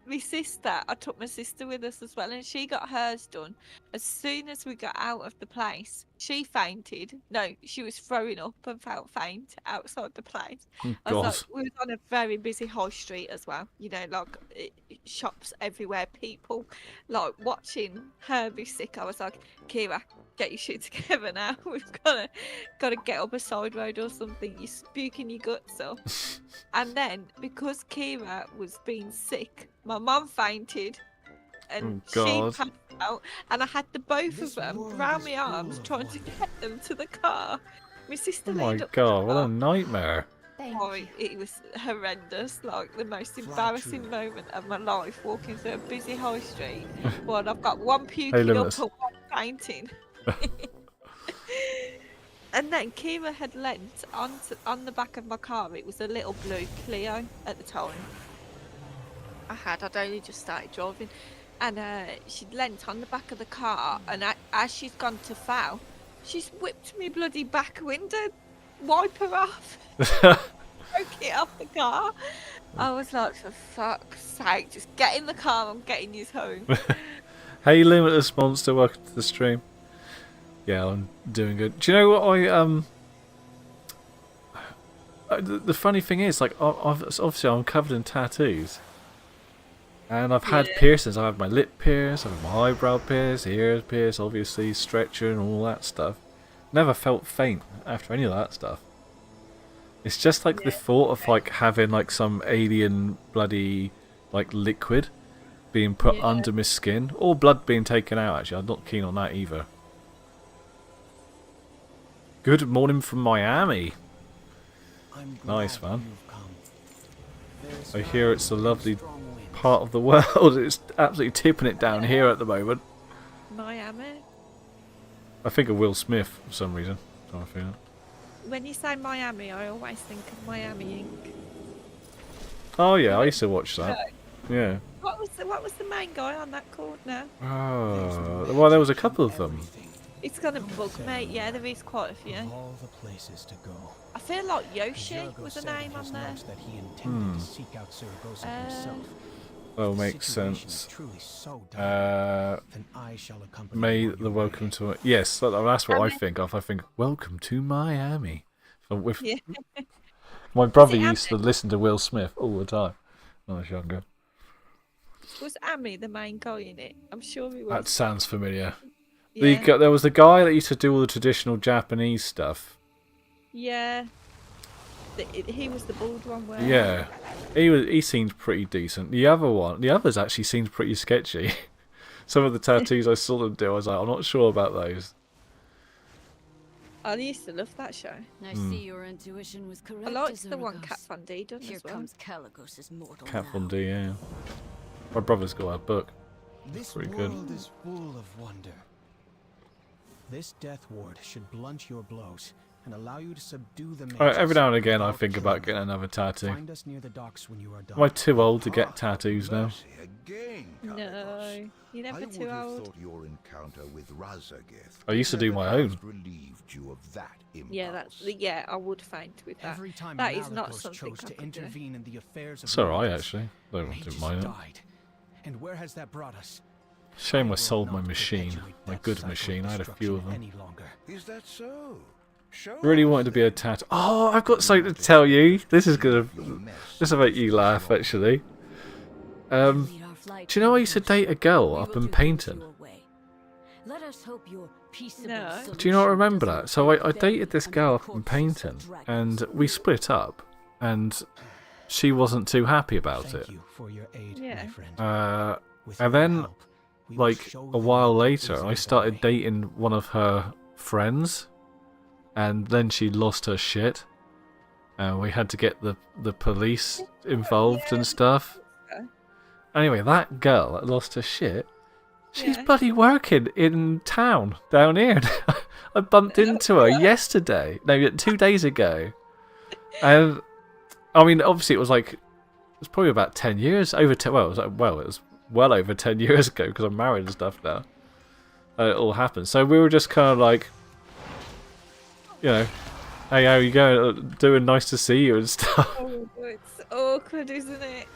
my sister, I took my sister with us as well, and she got hers done. As soon as we got out of the place, she fainted. No, she was throwing up and felt faint outside the place. I was like, we was on a very busy high street as well, you know, like shops everywhere, people like watching her be sick. I was like, Kira, get your shit together now. We've got to get up a side road or something. You're spuking your guts up. And then because Kira was being sick, my mum fainted, and she passed out, and I had the both of them round my arms trying to get them to the car. My sister. Oh my god! What a nightmare! Oh, it was horrendous. Like the most embarrassing moment of my life, walking through a busy high street. Well, I've got one puking up and one fainting. And then Kira had lent on the back of my car. It was a little blue Clio at the time. I'd only just started driving, and she'd lent on the back of the car, and as she's gone to foul, she's whipped me bloody back window wiper off. Broke it off the car. I was like, for fuck's sake, just get in the car, I'm getting you home. Hey Limitless Monster, welcome to the stream. Yeah, I'm doing good. Do you know what the funny thing is, like, obviously I'm covered in tattoos. And I've had piercings. I've had my lip pierced, I've had my eyebrow pierced, ears pierced, obviously, stretcher and all that stuff. Never felt faint after any of that stuff. It's just like the thought of like having like some alien bloody like liquid being put under my skin, or blood being taken out. Actually, I'm not keen on that either. Good morning from Miami. Nice, man. I hear it's a lovely part of the world. It's absolutely tipping it down here at the moment. Miami? I think of Will Smith for some reason. I feel. When you say Miami, I always think of Miami Ink. Oh yeah, I used to watch that. Yeah. What was the main guy on that corner? Oh, well, there was a couple of them. It's gonna bug me. Yeah, there is quite a few. All the places to go. I feel like Yoshi was a name on there. That he intended to seek out Zaragoza himself. Well, makes sense. Accompany May you on the your welcome way. to yes, that's what I think of. I think welcome to Miami. So with Yeah. my brother used to listen to Will Smith all the time when I was younger. Was Amy the main guy in it? I'm sure he was. That sounds familiar. Yeah. There was the guy that used to do all the traditional Japanese stuff. Yeah. He was the bald one. Where? Yeah, he seemed pretty decent. The others actually seemed pretty sketchy. Some of the tattoos I saw them do, I was like, I'm not sure about those. I used to love that show. I see your intuition was correct. I liked the one Kat Von D done Here as well. comes Caligos's mortal Cat now. Von D, yeah. My brother's got a book. This Pretty good. world is full of wonder. This death ward should blunt your blows and allow you to subdue the Every now and again, I think about getting another tattoo. Find us near the docks when you are done. Am I too old to get tattoos now? No, you're never too old. Thought your encounter with Razageth I used to do my own. relieved you of that Yeah, I would faint with that. Every time That is not Malicos something chose I to could do. intervene in the affairs of It's alright, Malicos, actually. Don't mages mind it. died. And where has that brought us? Shame I sold my machine. My good machine. I had a few of them. Any longer. Is that so? Show Really wanted to be a tattoo. Oh, I've got something to tell you. This is this will make you laugh, actually. Do you know I used to date a girl up in Paynton? Let us hope your peaceable Do you not remember that? So I dated this girl up in Paynton, and we split up, and she wasn't too happy about it. For your aid, Yeah. my friend. And then, like, a while later, I started dating one of her friends, and then she lost her shit, and we had to get the police involved and stuff. Anyway, that girl that lost her shit, she's bloody working in town down here. I bumped into her yesterday, no, 2 days ago, and I mean, obviously, it was probably about 10 years over. It was well over 10 years ago because I'm married and stuff now. It all happened. So we were just kind of like, you know, hey, how you going? Doing, nice to see you and stuff. Oh, it's awkward, isn't it?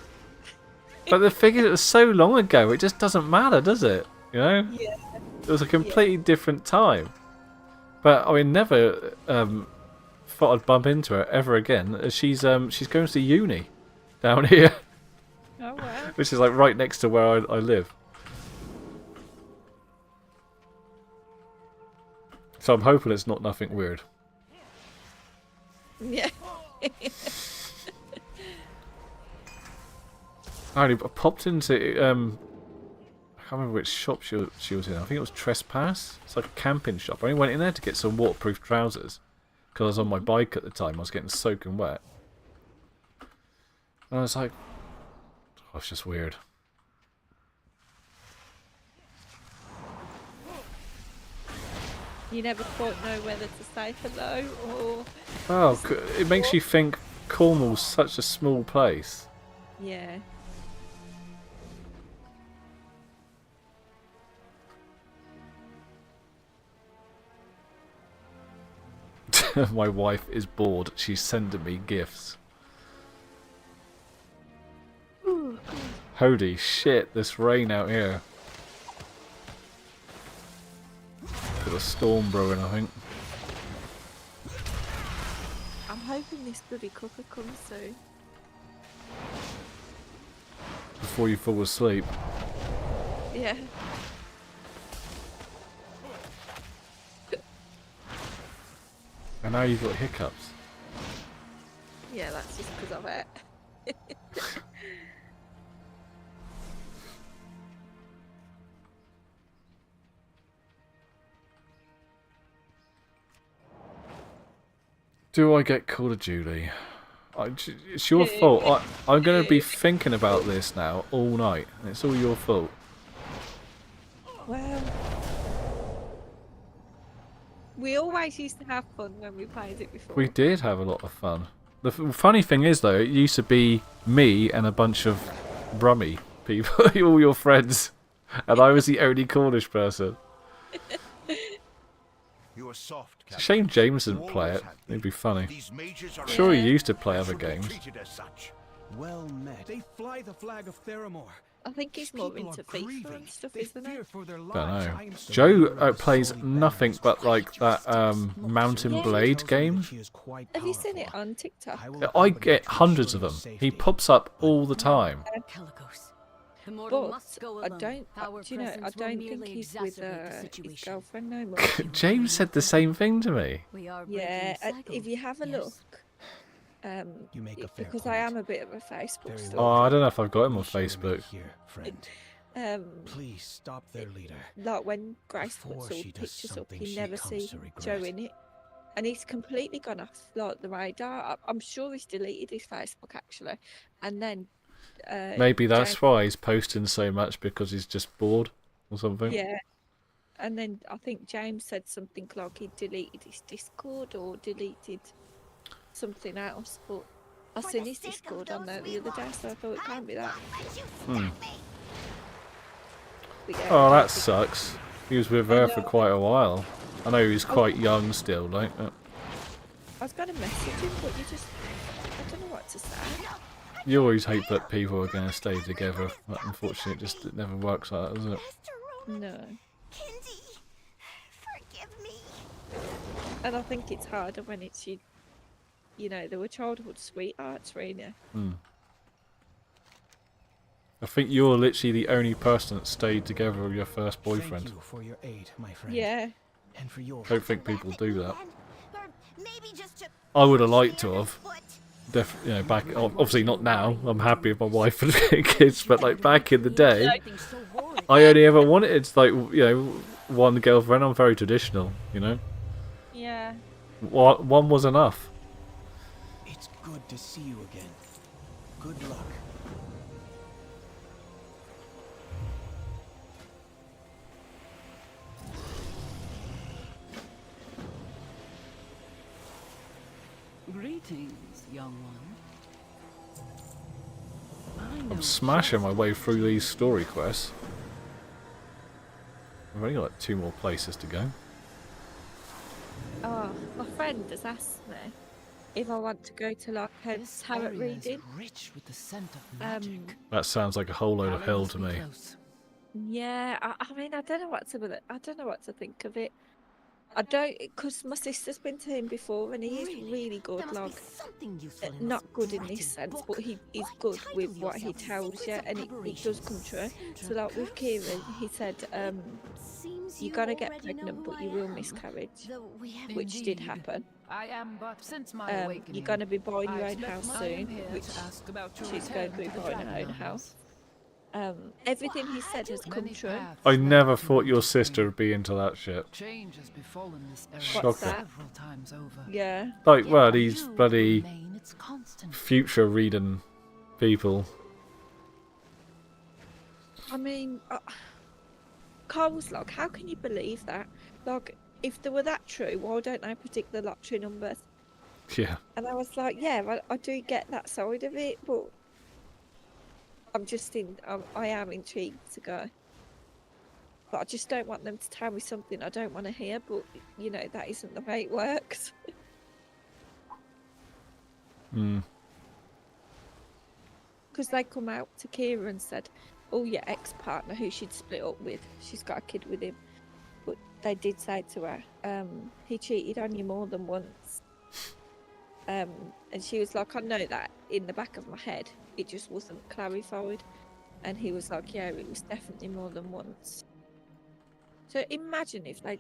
But the thing is, it was so long ago, it just doesn't matter, does it? You know? Yeah. It was a completely different time. But I mean, never thought I'd bump into her ever again. She's going to uni down here. Oh wow. Which is like right next to where I live. So I'm hoping it's not nothing weird. Yeah. I popped into I can't remember which shop she was in. I think it was Trespass. It's like a camping shop. I only went in there to get some waterproof trousers because I was on my bike at the time. I was getting soaking wet, and I was like, "Oh, it's just weird." You never quite know whether to say hello or. Oh, it makes you think Cornwall's such a small place. Yeah. My wife is bored. She's sending me gifts. Holy shit, this rain out here. Got a storm brewing, I think. I'm hoping this bloody cooker comes soon. Before you fall asleep. Yeah. And now you've got hiccups. Yeah, that's just because of it. Do I get Call of Duty? It's your fault. I'm going to be thinking about this now all night. And it's all your fault. Well, we always used to have fun when we played it before. We did have a lot of fun. The funny thing is, though, it used to be me and a bunch of Brummy people, all your friends, and I was the only Cornish person. You are soft, It's a shame James didn't play it. It'd be funny. I'm sure he used to play other games. Well met. They fly the flag of Theramore. I think he's more into FIFA and stuff, isn't it? Don't know. Joe plays nothing but like that Mountain Blade game. Have you seen it on TikTok? I get hundreds of them. He pops up all the time. But I don't, do you know, I don't think he's with his girlfriend no more. James said the same thing to me. Yeah, if you have a look, because I am a bit of a Facebook stalker. Oh, I don't know if I've got him on Facebook. Please stop their leader. Like when Grace puts all pictures up, you never see Joe in it. And he's completely gone off like the radar. I'm sure he's deleted his Facebook actually. And then maybe that's why he's posting so much, because he's just bored or something. Yeah. And then I think James said something like he deleted his Discord or deleted something else, but I seen his Discord on there the other day, so I thought it can't be that. Yeah, oh, that sucks. He was with her for quite a while. I know he's quite young still, like. I was going to message him, but you just, I don't know what to say. You always hope that people are going to stay together, but unfortunately it never works like that, does it? No. Kinsey, forgive me. And I think it's harder when it's you know, they were childhood sweethearts, really. I think you're literally the only person that stayed together with your first boyfriend. Thank you for your aid, my friend. Yeah. And for your... I don't think people do that. I would have liked to have. You know, back obviously not now. I'm happy with my wife and kids, but like back in the day, I only ever wanted like one girlfriend. I'm very traditional, you know. Yeah. One was enough. It's good to see you again. Good luck. Greetings, young one. I'm smashing my way through these story quests. I've only got like 2 more places to go. Oh, my friend has asked me if I want to go to like a tarot reading. Rich with the scent of magic. That sounds like a whole load of hell to me. Yeah, I mean, I don't know what to think of it. I don't, because my sister's been to him before, and he is really good. Like, not good in this sense, but he is good with what he tells you, and it does come true. So, like with Kieran, he said, "You're gonna get pregnant, but you will miscarriage," which did happen. You're gonna be buying your own house soon, which she's going to be buying her own house. Everything he said has come true. I never thought your sister would be into that shit. Shocker. Yeah. Like, well, these bloody future reading people. I mean, Carl was like, how can you believe that? Like, if they were that true, why don't they predict the lottery numbers? Yeah. And I was like, yeah, I do get that side of it, but I'm just I am intrigued to go. But I just don't want them to tell me something I don't want to hear, but, you know, that isn't the way it works. Because they come out to Kira and said, oh, your ex-partner who she'd split up with, she's got a kid with him. But they did say to her, he cheated on you more than once. And she was like, I know that in the back of my head. It just wasn't clarified. And he was like, yeah, it was definitely more than once. So imagine if I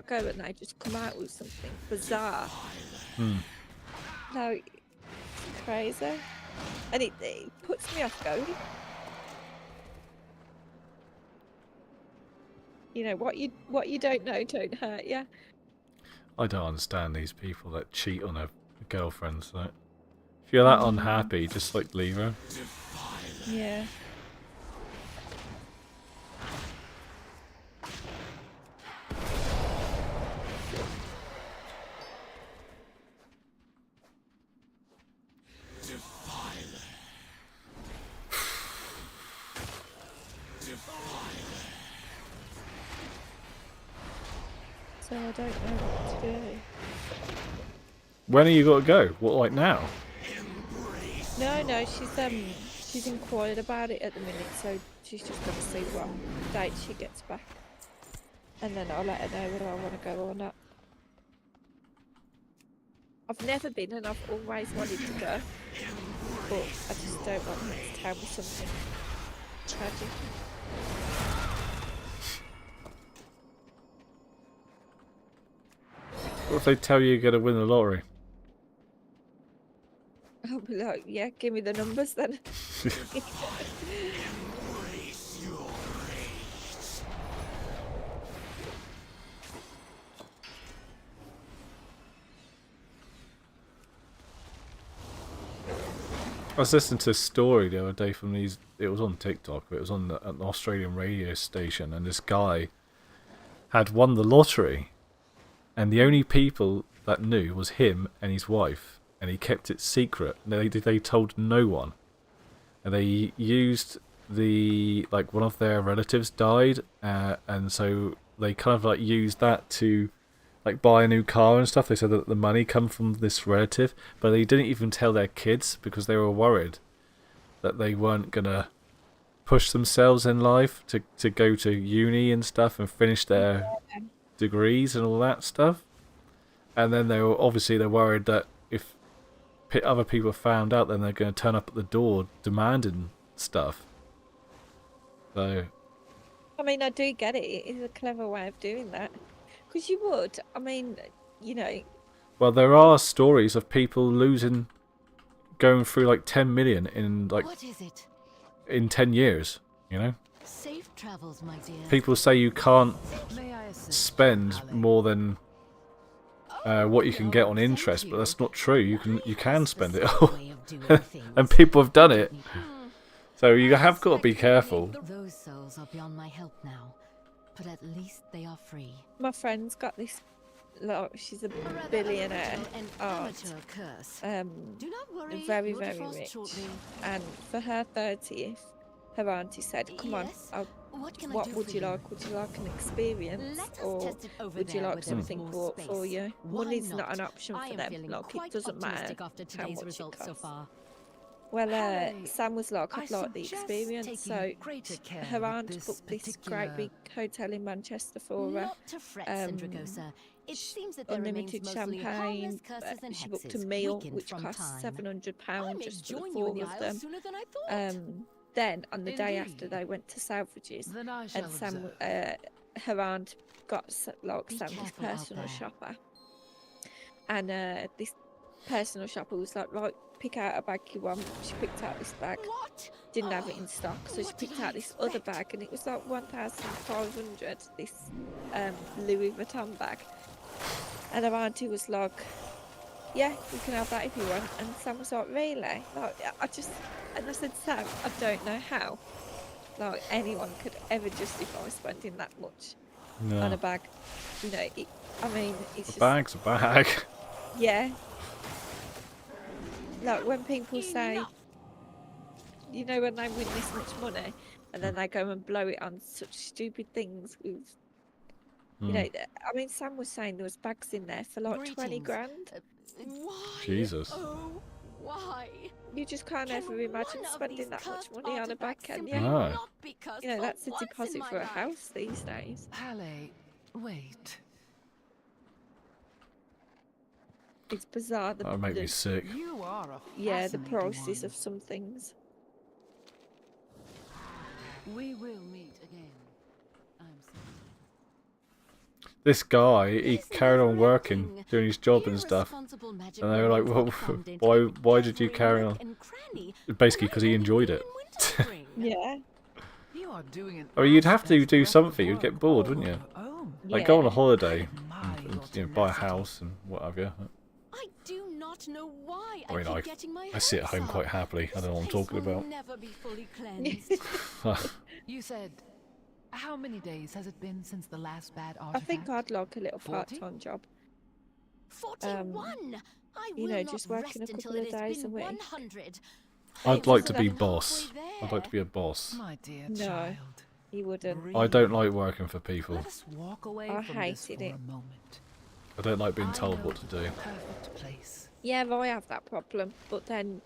go and they just come out with something bizarre. No, it's crazy. And it puts me off going. You know, what you don't know don't hurt you. I don't understand these people that cheat on their girlfriends. Like, if you're that unhappy, just like leave her. Yeah. So I don't know what to do. When are you got to go? What, like now? No, she's inquired about it at the minute, so she's just got to see what date she gets back. And then I'll let her know whether I want to go or not. I've never been and I've always wanted to go. But I just don't want her to tell me something tragic. What if they tell you you're going to win the lottery? I'll be like, yeah, give me the numbers then. I was listening to a story the other day from these. It was on TikTok, but it was on an Australian radio station, and this guy had won the lottery, and the only people that knew was him and his wife, and he kept it secret. They told no one, and they used one of their relatives died, and so they kind of like used that to like buy a new car and stuff. They said that the money come from this relative, but they didn't even tell their kids because they were worried that they weren't gonna push themselves in life to go to uni and stuff and finish their degrees and all that stuff. And then they're worried that if other people found out, then they're going to turn up at the door demanding stuff. So I mean, I do get it. It is a clever way of doing that. Because you would. I mean, you know. Well, there are stories of people going through like 10 million in like What is it? in 10 years, you know? Safe travels, my dear. People say you can't spend more than what you can get on interest, but that's not true. You can spend it all. And people have done it. So you have got to be careful. Those souls are beyond my help now, but at least they are free. My friend's got this. Like, she's a billionaire aunt. Very, very rich. And for her 30th, her auntie said, "Come on, what would you like? Would you like an experience, or would you like something bought for you?" Money's not an option for them. Like, it doesn't matter how much it costs. Well, Sam was like, "I'd like the experience," so her aunt booked this great big hotel in Manchester for her. It seems that there Unlimited remains mostly champagne. curses and She booked a hexes meal weakened which from cost time. £700 just for the join you in 4 the of Isles them. sooner than I thought. Then on the day after, Indeed. they went to Selfridges, Then I shall and Sam, observe. her aunt got like Be Sam this careful out personal there. shopper, and this personal shopper was like, "Right, pick out a bag you want." She picked out this bag. Didn't have it in stock, so she picked out this other bag, and it was like 1,500. This Louis Vuitton bag, and her auntie was like, "Yeah, you can have that if you want." And Sam was like, "Really?" Like, and I said, "Sam, I don't know how like anyone could ever justify spending that much on a bag. You know, it's just, A bag's a bag. yeah. Like when people say, you know, when they win this much money and then they go and blow it on such stupid things with, you know, I mean, Sam was saying there was bags in there for like 20 grand. Why? Jesus. Oh, why? You just can't ever imagine spending that much money on a bag, can you? No. You know, that's a deposit for a house these days. Halle, wait. It's bizarre. That would make me sick. You are a Yeah, the fascinating prices one. of some things. We will meet again. I'm sorry. This guy, he carried on working, doing his job and stuff. And they were like, well, why did you carry on? Basically, because he enjoyed it. Yeah. You are doing an I mean, you'd have to do something. You'd get bored, wouldn't you? Like, go on a holiday and you know, buy a house and what have you. I do not know why I mean, keep getting my I sit at home hopes quite up. happily. I don't know what I'm talking about. Never be fully cleansed. You said, how many days has it been since the last bad I artifact? think I'd like a little 40? part-time job. 41. I You will know, not just working a rest until couple of it has days a been week. 100. I'd like to be Halfway boss. I'd like to be a boss. My dear No. child. You wouldn't. I don't like working for people. Let us walk away I from this hated for it. a moment. I don't like being I told know what to do. the perfect place. Yeah, I have that problem, but then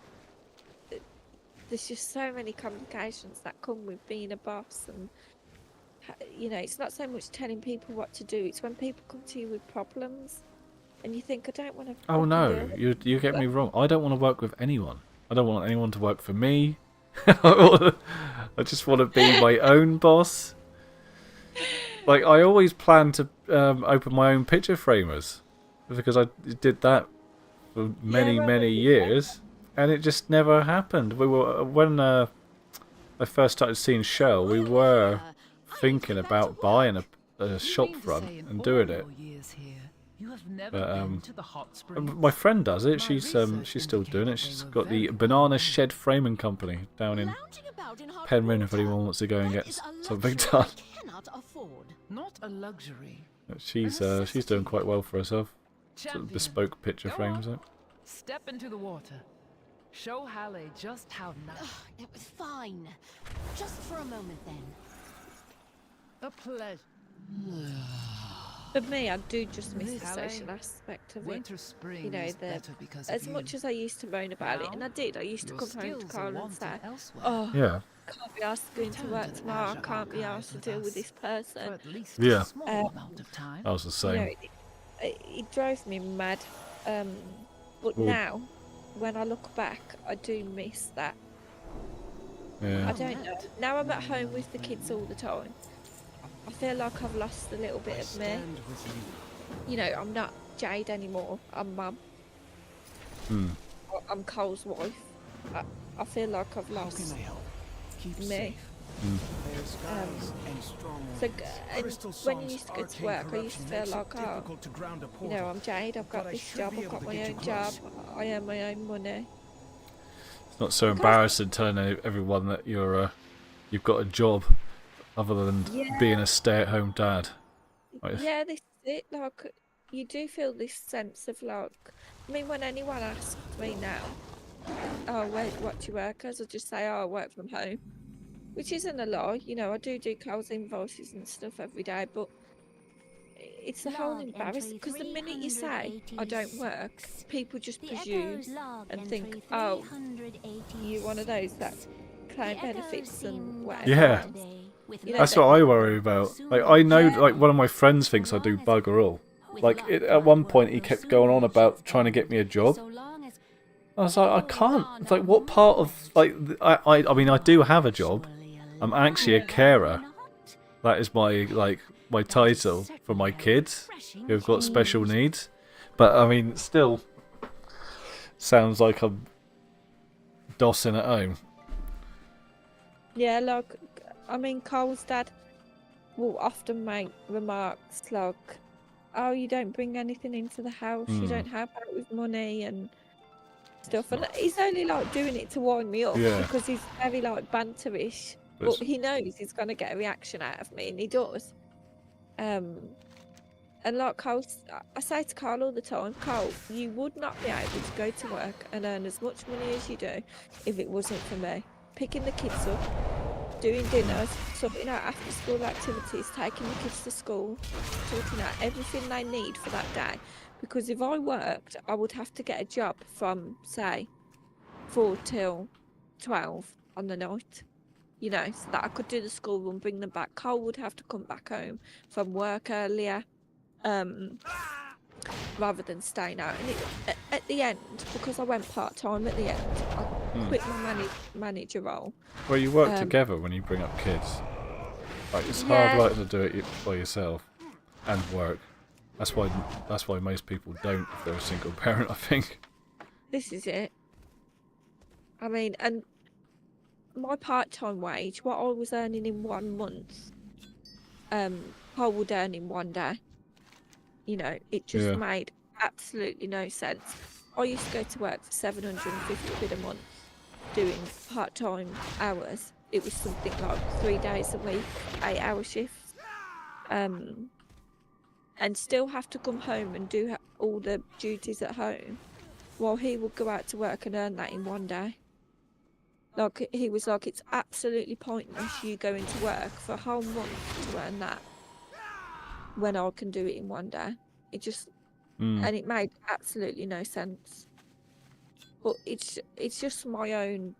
there's just so many complications that come with being a boss, and you know, it's not so much telling people what to do, it's when people come to you with problems and you think, I don't want to. Oh no, you get me wrong. I don't want to work with anyone. I don't want anyone to work for me. I just want to be my own boss. Like, I always planned to open my own picture framers, because I did that for many years, and it just never happened. We were when I first started seeing Shell, we were thinking about buying a shop front and doing it. You have never But been to the hot springs. my friend does it. She's still doing it. She's got the Banana Shed Framing Company down in Penryn. If anyone wants to go and get something done, Not a luxury. she's doing quite well for herself. Sort of Champion, bespoke picture go frames. on. Step into the water. Show Halle just how nice. It was fine. Just for a moment then. A pleasure. For me, I do just miss the Halle, social aspect of winter it. spring You know, is better because of as much as I used to moan about it, and I did, I used to your come home to skills are Carl and wanted say, elsewhere. oh, Yeah. can't be asked to go into work tomorrow, I can't be asked to deal with this person. Yeah. Time. I was the You same. know, it drove me mad. But Well- now, when I look back, I do miss that. Yeah. I don't know. Now I'm at home with the kids all the time. I feel like I've lost a little bit of me. You know, I'm not Jade anymore. I'm Mum. Hmm. I'm Cole's wife. I feel like I've lost me. So, and when you used to go to work, I used to feel like, oh, you know, I'm Jade, I've got this job, I've got my own job, I earn my own money. It's not so embarrassing telling everyone that you've got a job, other than being a stay-at-home dad. Like, Yeah, this is it. Like, you do feel this sense of like, I mean, when anyone asks me now, oh, what do you work as? I just say, oh, I work from home, which isn't a lie. You know, I do Coles invoices and stuff every day, but it's the whole embarrassment, because the minute you say I don't work, people just presume and think, oh, you're one of those that claim benefits and whatever. Yeah. else. You know, that's what I worry about. Like, I know, like, one of my friends thinks I do bugger all. Like, at one point he kept going on about trying to get me a job. I was like, I can't. It's like, what part of, like, I mean, I do have a job. I'm actually a carer. That is my title for my kids who've got special needs. But I mean, still sounds like I'm dossing at home. Yeah, like, I mean, Cole's dad will often make remarks like, oh, you don't bring anything into the house, you don't help out with money and stuff. And he's only like doing it to wind me up, because he's very like banterish. But he knows he's going to get a reaction out of me, and he does. And like Cole, I say to Carl all the time, Cole, you would not be able to go to work and earn as much money as you do if it wasn't for me. Picking the kids up, doing dinners, sorting out after school activities, taking the kids to school, sorting out everything they need for that day. Because if I worked, I would have to get a job from, say, 4 till 12 on the night. You know, so that I could do the school run, bring them back. Cole would have to come back home from work earlier, rather than staying out. And at the end, because I went part-time at the end, I quit my manager role. Well, you work together when you bring up kids. Like, it's hard work to do it by yourself and work. That's why most people don't if they're a single parent, I think. This is it. I mean, and my part-time wage, what I was earning in 1 month, I would earn in 1 day. You know, it just made absolutely no sense. I used to go to work for 750 quid a month doing part-time hours. It was something like 3 days a week, 8-hour shifts, and still have to come home and do all the duties at home, while he would go out to work and earn that in 1 day. Like, he was like, it's absolutely pointless you going to work for a whole month to earn that when I can do it in one day. It just, and it made absolutely no sense. But it's just my own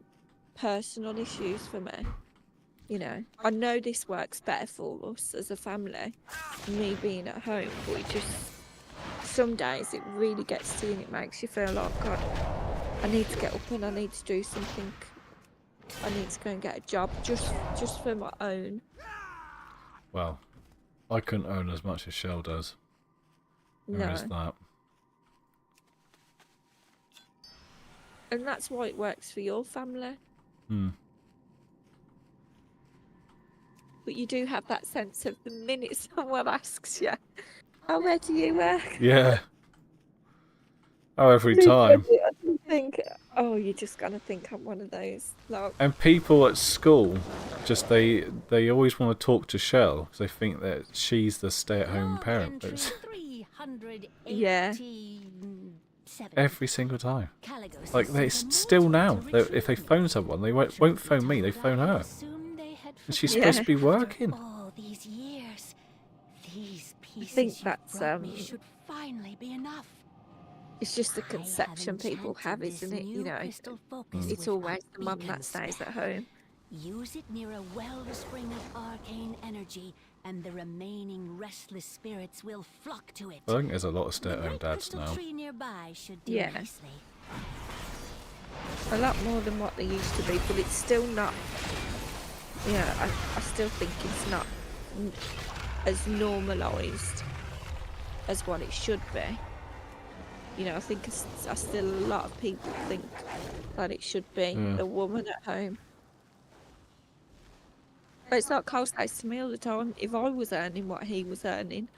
personal issues for me. You know, I know this works better for us as a family, me being at home, but it just, some days it really gets to you and it makes you feel like, God, I need to get up and I need to do something. I need to go and get a job just for my own. Well, I couldn't earn as much as Shell does. There is that. And that's why it works for your family. But you do have that sense of the minute someone asks you, oh, where do you work? Yeah. Oh, every time. I think, oh, you're just gonna think I'm one of those. Like, And people at school, just they always want to talk to Shell because they think that she's the stay-at-home parent. But it's yeah. every single time. Like they still now, if they phone someone, they won't phone me. They phone her, and she's supposed to be working. All these years, these I pieces think you've that's brought me should finally be enough. it's just the conception people have, isn't it? You know, it's always the mum that stays at home. Use it near a wellspring of arcane energy, and the remaining restless spirits will flock to it. I think there's a lot of stay-at-home dads now. Tree nearby should do Yeah. nicely. A lot more than what they used to be, but it's still not. Yeah, I still think it's not as normalised as what it should be. You know, I think still a lot of people think that it should be the woman at home. But it's like Cole says to me all the time, if I was earning what he was earning,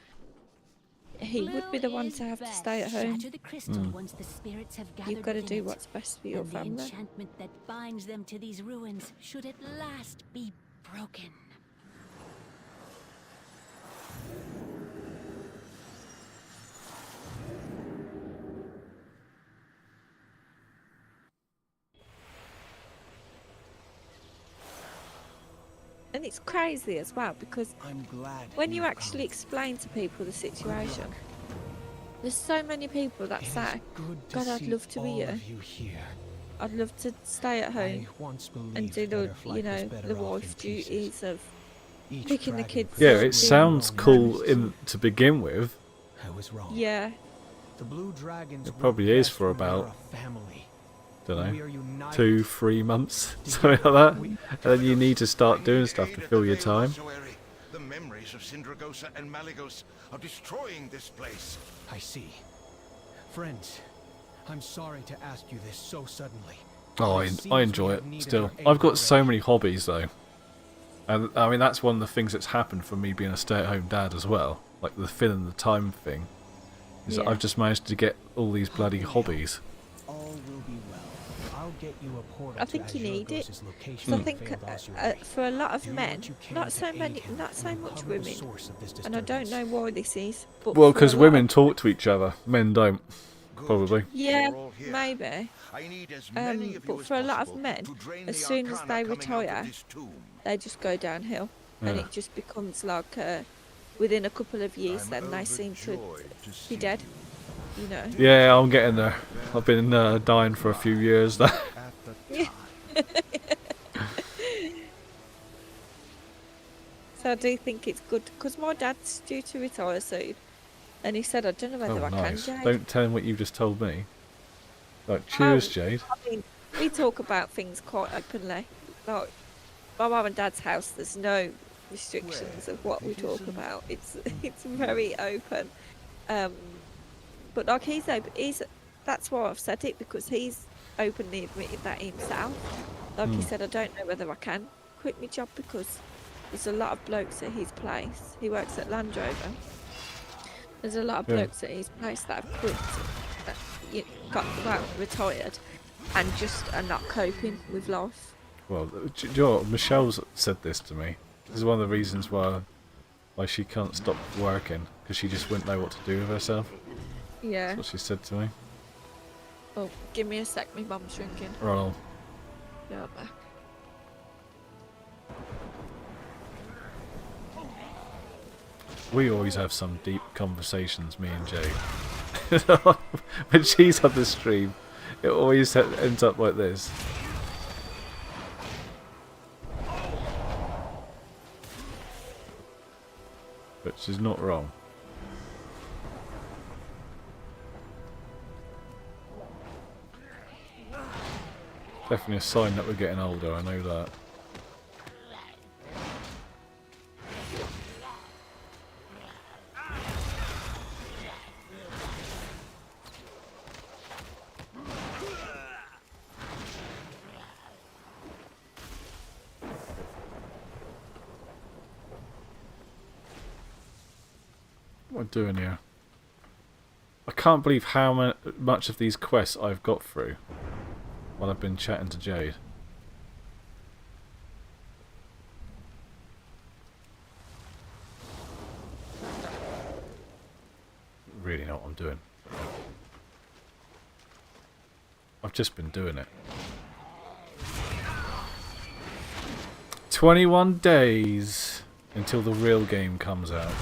he would be the one to have to stay at home. Shatter the crystal once the spirits have gathered You've got to within do it, what's best for your and the family. enchantment that binds them to these ruins should at last be broken. And it's crazy as well, because I'm glad when you actually explain to people the situation, there's so many people that say, God, I'd love to be you. I'd love to stay at home and do the, you know, the wife duties of picking the kids Yeah, up, it doing- sounds cool to begin with. I was wrong. Yeah. The Blue Dragons It probably is for about, don't know, 2-3 months, something like that. And then you need to start doing stuff to fill your time. The memories of Sindragosa and Malygos are destroying this place. I see. Friends, I'm sorry to ask you this so suddenly. Oh, I enjoy it still. I've got so many hobbies though. And I mean, that's one of the things that's happened for me being a stay-at-home dad as well. Like the filling the time thing. Is that I've just managed to get all these bloody hobbies. All will be well. I'll get you a portal I think you need it. So I think for a lot of men, not so much women, and I don't know why this is. But Well, for because a lot women of- talk to each other, men don't. Probably. Yeah, maybe. But for a lot of men, as soon as they retire, they just go downhill, and Yeah. it just becomes like within a couple of years, then they seem to be dead. You know. Yeah, I'm getting there. I've been dying for a few years now. So I do think it's good, because my dad's due to retire soon, and he said, I don't know whether Oh, I nice. can, Jade. Don't tell him what you just told me. Like, cheers, Oh, Jade. I mean, we talk about things quite openly. Like, my mum and dad's house, there's no restrictions of what we talk about. It's very open. But like he's that's why I've said it, because he's openly admitted that himself. Like he said, I don't know whether I can quit my job, because there's a lot of blokes at his place. He works at Land Rover. There's a lot of blokes at his place that have quit, retired, and just are not coping with life. Well, do you know what? Michelle's said this to me. This is one of the reasons why she can't stop working, because she just wouldn't know what to do with herself. Yeah. That's what she said to me. Oh, give me a sec, my mum's drinking. Right on. Yeah, back. We always have some deep conversations, me and Jay. When she's on the stream, it always ends up like this. But she's not wrong. Definitely a sign that we're getting older, I know that. What am I doing here? I can't believe how much of these quests I've got through while I've been chatting to Jade. Really know what I'm doing. I've just been doing it. 21 days until the real game comes out.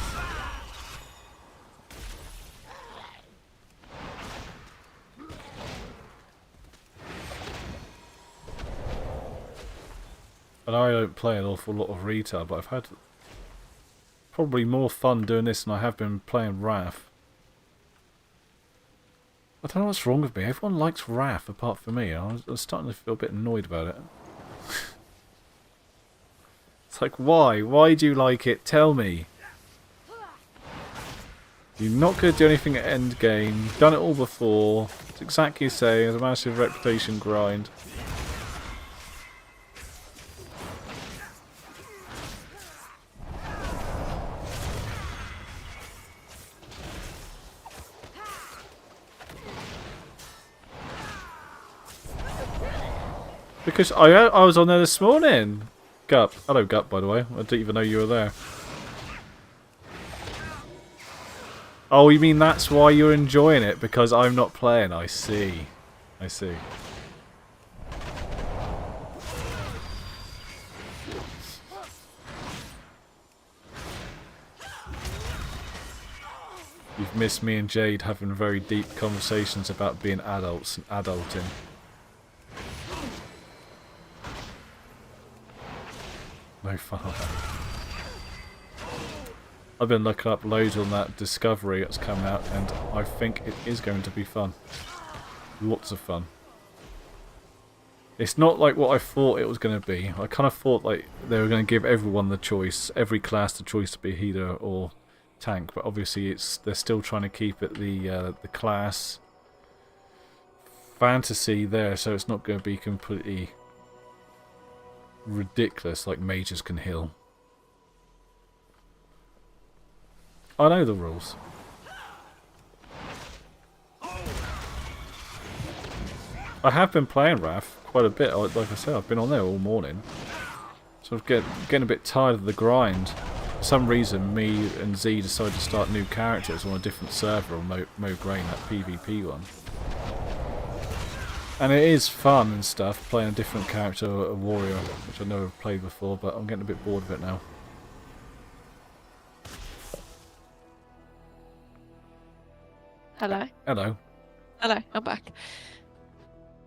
And I don't play an awful lot of retail, but I've had probably more fun doing this than I have been playing Wrath. I don't know what's wrong with me. Everyone likes Wrath apart from me. I was starting to feel a bit annoyed about it. It's like, why? Why do you like it? Tell me. You're not going to do anything at endgame. You've done it all before. It's exactly the same. It's a massive reputation grind. Because I was on there this morning. Gup. Hello, Gup, by the way. I didn't even know you were there. Oh, you mean that's why you're enjoying it? Because I'm not playing. I see. I see. You've missed me and Jade having very deep conversations about being adults and adulting. No fun. I've been looking up loads on that Discovery that's coming out, and I think it is going to be fun. Lots of fun. It's not like what I thought it was going to be. I kind of thought like they were going to give everyone the choice, every class the choice to be healer or tank, but obviously they're still trying to keep it the class fantasy there, so it's not going to be completely ridiculous like mages can heal. I know the rules. I have been playing Wrath quite a bit. Like I said, I've been on there all morning. So I'm getting a bit tired of the grind. For some reason, me and Z decided to start new characters on a different server on Mo Grain, that PvP one. And it is fun and stuff, playing a different character, a warrior, which I've never played before, but I'm getting a bit bored of it now. Hello. Hello. Hello, I'm back.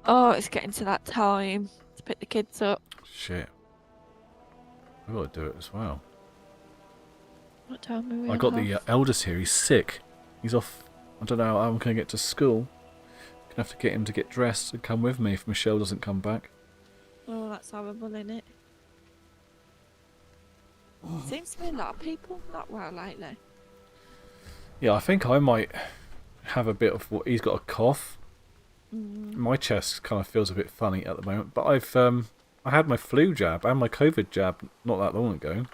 Oh, it's getting to that time to pick the kids up. Shit. I've got to do it as well. What time are we I got off? the eldest here, he's sick. He's off, I don't know how I'm going to get to school. Gonna have to get him to get dressed and come with me if Michelle doesn't come back. Oh, that's horrible, isn't it? Seems to be a lot of people not well lately. Yeah, I think I might have a bit of what he's got a cough. My chest kind of feels a bit funny at the moment, but I had my flu jab and my COVID jab not that long ago.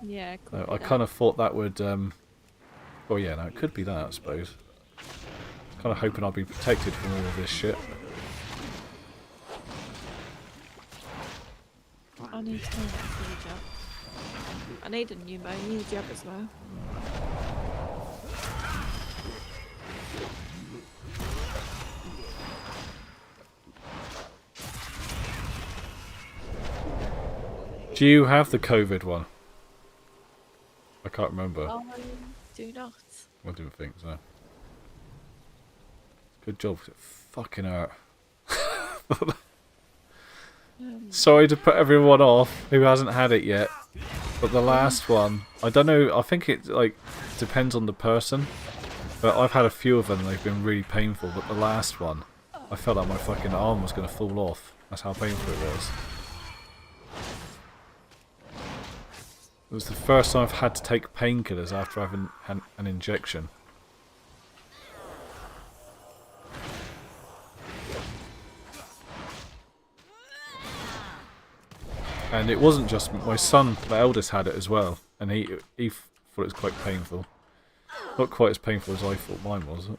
Yeah, So I kind of thought that would well, yeah, no, it could be that, I suppose. Kind of hoping I'll be protected from all of this shit. I need to get a flu jab. I need a pneumonia jab as well. Do you have the COVID one? I can't remember. I do not. I didn't think so. Good job. It fucking hurt. Sorry to put everyone off who hasn't had it yet, but the last one, I don't know. I think it like depends on the person, but I've had a few of them. And they've been really painful. But the last one, I felt like my fucking arm was gonna fall off. That's how painful it was. It was the first time I've had to take painkillers after having had an injection. And it wasn't just my son, the eldest, had it as well, and he thought it was quite painful. Not quite as painful as I thought mine was.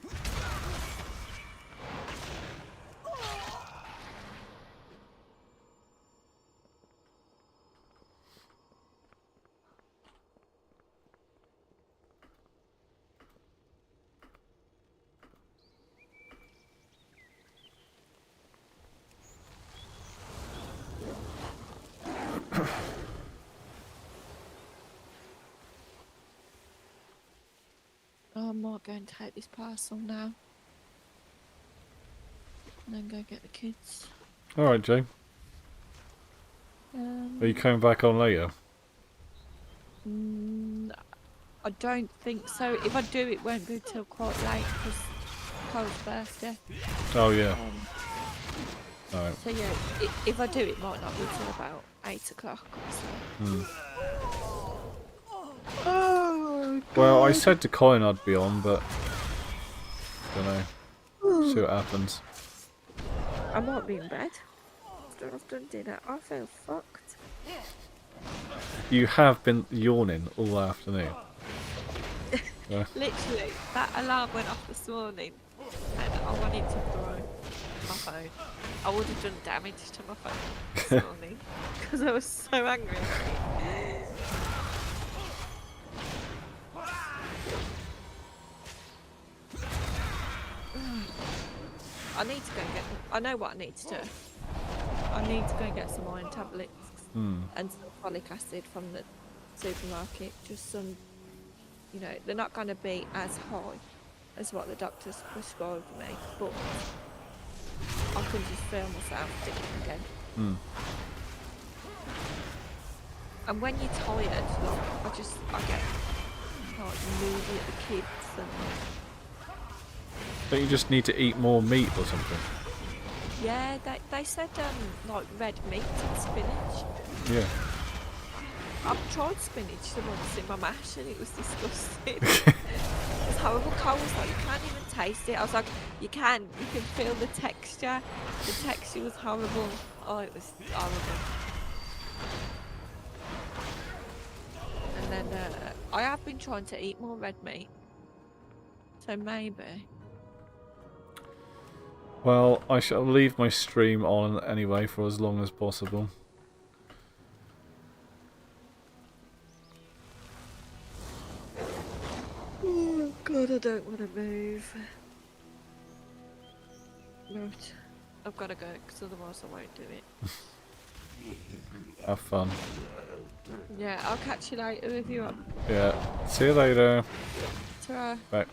Oh, I might go and take this parcel now. And then go get the kids. Alright, Jay. Are you coming back on later? I don't think so. If I do, it won't be till quite late because Cole's birthday. Oh, yeah. Alright. So yeah, if I do, it might not be till about 8 o'clock. So. Oh, Well, I said to Colin I'd be on, but don't know. See what happens. I might be in bed. After I've done dinner, I feel fucked. You have been yawning all afternoon. Yeah. Literally, that alarm went off this morning, and I wanted to throw my phone. I would have done damage to my phone this morning because I was so angry. I need to go and get. I know what I need to do. I need to go and get some iron tablets and some folic acid from the supermarket. Just some, you know, they're not going to be as high as what the doctors prescribed me, but I can just feel myself dipping again. And when you're tired, like, I get like moody at the kids and. Don't you just need to eat more meat or something? Yeah, they said like red meat and spinach. Yeah. I've tried spinach once in my mash and it was disgusting. It's horrible. Cole was like, you can't even taste it. I was like, you can feel the texture. The texture was horrible. Oh, it was horrible. And then I have been trying to eat more red meat. So maybe. Well, I shall leave my stream on anyway for as long as possible. Oh God, I don't want to move. Right, I've got to go because otherwise I won't do it. Have fun. Yeah, I'll catch you later if you want. Yeah. See you later. Ta-ra. Bye.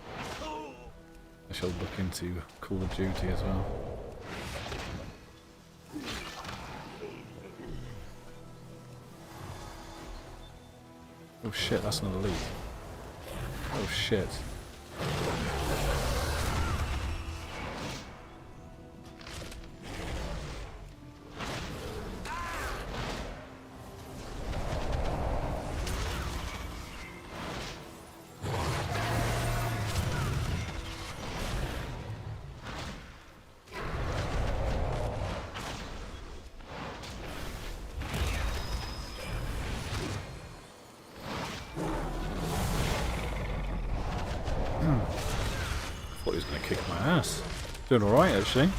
I shall look into Call of Duty as well. Oh shit, that's another lead. Oh shit. Thought he was going to kick my ass. Doing alright actually.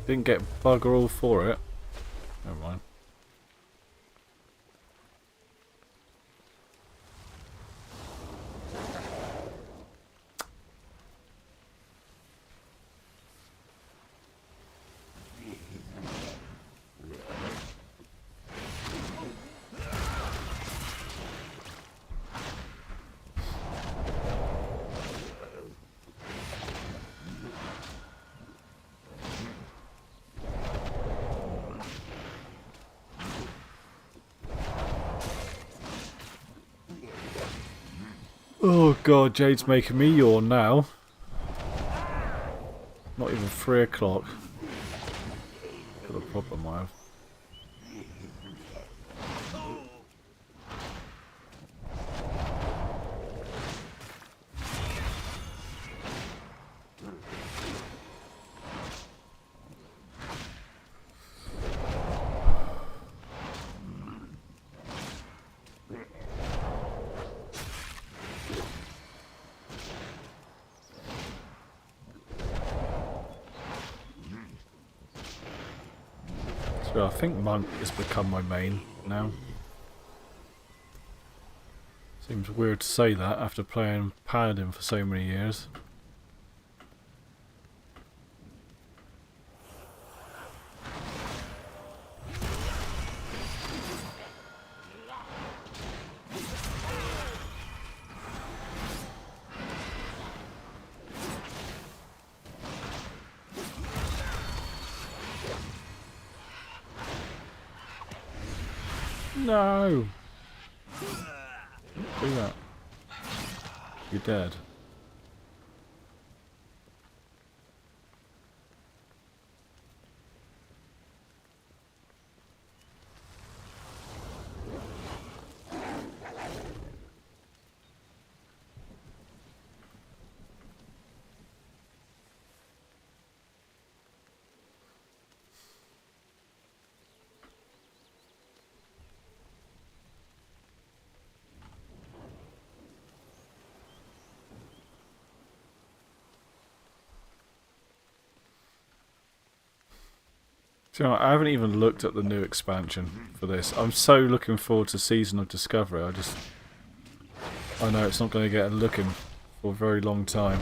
Didn't get bugger all for it. Never mind. Oh god, Jade's making me yawn now. Not even 3 o'clock. Got a problem I have. So I think Monk has become my main now. Seems weird to say that after playing Paladin for so many years. No! Do that. You're dead. Do you know, I haven't even looked at the new expansion for this. I'm so looking forward to Season of Discovery. I know it's not going to get a look in for a very long time.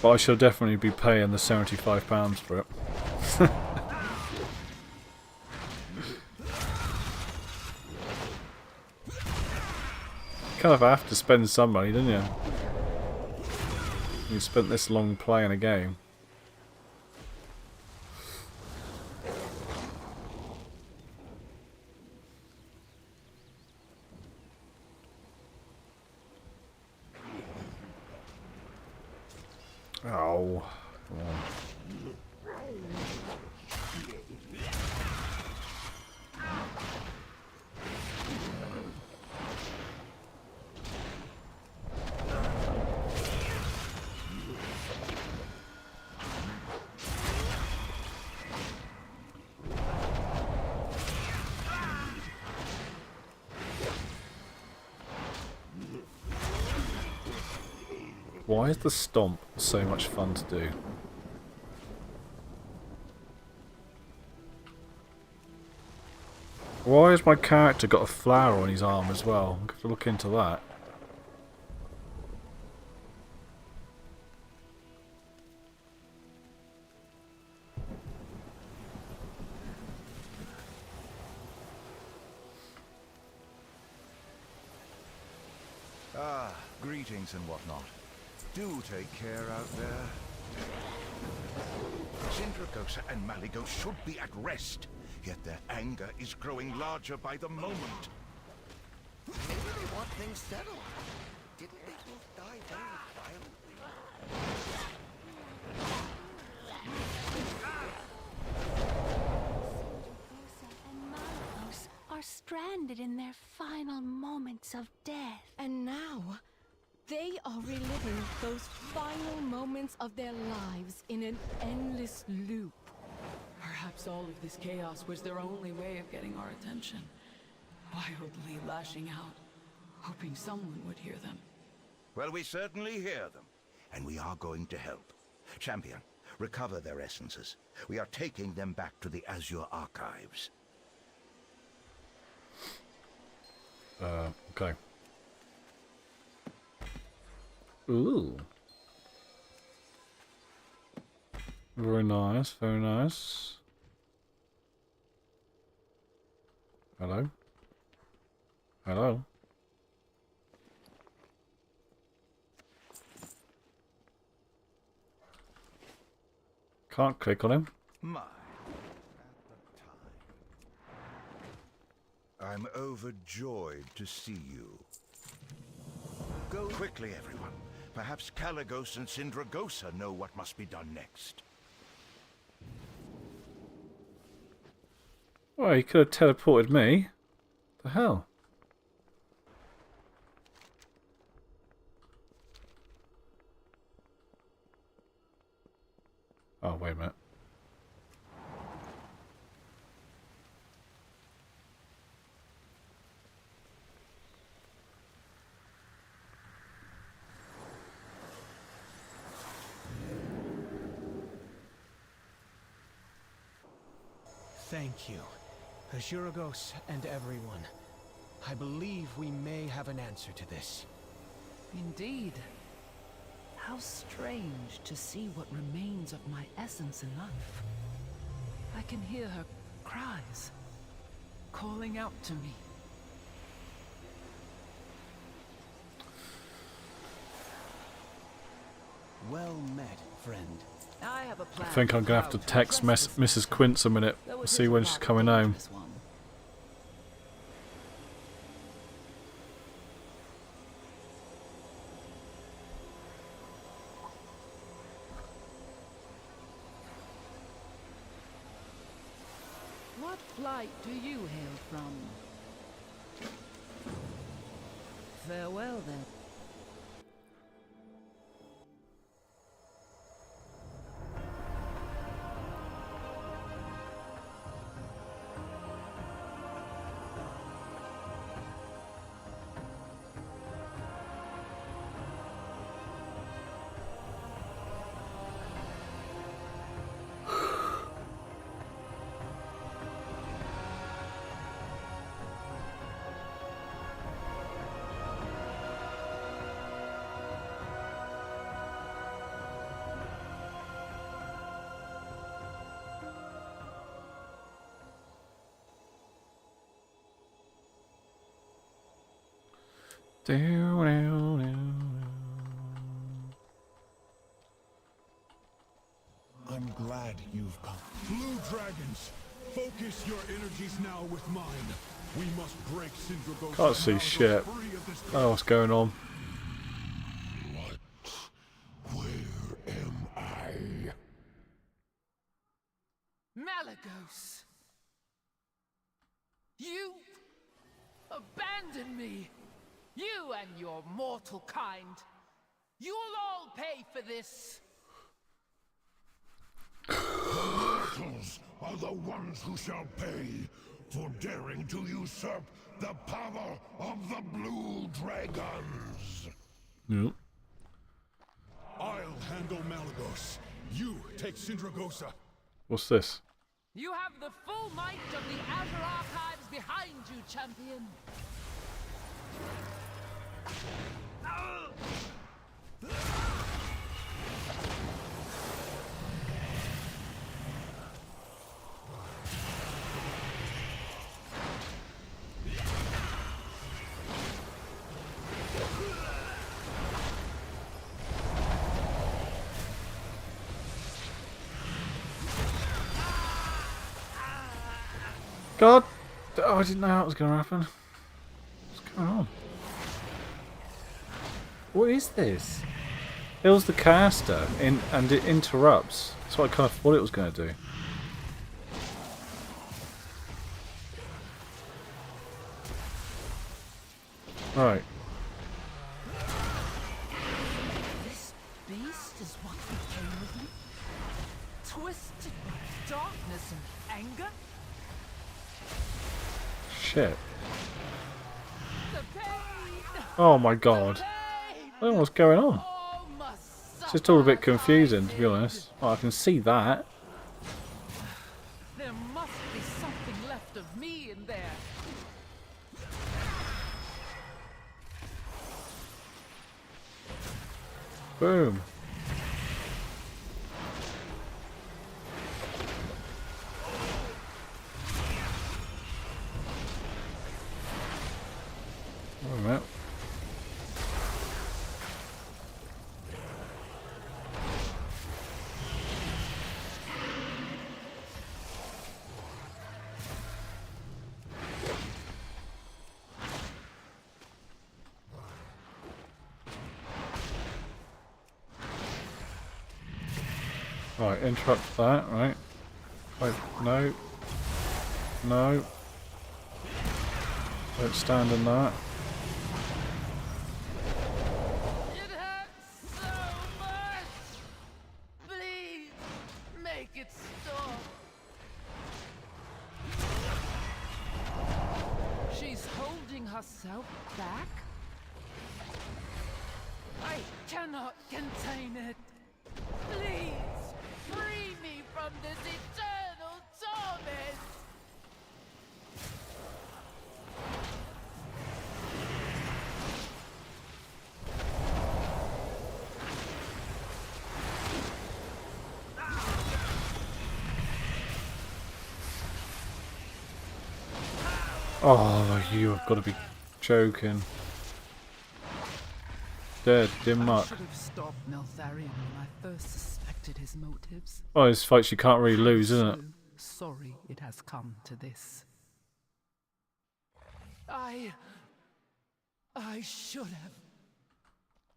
But I shall definitely be paying the £75 for it. Kind of have to spend some money, don't you? You spent this long playing a game. Oh, come on. Why is the stomp so much fun to do? Why has my character got a flower on his arm as well? I'm going to look into that. Ah, greetings and whatnot. Do take care out there. Sindragosa and Maligo should be at rest, yet their anger is growing larger by the moment. Maybe they want things settled. Didn't they both die very violently? Are stranded in their final moments of death. And now, they are reliving those final moments of their lives in an endless loop. Perhaps all of this chaos was their only way of getting our attention. Wildly lashing out, hoping someone would hear them. Well, we certainly hear them, and we are going to help. Champion, recover their essences. We are taking them back to the Azure archives. Okay. Ooh. Very nice, very nice. Hello? Hello? Can't click on him. My, at the time. I'm overjoyed to see you. Go quickly, everyone. Perhaps Caligos and Sindragosa know what must be done next. Well, he could have teleported me. The hell? Oh, wait a minute. Thank you, Azuragos and everyone. I believe we may have an answer to this. Indeed. How strange to see what remains of my essence in life. I can hear her cries, calling out to me. Well met, friend. I have a plan. I think I'm going to have to text Mrs. Quince a minute and see when she's coming home. What flight do you hail from? Farewell, then. I'm glad you've come. Blue dragons, focus your energies now with mine. We must break Sindragosa. Can't see shit. Oh, what's going on? Where am I? Malagos! You abandoned me! You and your mortal kind! You'll all pay for this! The mortals are the ones who shall pay for daring to usurp the power of the Blue Dragons! Yep. I'll handle Malagos. You take Sindragosa. What's this? You have the full might of the Azure Archives behind you, champion! God! Oh, I didn't know that was going to happen. What's going on? What is this? Kills the caster and it interrupts. That's what I kind of thought it was going to do. Right. This beast is what became of me? Twisted by darkness and anger? Shit. Oh my god. I don't know what's going on. It's just all a bit confusing, to be honest. Oh, I can see that. There must be something left of me in there. Boom. Wait a minute. Right, interrupt that, right? Wait, no. No. Don't stand in that. It hurts so much. Please make it stop. She's holding herself back. I cannot contain it. Please free me from this eternal torment. Oh, you have got to be joking. Dead, dim I muck. should have stopped Meltharion when I first suspected his motives. Oh, this fight you can't really lose, isn't it? Sorry it has come to this. I should have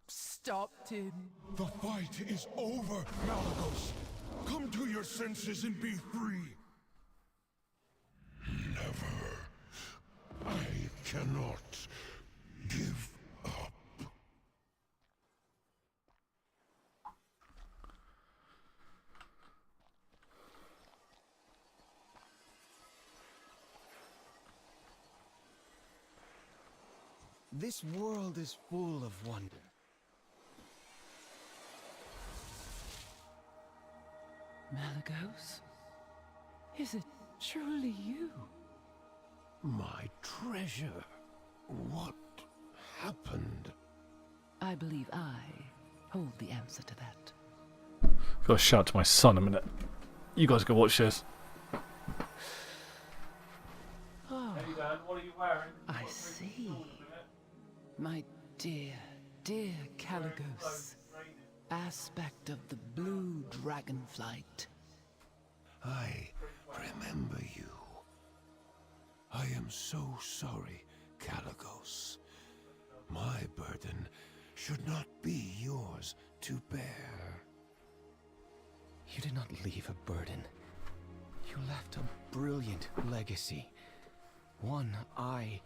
stopped him. The fight is over, Malagos. Come to your senses and be free. Never. I cannot give up. This world is full of wonder. Malagos? Is it truly you? My treasure. What happened? I believe I hold the answer to that. I've got to shout to my son a minute. You guys go watch this. Oh, Hey Dad, what are you wearing? I see. My dear, dear Caligos. Aspect of the blue dragonflight. I remember you. I am so sorry, Caligos. My burden should not be yours to bear. You did not leave a burden. You left a brilliant legacy. One eye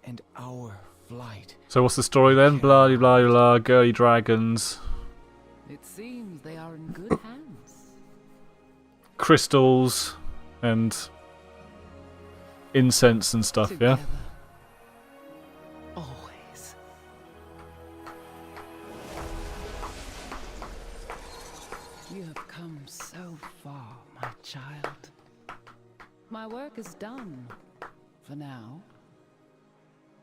and our flight. So what's the story then? Blah blah blah, girly dragons. It seems they are in good hands. Crystals and incense and stuff, Together. Yeah? Always. You have come so far, my child. My work is done. For now.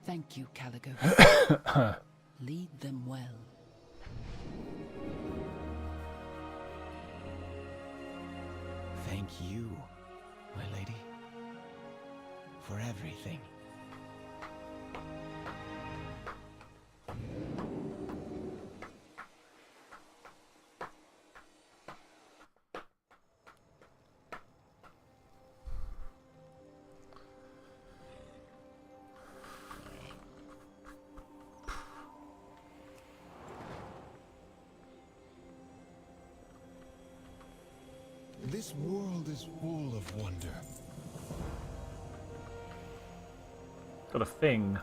Thank you, Caligos. Lead them well. Thank you, my lady, for everything. This world is full of wonder. Got a thing.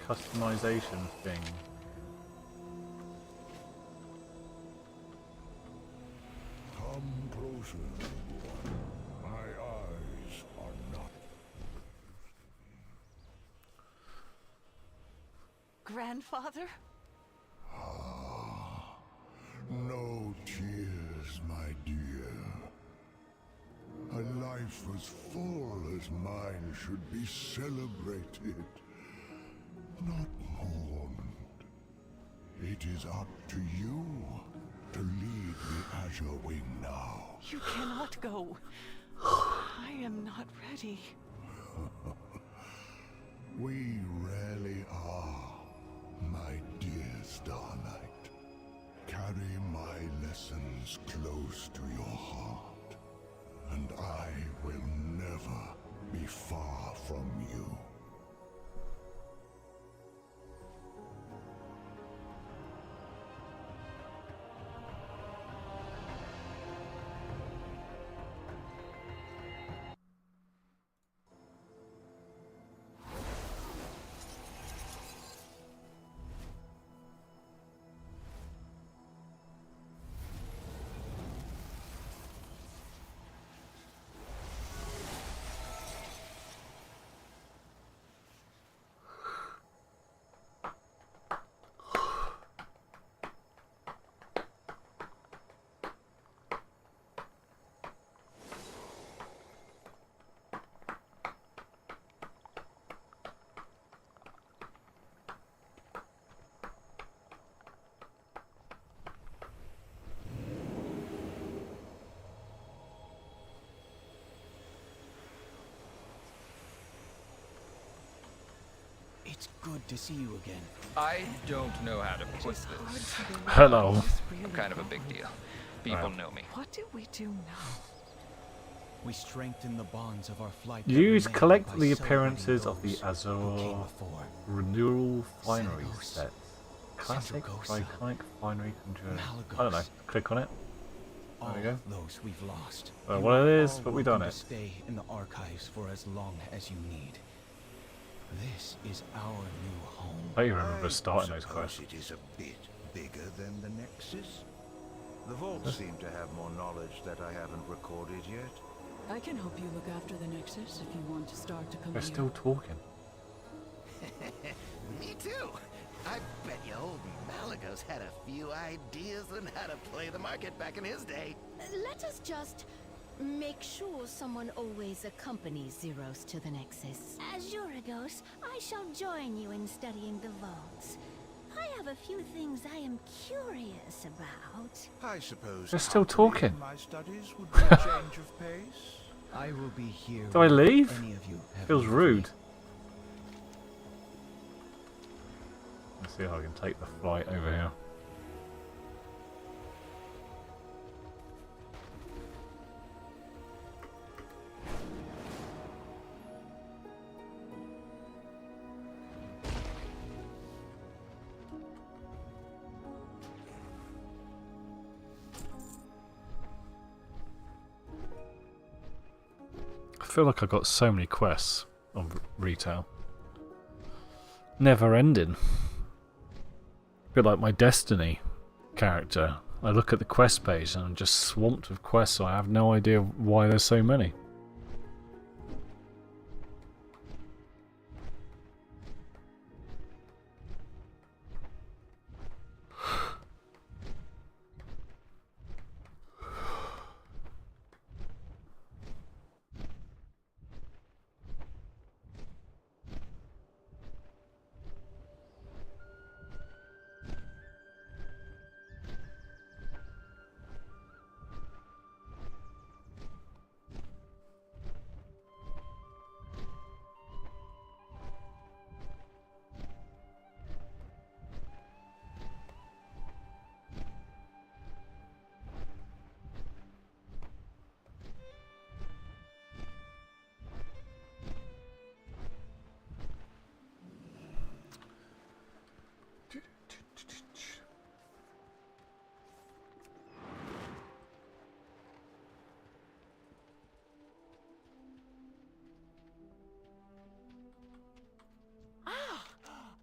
Customization thing. Come closer, little one. My eyes are not. grandfather? No tears, my dear. A life as full as mine should be celebrated, not mourned. It is up to you to lead the Azure Wing now. You cannot go. I am not ready. We rarely are, my dear Star Knight. Carry my lessons close to your heart, and I will never be far from you. It's good to see you again. I don't know how to put this. Hello. I'm kind of a big deal. People know me. What do we do now? We strengthen the bonds of our flight. Use collect the appearances of the Azure Renewal Finery set. Classic, iconic, finery, conjure. I don't know. Click on it. There we go. Those we've lost. Well, what it is, but we done it. Stay in the archives for as long as you need. This is our new home. I don't even remember starting those quests. It is a bit bigger than the Nexus. The vaults seem to have more knowledge that I haven't recorded yet. I can help you look after the Nexus if you want to start to come They're here. still talking. Me too. I bet you old Malagos had a few ideas on how to play the market back in his day. Let us just make sure someone always accompanies Zeros to the Nexus. As Euragos, I shall join you in studying the vaults. I have a few things I am curious about. I suppose They're still talking. my studies would be a change of pace. I will be here. Do I leave? Any of you have Feels need. rude. Let's see if I can take the flight over here. I feel like I got so many quests on retail. Never ending. A bit like my Destiny character. I look at the quest page and I'm just swamped with quests, so I have no idea why there's so many.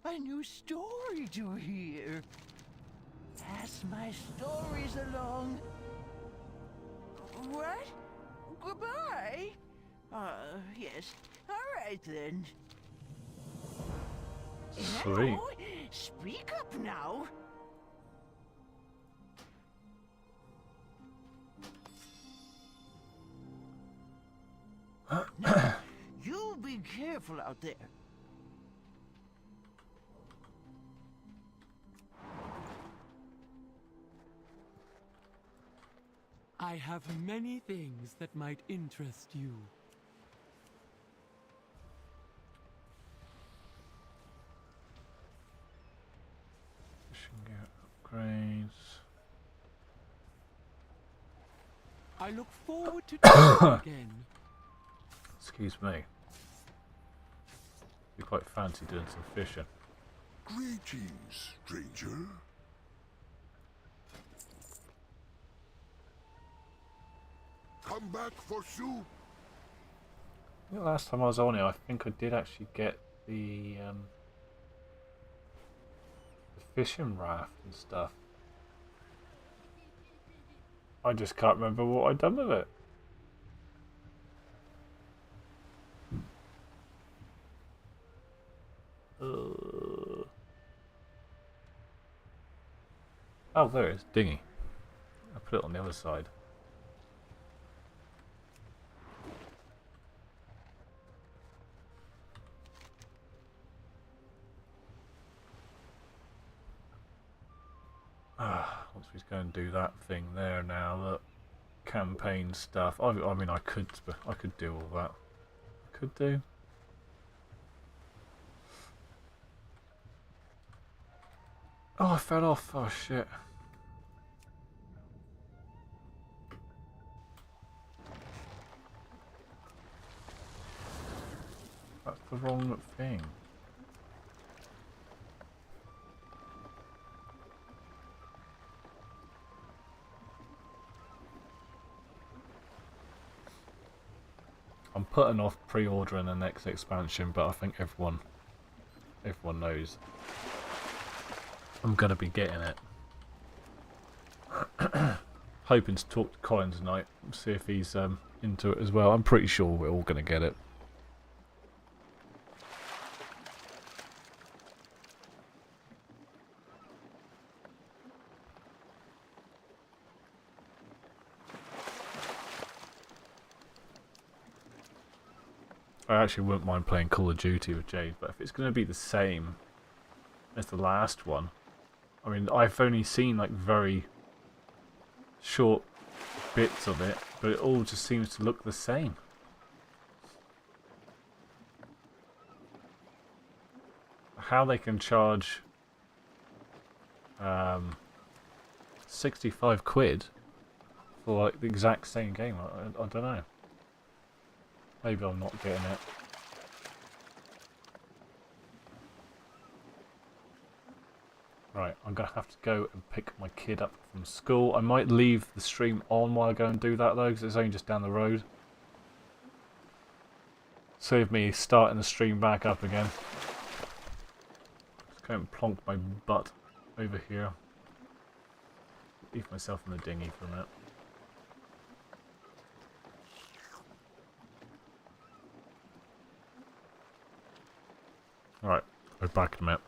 A new story to hear. Pass my stories along. What? Goodbye? Yes. All right then. Sweet. Hello? Speak up now. Now, you be careful out there. I have many things that might interest you. Fishing gear upgrades. I look forward to talking again. Excuse me. Be quite fancy doing some fishing. Greetings, stranger. Come back for soup. I think last time I was on here, I think I did actually get the fishing raft and stuff. I just can't remember what I'd done with it. Oh, there it is. Dinghy. I put it on the other side. Once we go and do that thing there now, look, campaign stuff. I mean, I could do all that. I could do. Oh, I fell off. Oh shit. That's the wrong thing. I'm putting off pre-ordering the next expansion, but I think everyone knows I'm gonna be getting it. Hoping to talk to Colin tonight, see if he's into it as well. I'm pretty sure we're all gonna get it. I actually wouldn't mind playing Call of Duty with Jade, but if it's going to be the same as the last one, I mean, I've only seen like very short bits of it, but it all just seems to look the same. How they can charge 65 quid for like the exact same game, I don't know. Maybe I'm not getting it. Right, I'm going to have to go and pick my kid up from school. I might leave the stream on while I go and do that though, because it's only just down the road. Save me starting the stream back up again. Just go and plonk my butt over here. Leave myself in the dinghy for a minute. Alright, we're back in a minute.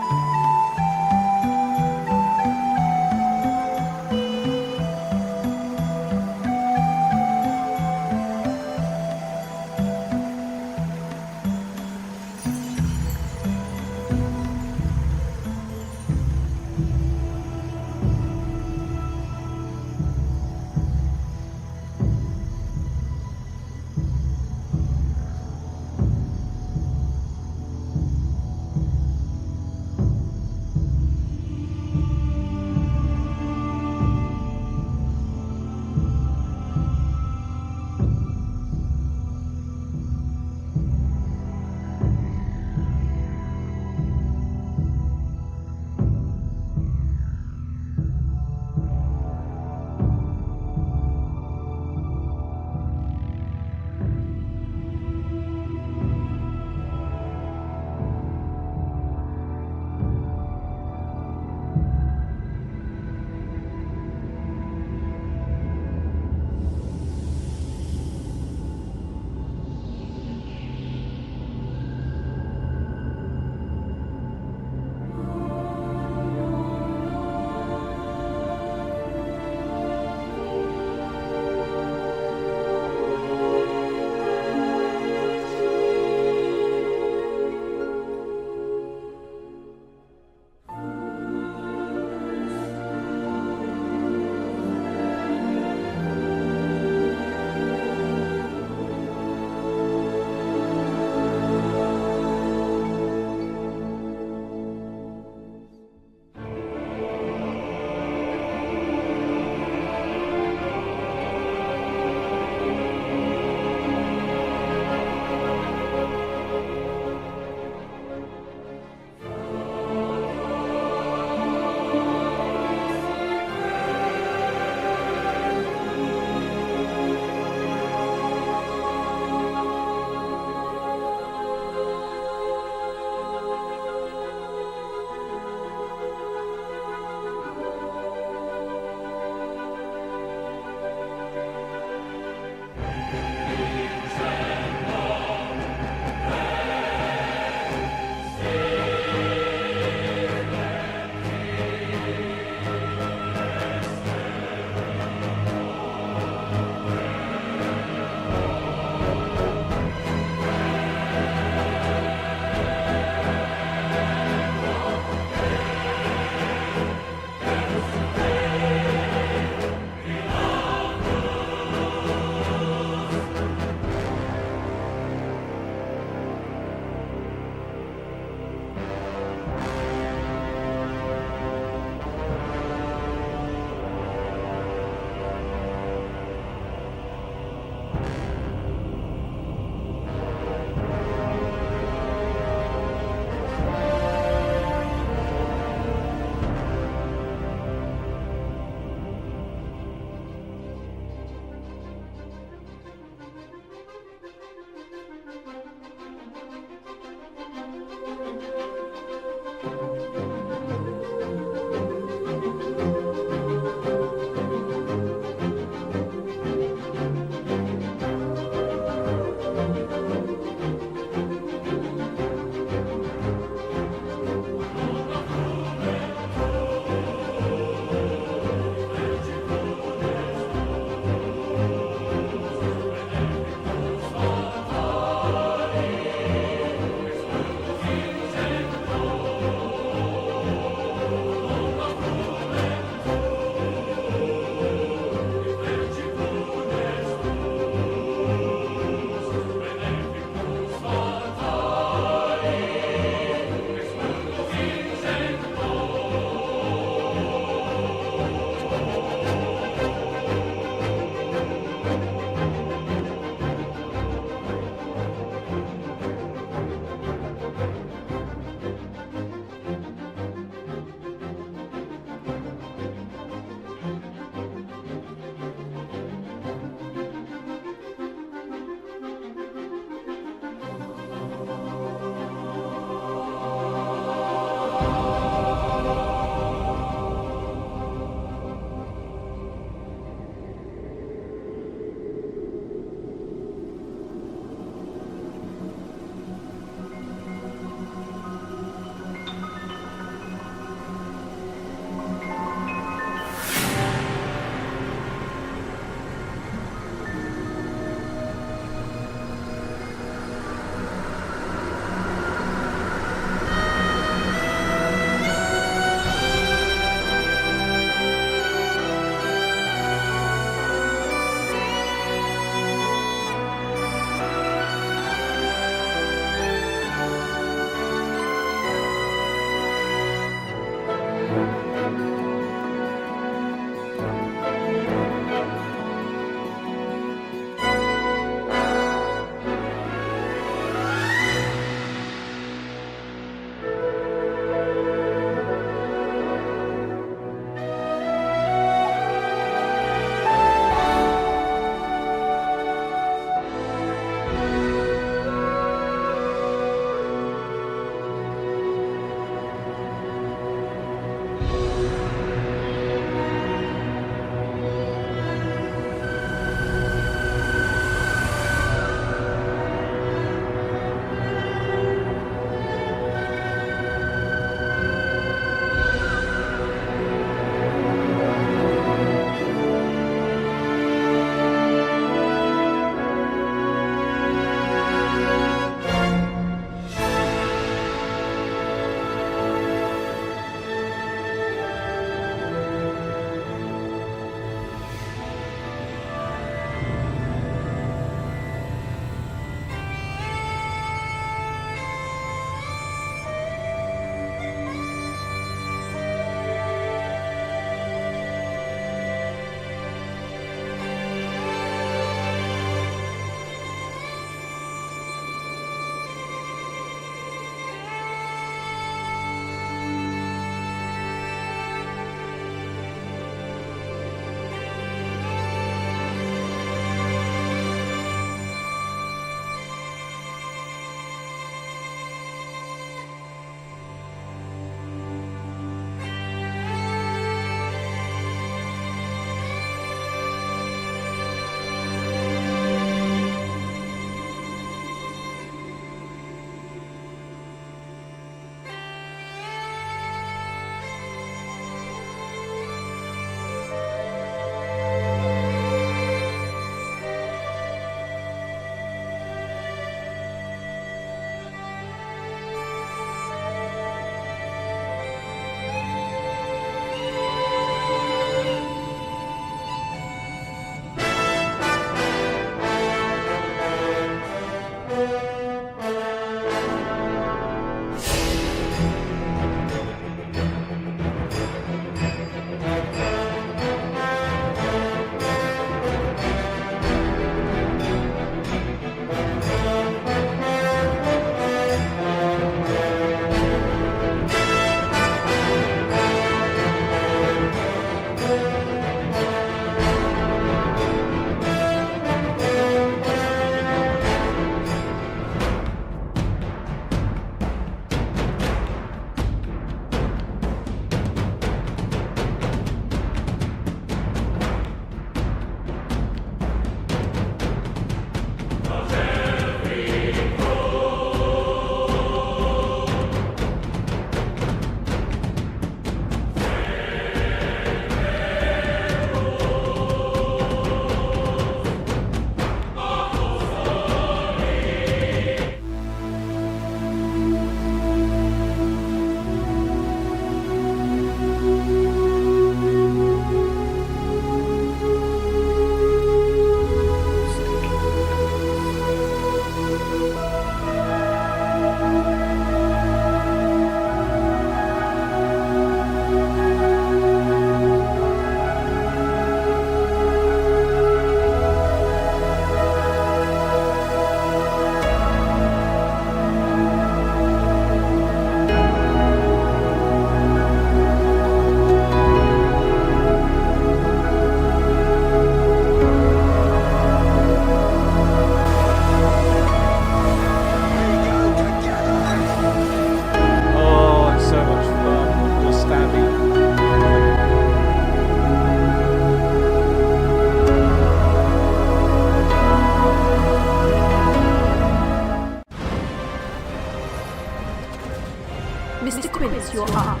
twist your arm.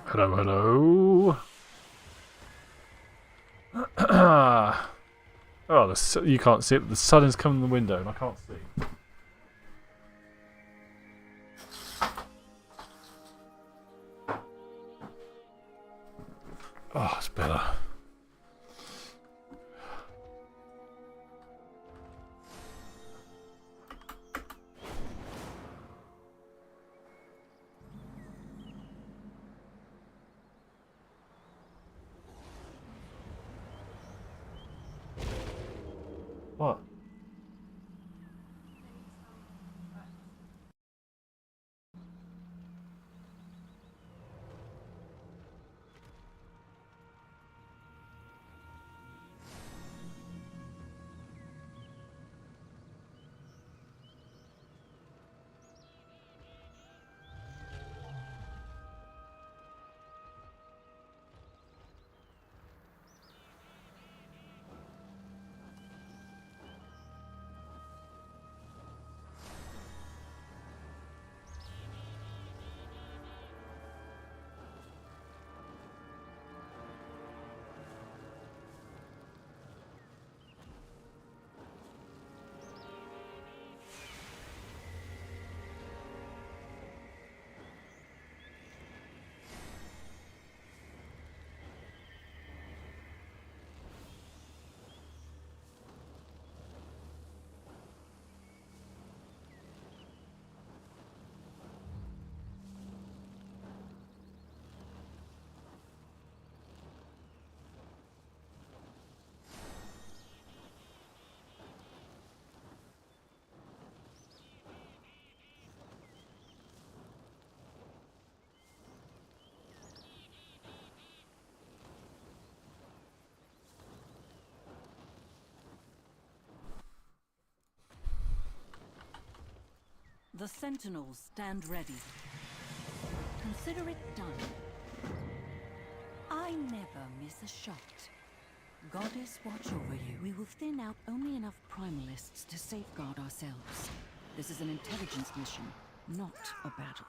Hello, hello. Oh, you can't see it. The sun is coming in the window and I can't see. Oh, it's better. What? The Sentinels stand ready. Consider it done. I never miss a shot. Goddess, watch over you. We will thin out only enough primalists to safeguard ourselves. This is an intelligence mission, not a battle.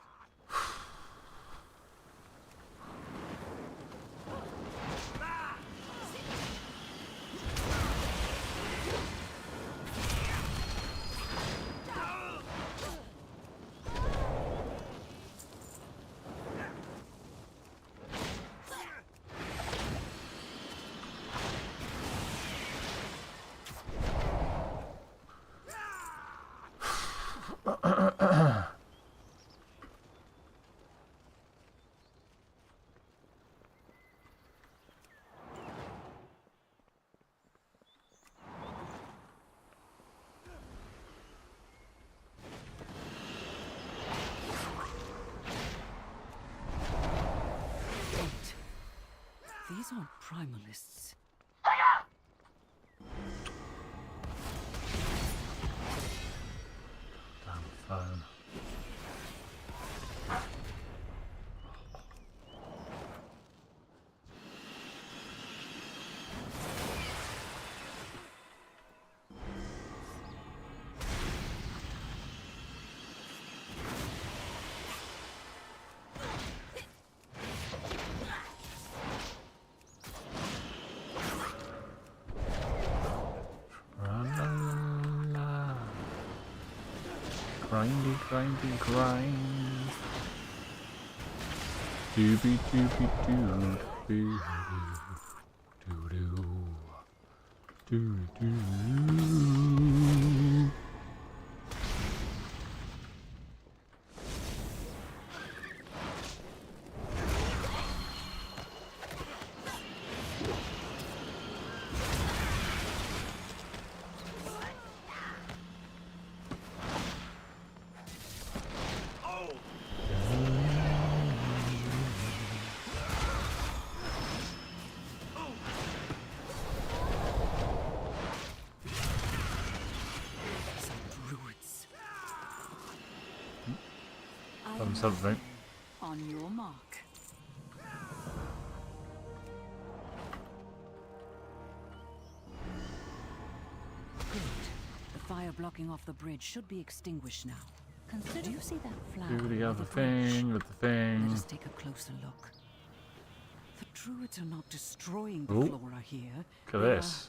These aren't primalists. Damn phone. Grindy, grindy, grind. Doobie, doobie, doo. Doo, doo, doo. Doo, doo. Something. On your mark. Good. The fire blocking off the bridge should be extinguished now. Do you see that flower? Do the by other bridge? thing with the thing. Let us take a closer look. The druids are not destroying the Ooh. flora here. Look at They this.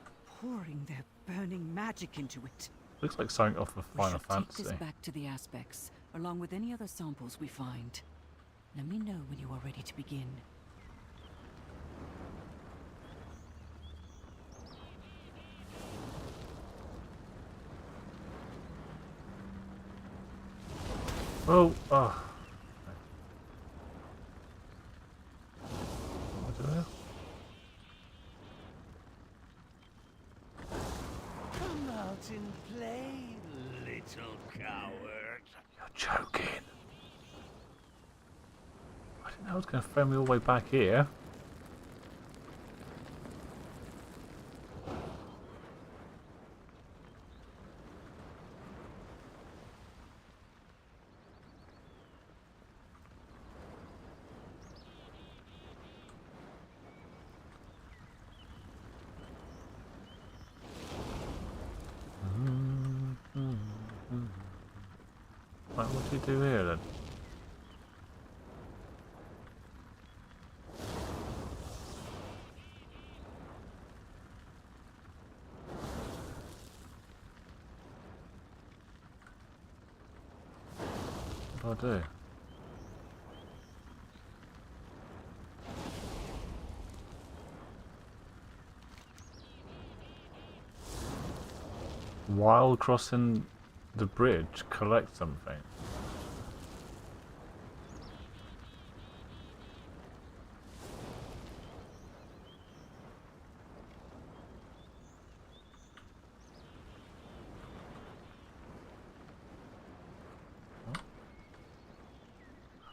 are pouring their burning magic into it. Looks like something off of We Final should take Fantasy. this back to the aspects, along with any other samples we find. Let me know when you are ready to begin. Oh, oh. What do I do? Come out and play, little coward. You're joking. I didn't know I was going to throw me all the way back here. Right, what do you do here then? What do I do? While crossing the bridge, collect something.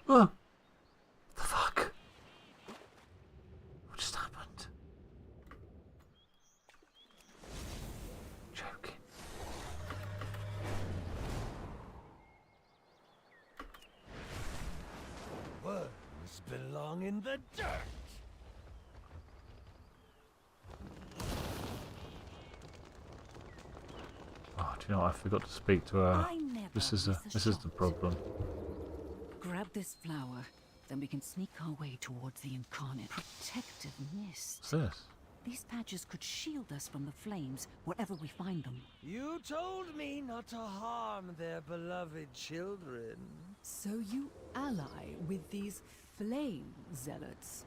Oh! The fuck? What just happened? Joking. Worms belong in the dirt. Oh, do you know what? I forgot to speak to her. This is the problem. Grab this flower, then we can sneak our way towards the incarnate. Protective mist. What's this? These patches could shield us from the flames wherever we find them. You told me not to harm their beloved children. So you ally with these flame zealots?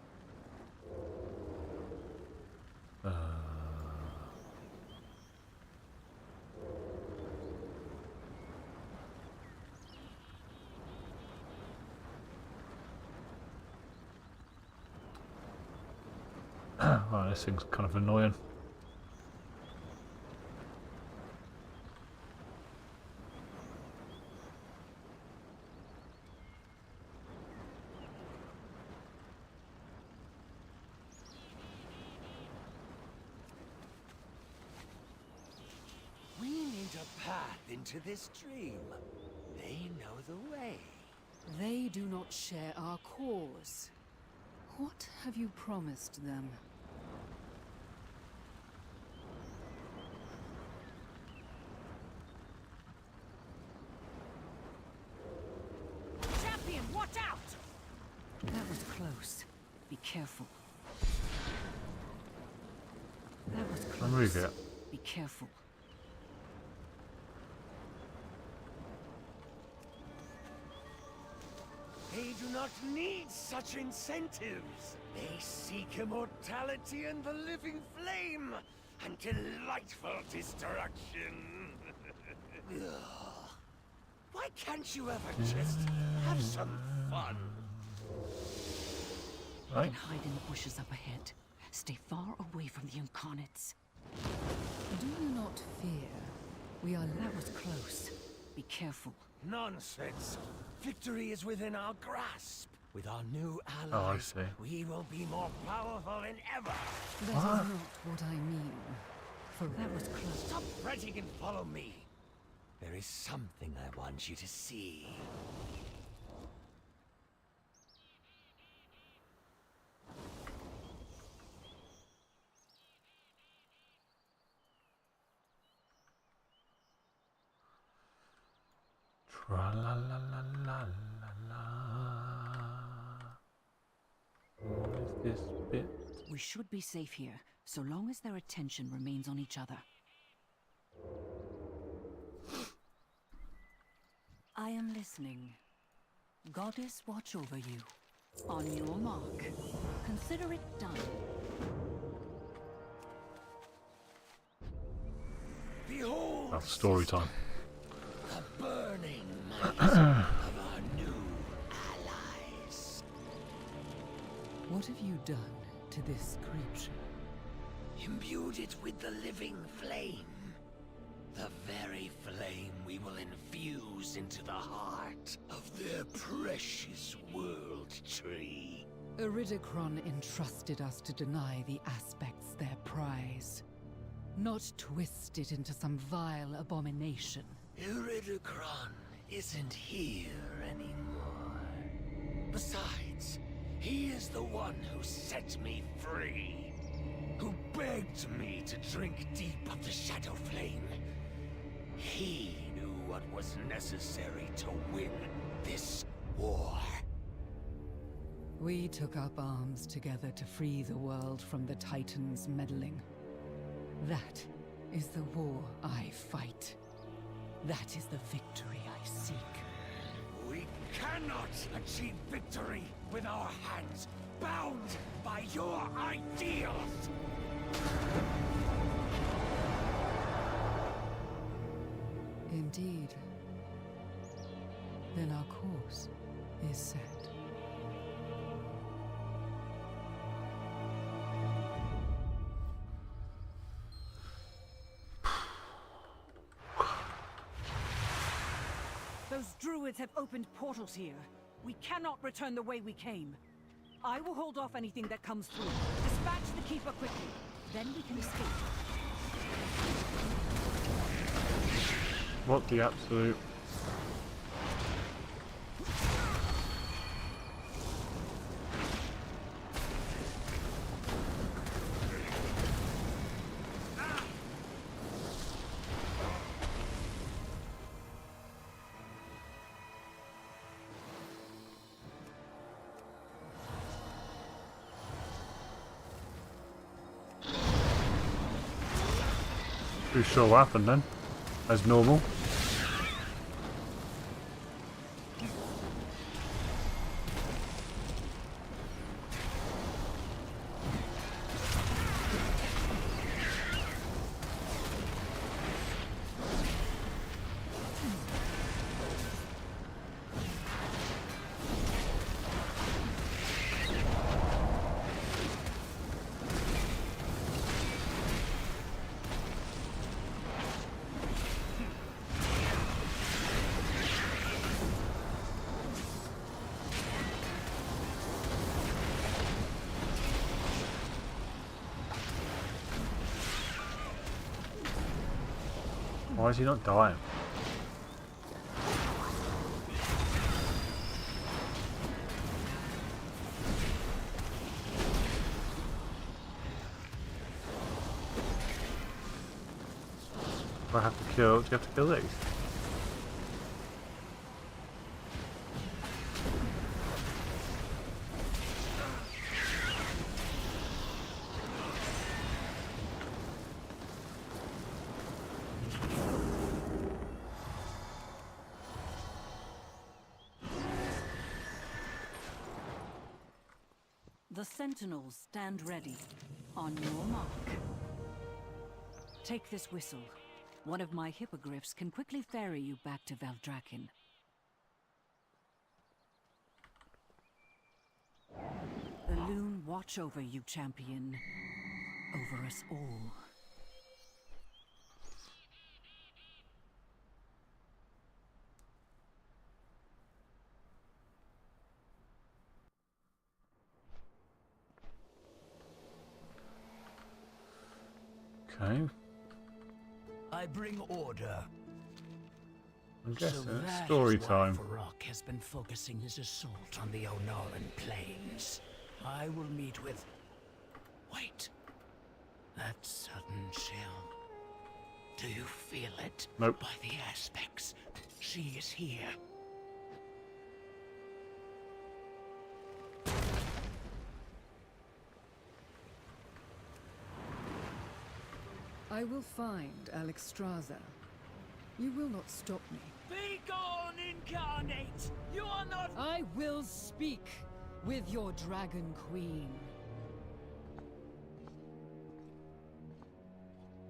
Oh, this thing's kind of annoying. We need a path into this stream. They know the way. They do not share our cause. What have you promised them? Champion, watch out! That was close. Be careful. That was close. Remove it. Be careful. They do not need such incentives. They seek immortality and the living flame, and delightful destruction. Ugh. Why can't you ever just have some fun? We can hide in the bushes up ahead. Stay far away from the incarnates. Do you not fear? We are That was close. Be careful. Nonsense. Victory is within our grasp. With our new Oh, I allies, see. we will be more powerful than ever. That is not what I mean. For That was close. Stop fretting and follow me. There is something I want you to see. Tra la la la la la la. What is this bit? We should be safe here, so long as their attention remains on each other. I am listening. Goddess, watch over you. On your mark. Consider it done. Behold, That's story time. the burning might of our new allies. What have you done to this creature? Imbued it with the living flame. The very flame we will infuse into the heart of their precious world tree. Iridicron entrusted us to deny the aspects their prize, not twist it into some vile abomination. Iridicron isn't here anymore. Besides, he is the one who set me free, who begged me to drink deep of the Shadow Flame. He knew what was necessary to win this war. We took up arms together to free the world from the Titans' meddling. That is the war I fight. That is the victory I seek. We cannot achieve victory with our hands bound by your ideals! Indeed. Then our course is set. Those druids have opened portals here. We cannot return the way we came. I will hold off anything that comes through. Dispatch the Keeper quickly. Then we can escape. What the absolute... Pretty sure what happened then, as normal. Why is he not dying? Do I have to kill? Do you have to kill these? The sentinels stand ready. On your mark. Take this whistle. One of my hippogriffs can quickly ferry you back to Valdrakken. The Loon watch over you, champion. Over us all. Okay. I bring order. I'm guessing So it's that story is why time. Varrock has been focusing his assault on the Onaran plains. I will meet with... Wait. That sudden chill. Do you feel it? Nope. By the aspects. She is here. I will find Alexstrasza. You will not stop me. Be gone, incarnate! You are not— I will speak with your Dragon Queen.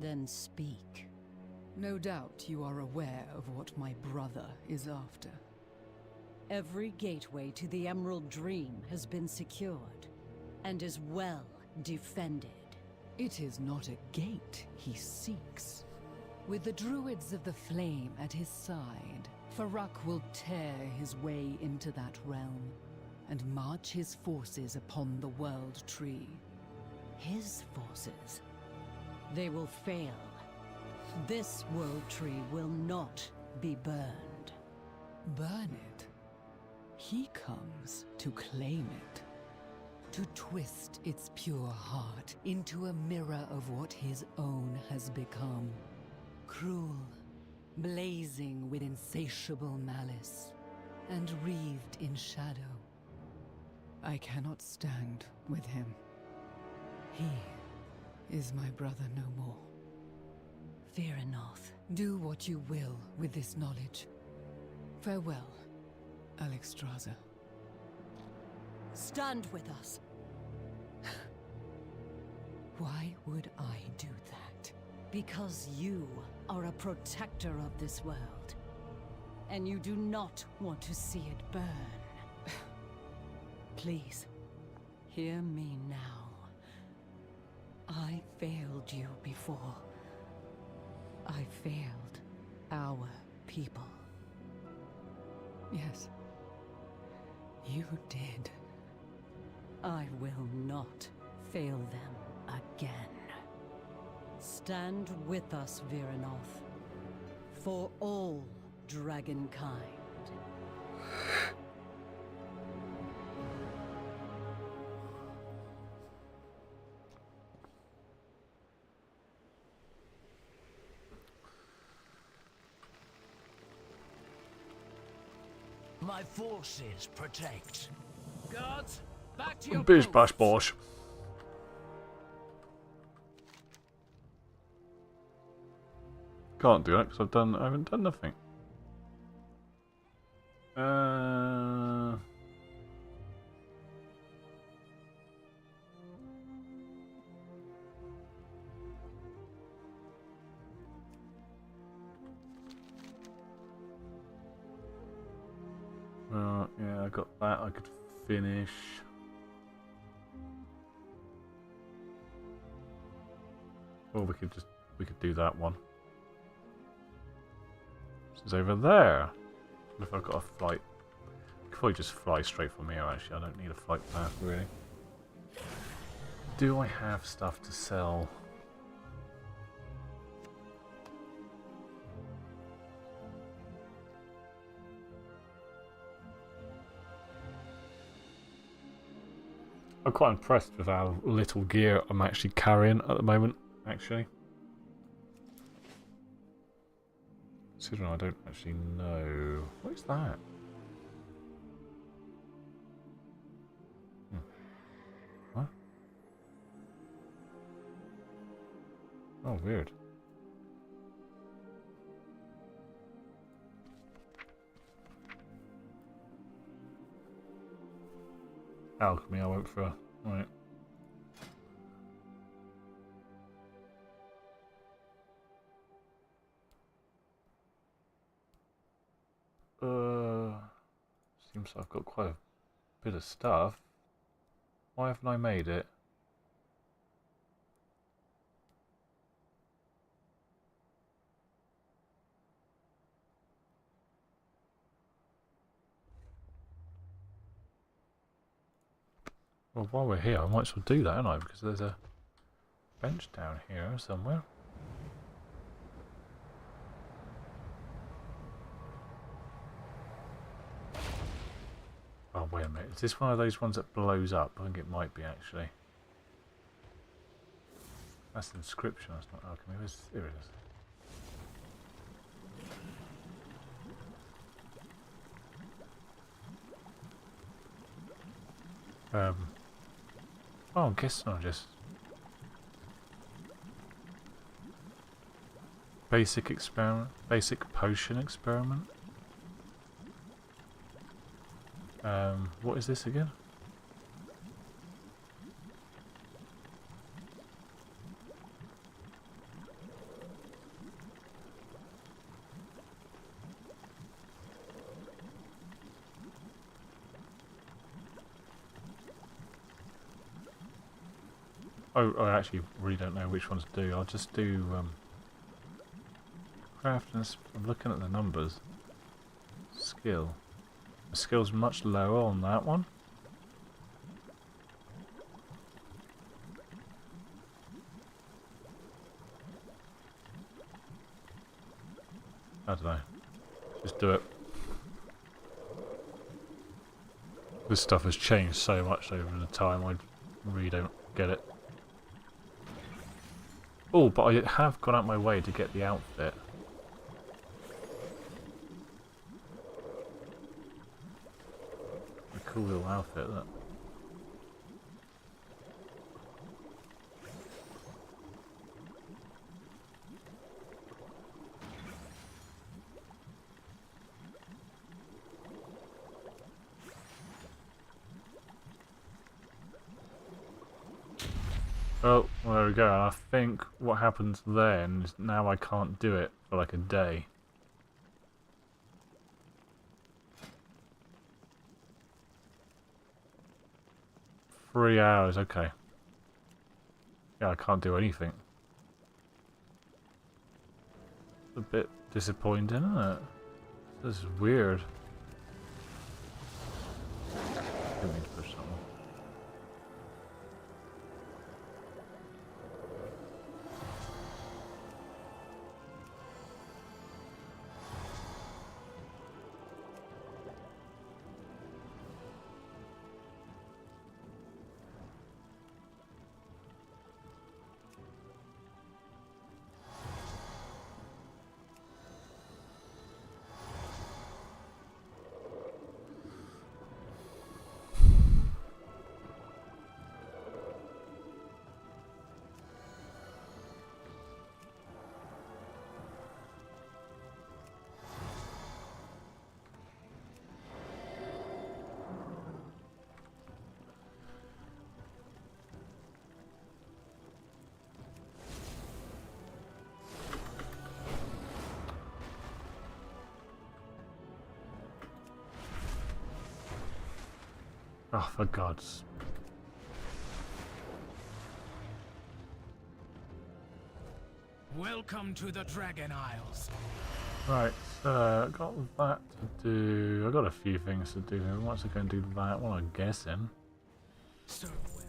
Then speak. No doubt you are aware of what my brother is after. Every gateway to the Emerald Dream has been secured, and is well defended. It is not a gate he seeks. With the Druids of the Flame at his side, Farak will tear his way into that realm, and march his forces upon the World Tree. His forces? They will fail. This World Tree will not be burned. Burn it? He comes to claim it. To twist its pure heart into a mirror of what his own has become. Cruel, blazing with insatiable malice, and wreathed in shadow. I cannot stand with him. He is my brother no more. Fear enough. Do what you will with this knowledge. Farewell, Alexstrasza. Stand with us. Why would I do that? Because you are a protector of this world, and you do not want to see it burn. Please, hear me now. I failed you before. I failed our people. Yes, you did. I will not fail them again. Stand with us, Viranoth, for all dragonkind. My forces protect. Guards, back to your Bish posts. bash bosh. Can't do that because I haven't done nothing. Yeah, I got that. I could finish. Or we could do that one. This is over there. What if I've got a flight? I could probably just fly straight from here. Actually, I don't need a flight path really. Do I have stuff to sell? I'm quite impressed with how little gear I'm actually carrying at the moment, actually. Considering I don't actually know. What is that? What? Oh, weird. Alchemy, I went for. Right. Seems I've got quite a bit of stuff. Why haven't I made it? Well, while we're here, I might as well do that, don't I? Because there's a bench down here somewhere. Oh, wait a minute. Is this one of those ones that blows up? I think it might be, actually. That's the inscription. That's not alchemy. Here it is. Oh, I guess not just basic experiment, basic potion experiment. What is this again? Oh, I actually really don't know which ones to do. I'll just do craft and I'm looking at the numbers. Skill. The skill's much lower on that one. I don't know. Just do it. This stuff has changed so much over the time, I really don't get it. Oh, but I have gone out my way to get the outfit. A cool little outfit, that. Oh, well, there we go. And I think what happens then is now I can't do it for like a day. Three hours, okay. Yeah, I can't do anything. A bit disappointing, isn't it? This is weird. Didn't mean to push that one. Oh, for God's... Welcome to the Dragon Isles. Right, so I got that to do. I got a few things to do. Once I go and do that one, I'm guessing. Serve well.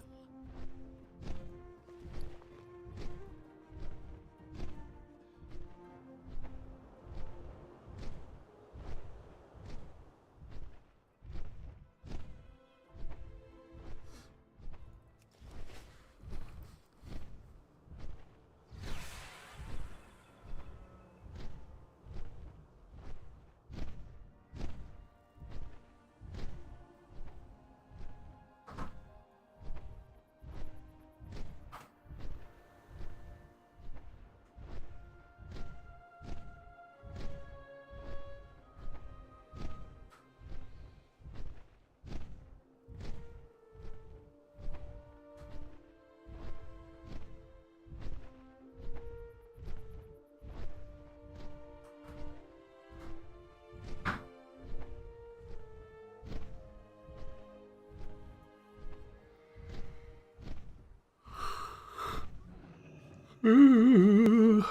Hmm.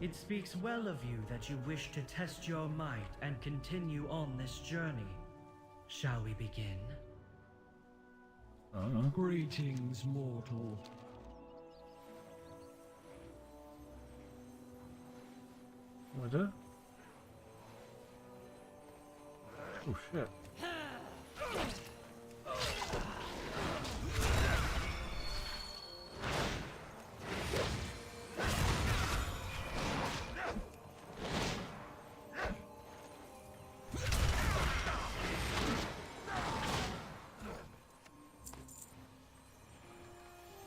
It speaks well of you that you wish to test your might and continue on this journey. Shall we begin? I don't know. Greetings, mortal. What is it? Oh shit.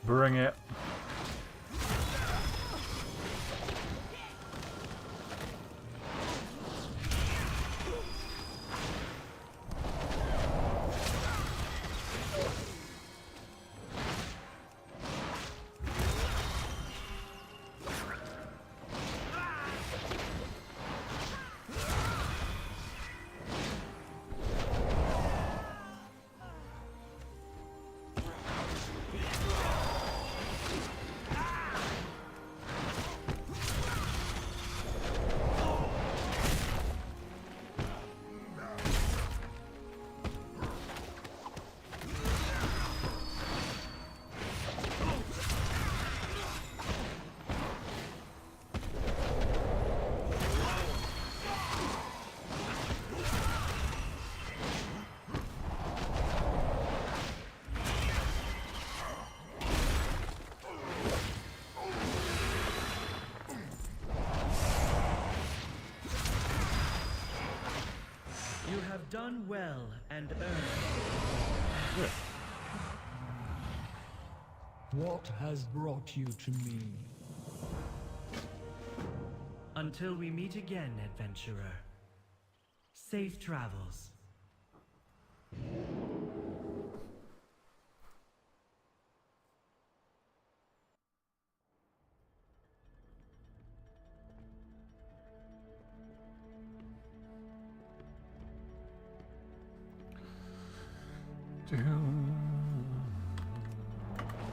Bring it. You have done well and earned. What has brought you to me? Until we meet again, adventurer. Safe travels.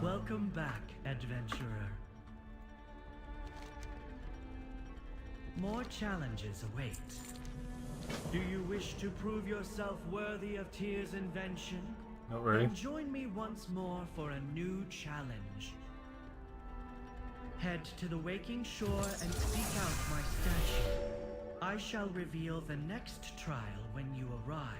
Welcome back, adventurer. More challenges await. Do you wish to prove yourself worthy of Tyr's invention? Not really. Then join me once more for a new challenge. Head to the waking shore and seek out my statue. I shall reveal the next trial when you arrive.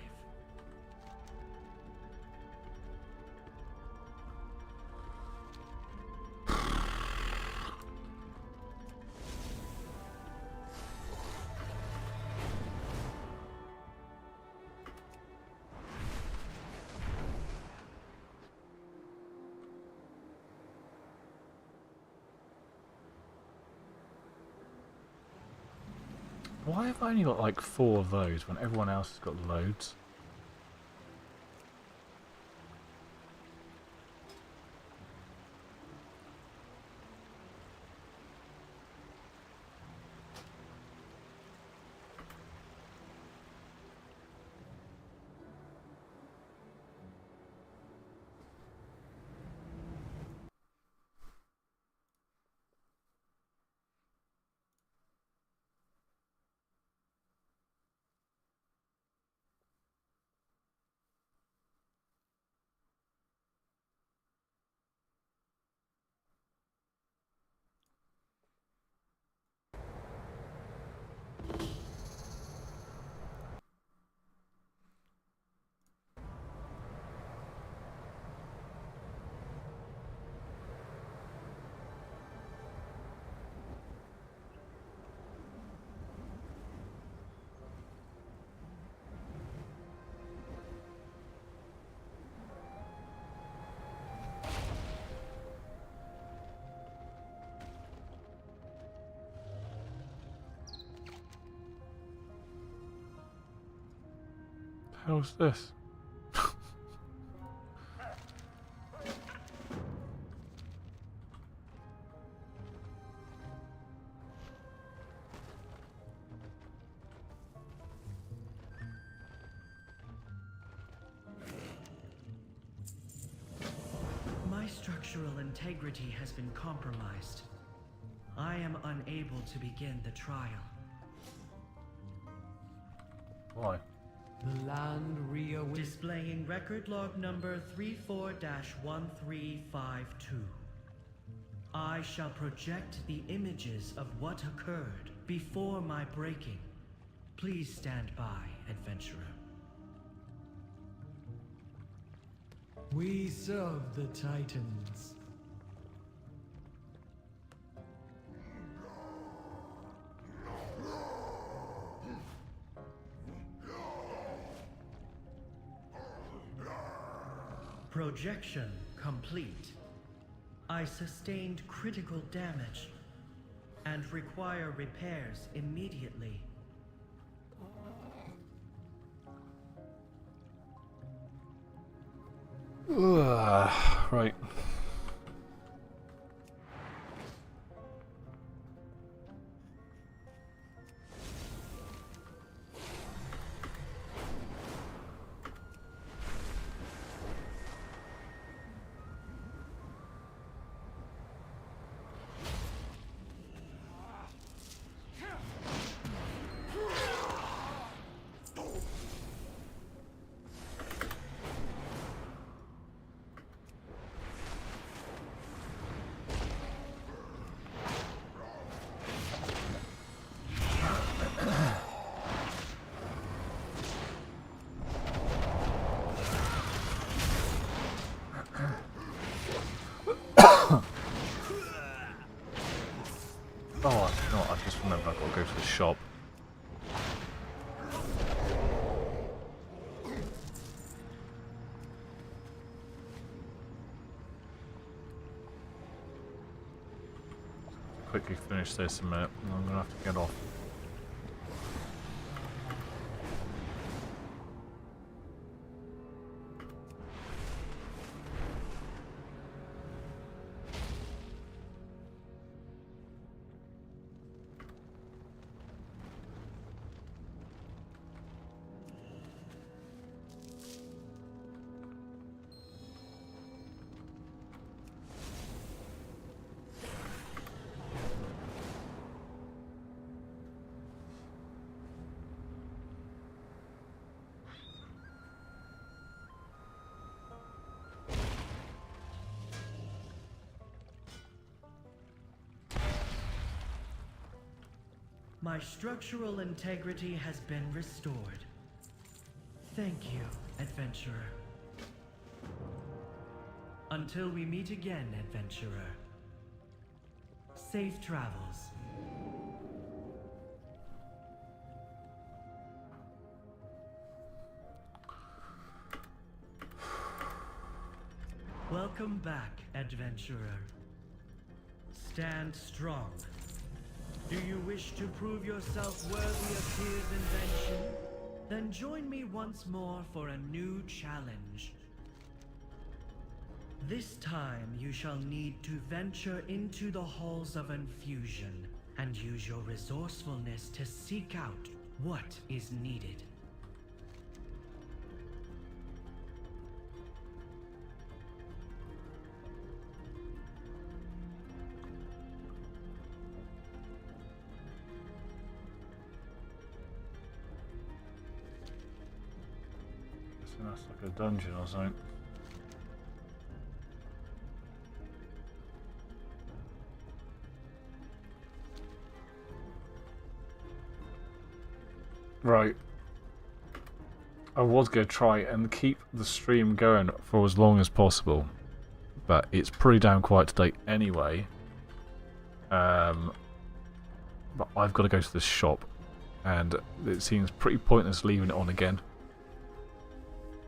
Why have I only got like 4 of those when everyone else has got loads? How's this? My structural integrity has been compromised. I am unable to begin the trial. Why? The land reawakens. Displaying record log number 34-1352. I shall project the images of what occurred before my breaking. Please stand by, adventurer. We serve the Titans. Projection complete. I sustained critical damage and require repairs immediately. Right. Oh, no, I just remember I've got to go to the shop. Quickly finish this a minute, and I'm going to have to get off. My structural integrity has been restored. Thank you, adventurer. Until we meet again, adventurer. Safe travels. Welcome back, adventurer. Stand strong. Do you wish to prove yourself worthy of Tyr's invention? Then join me once more for a new challenge. This time you shall need to venture into the halls of infusion and use your resourcefulness to seek out what is needed. That's like a dungeon or something. Right. I was going to try and keep the stream going for as long as possible, but it's pretty damn quiet today anyway. But I've got to go to this shop, and it seems pretty pointless leaving it on again.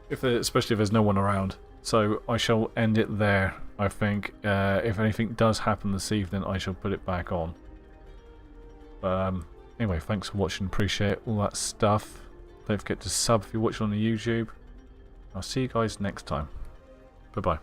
Especially if there's no one around. So I shall end it there, I think. If anything does happen this evening, I shall put it back on. Anyway, thanks for watching. Appreciate all that stuff. Don't forget to sub if you're watching on the YouTube. I'll see you guys next time. Bye-bye.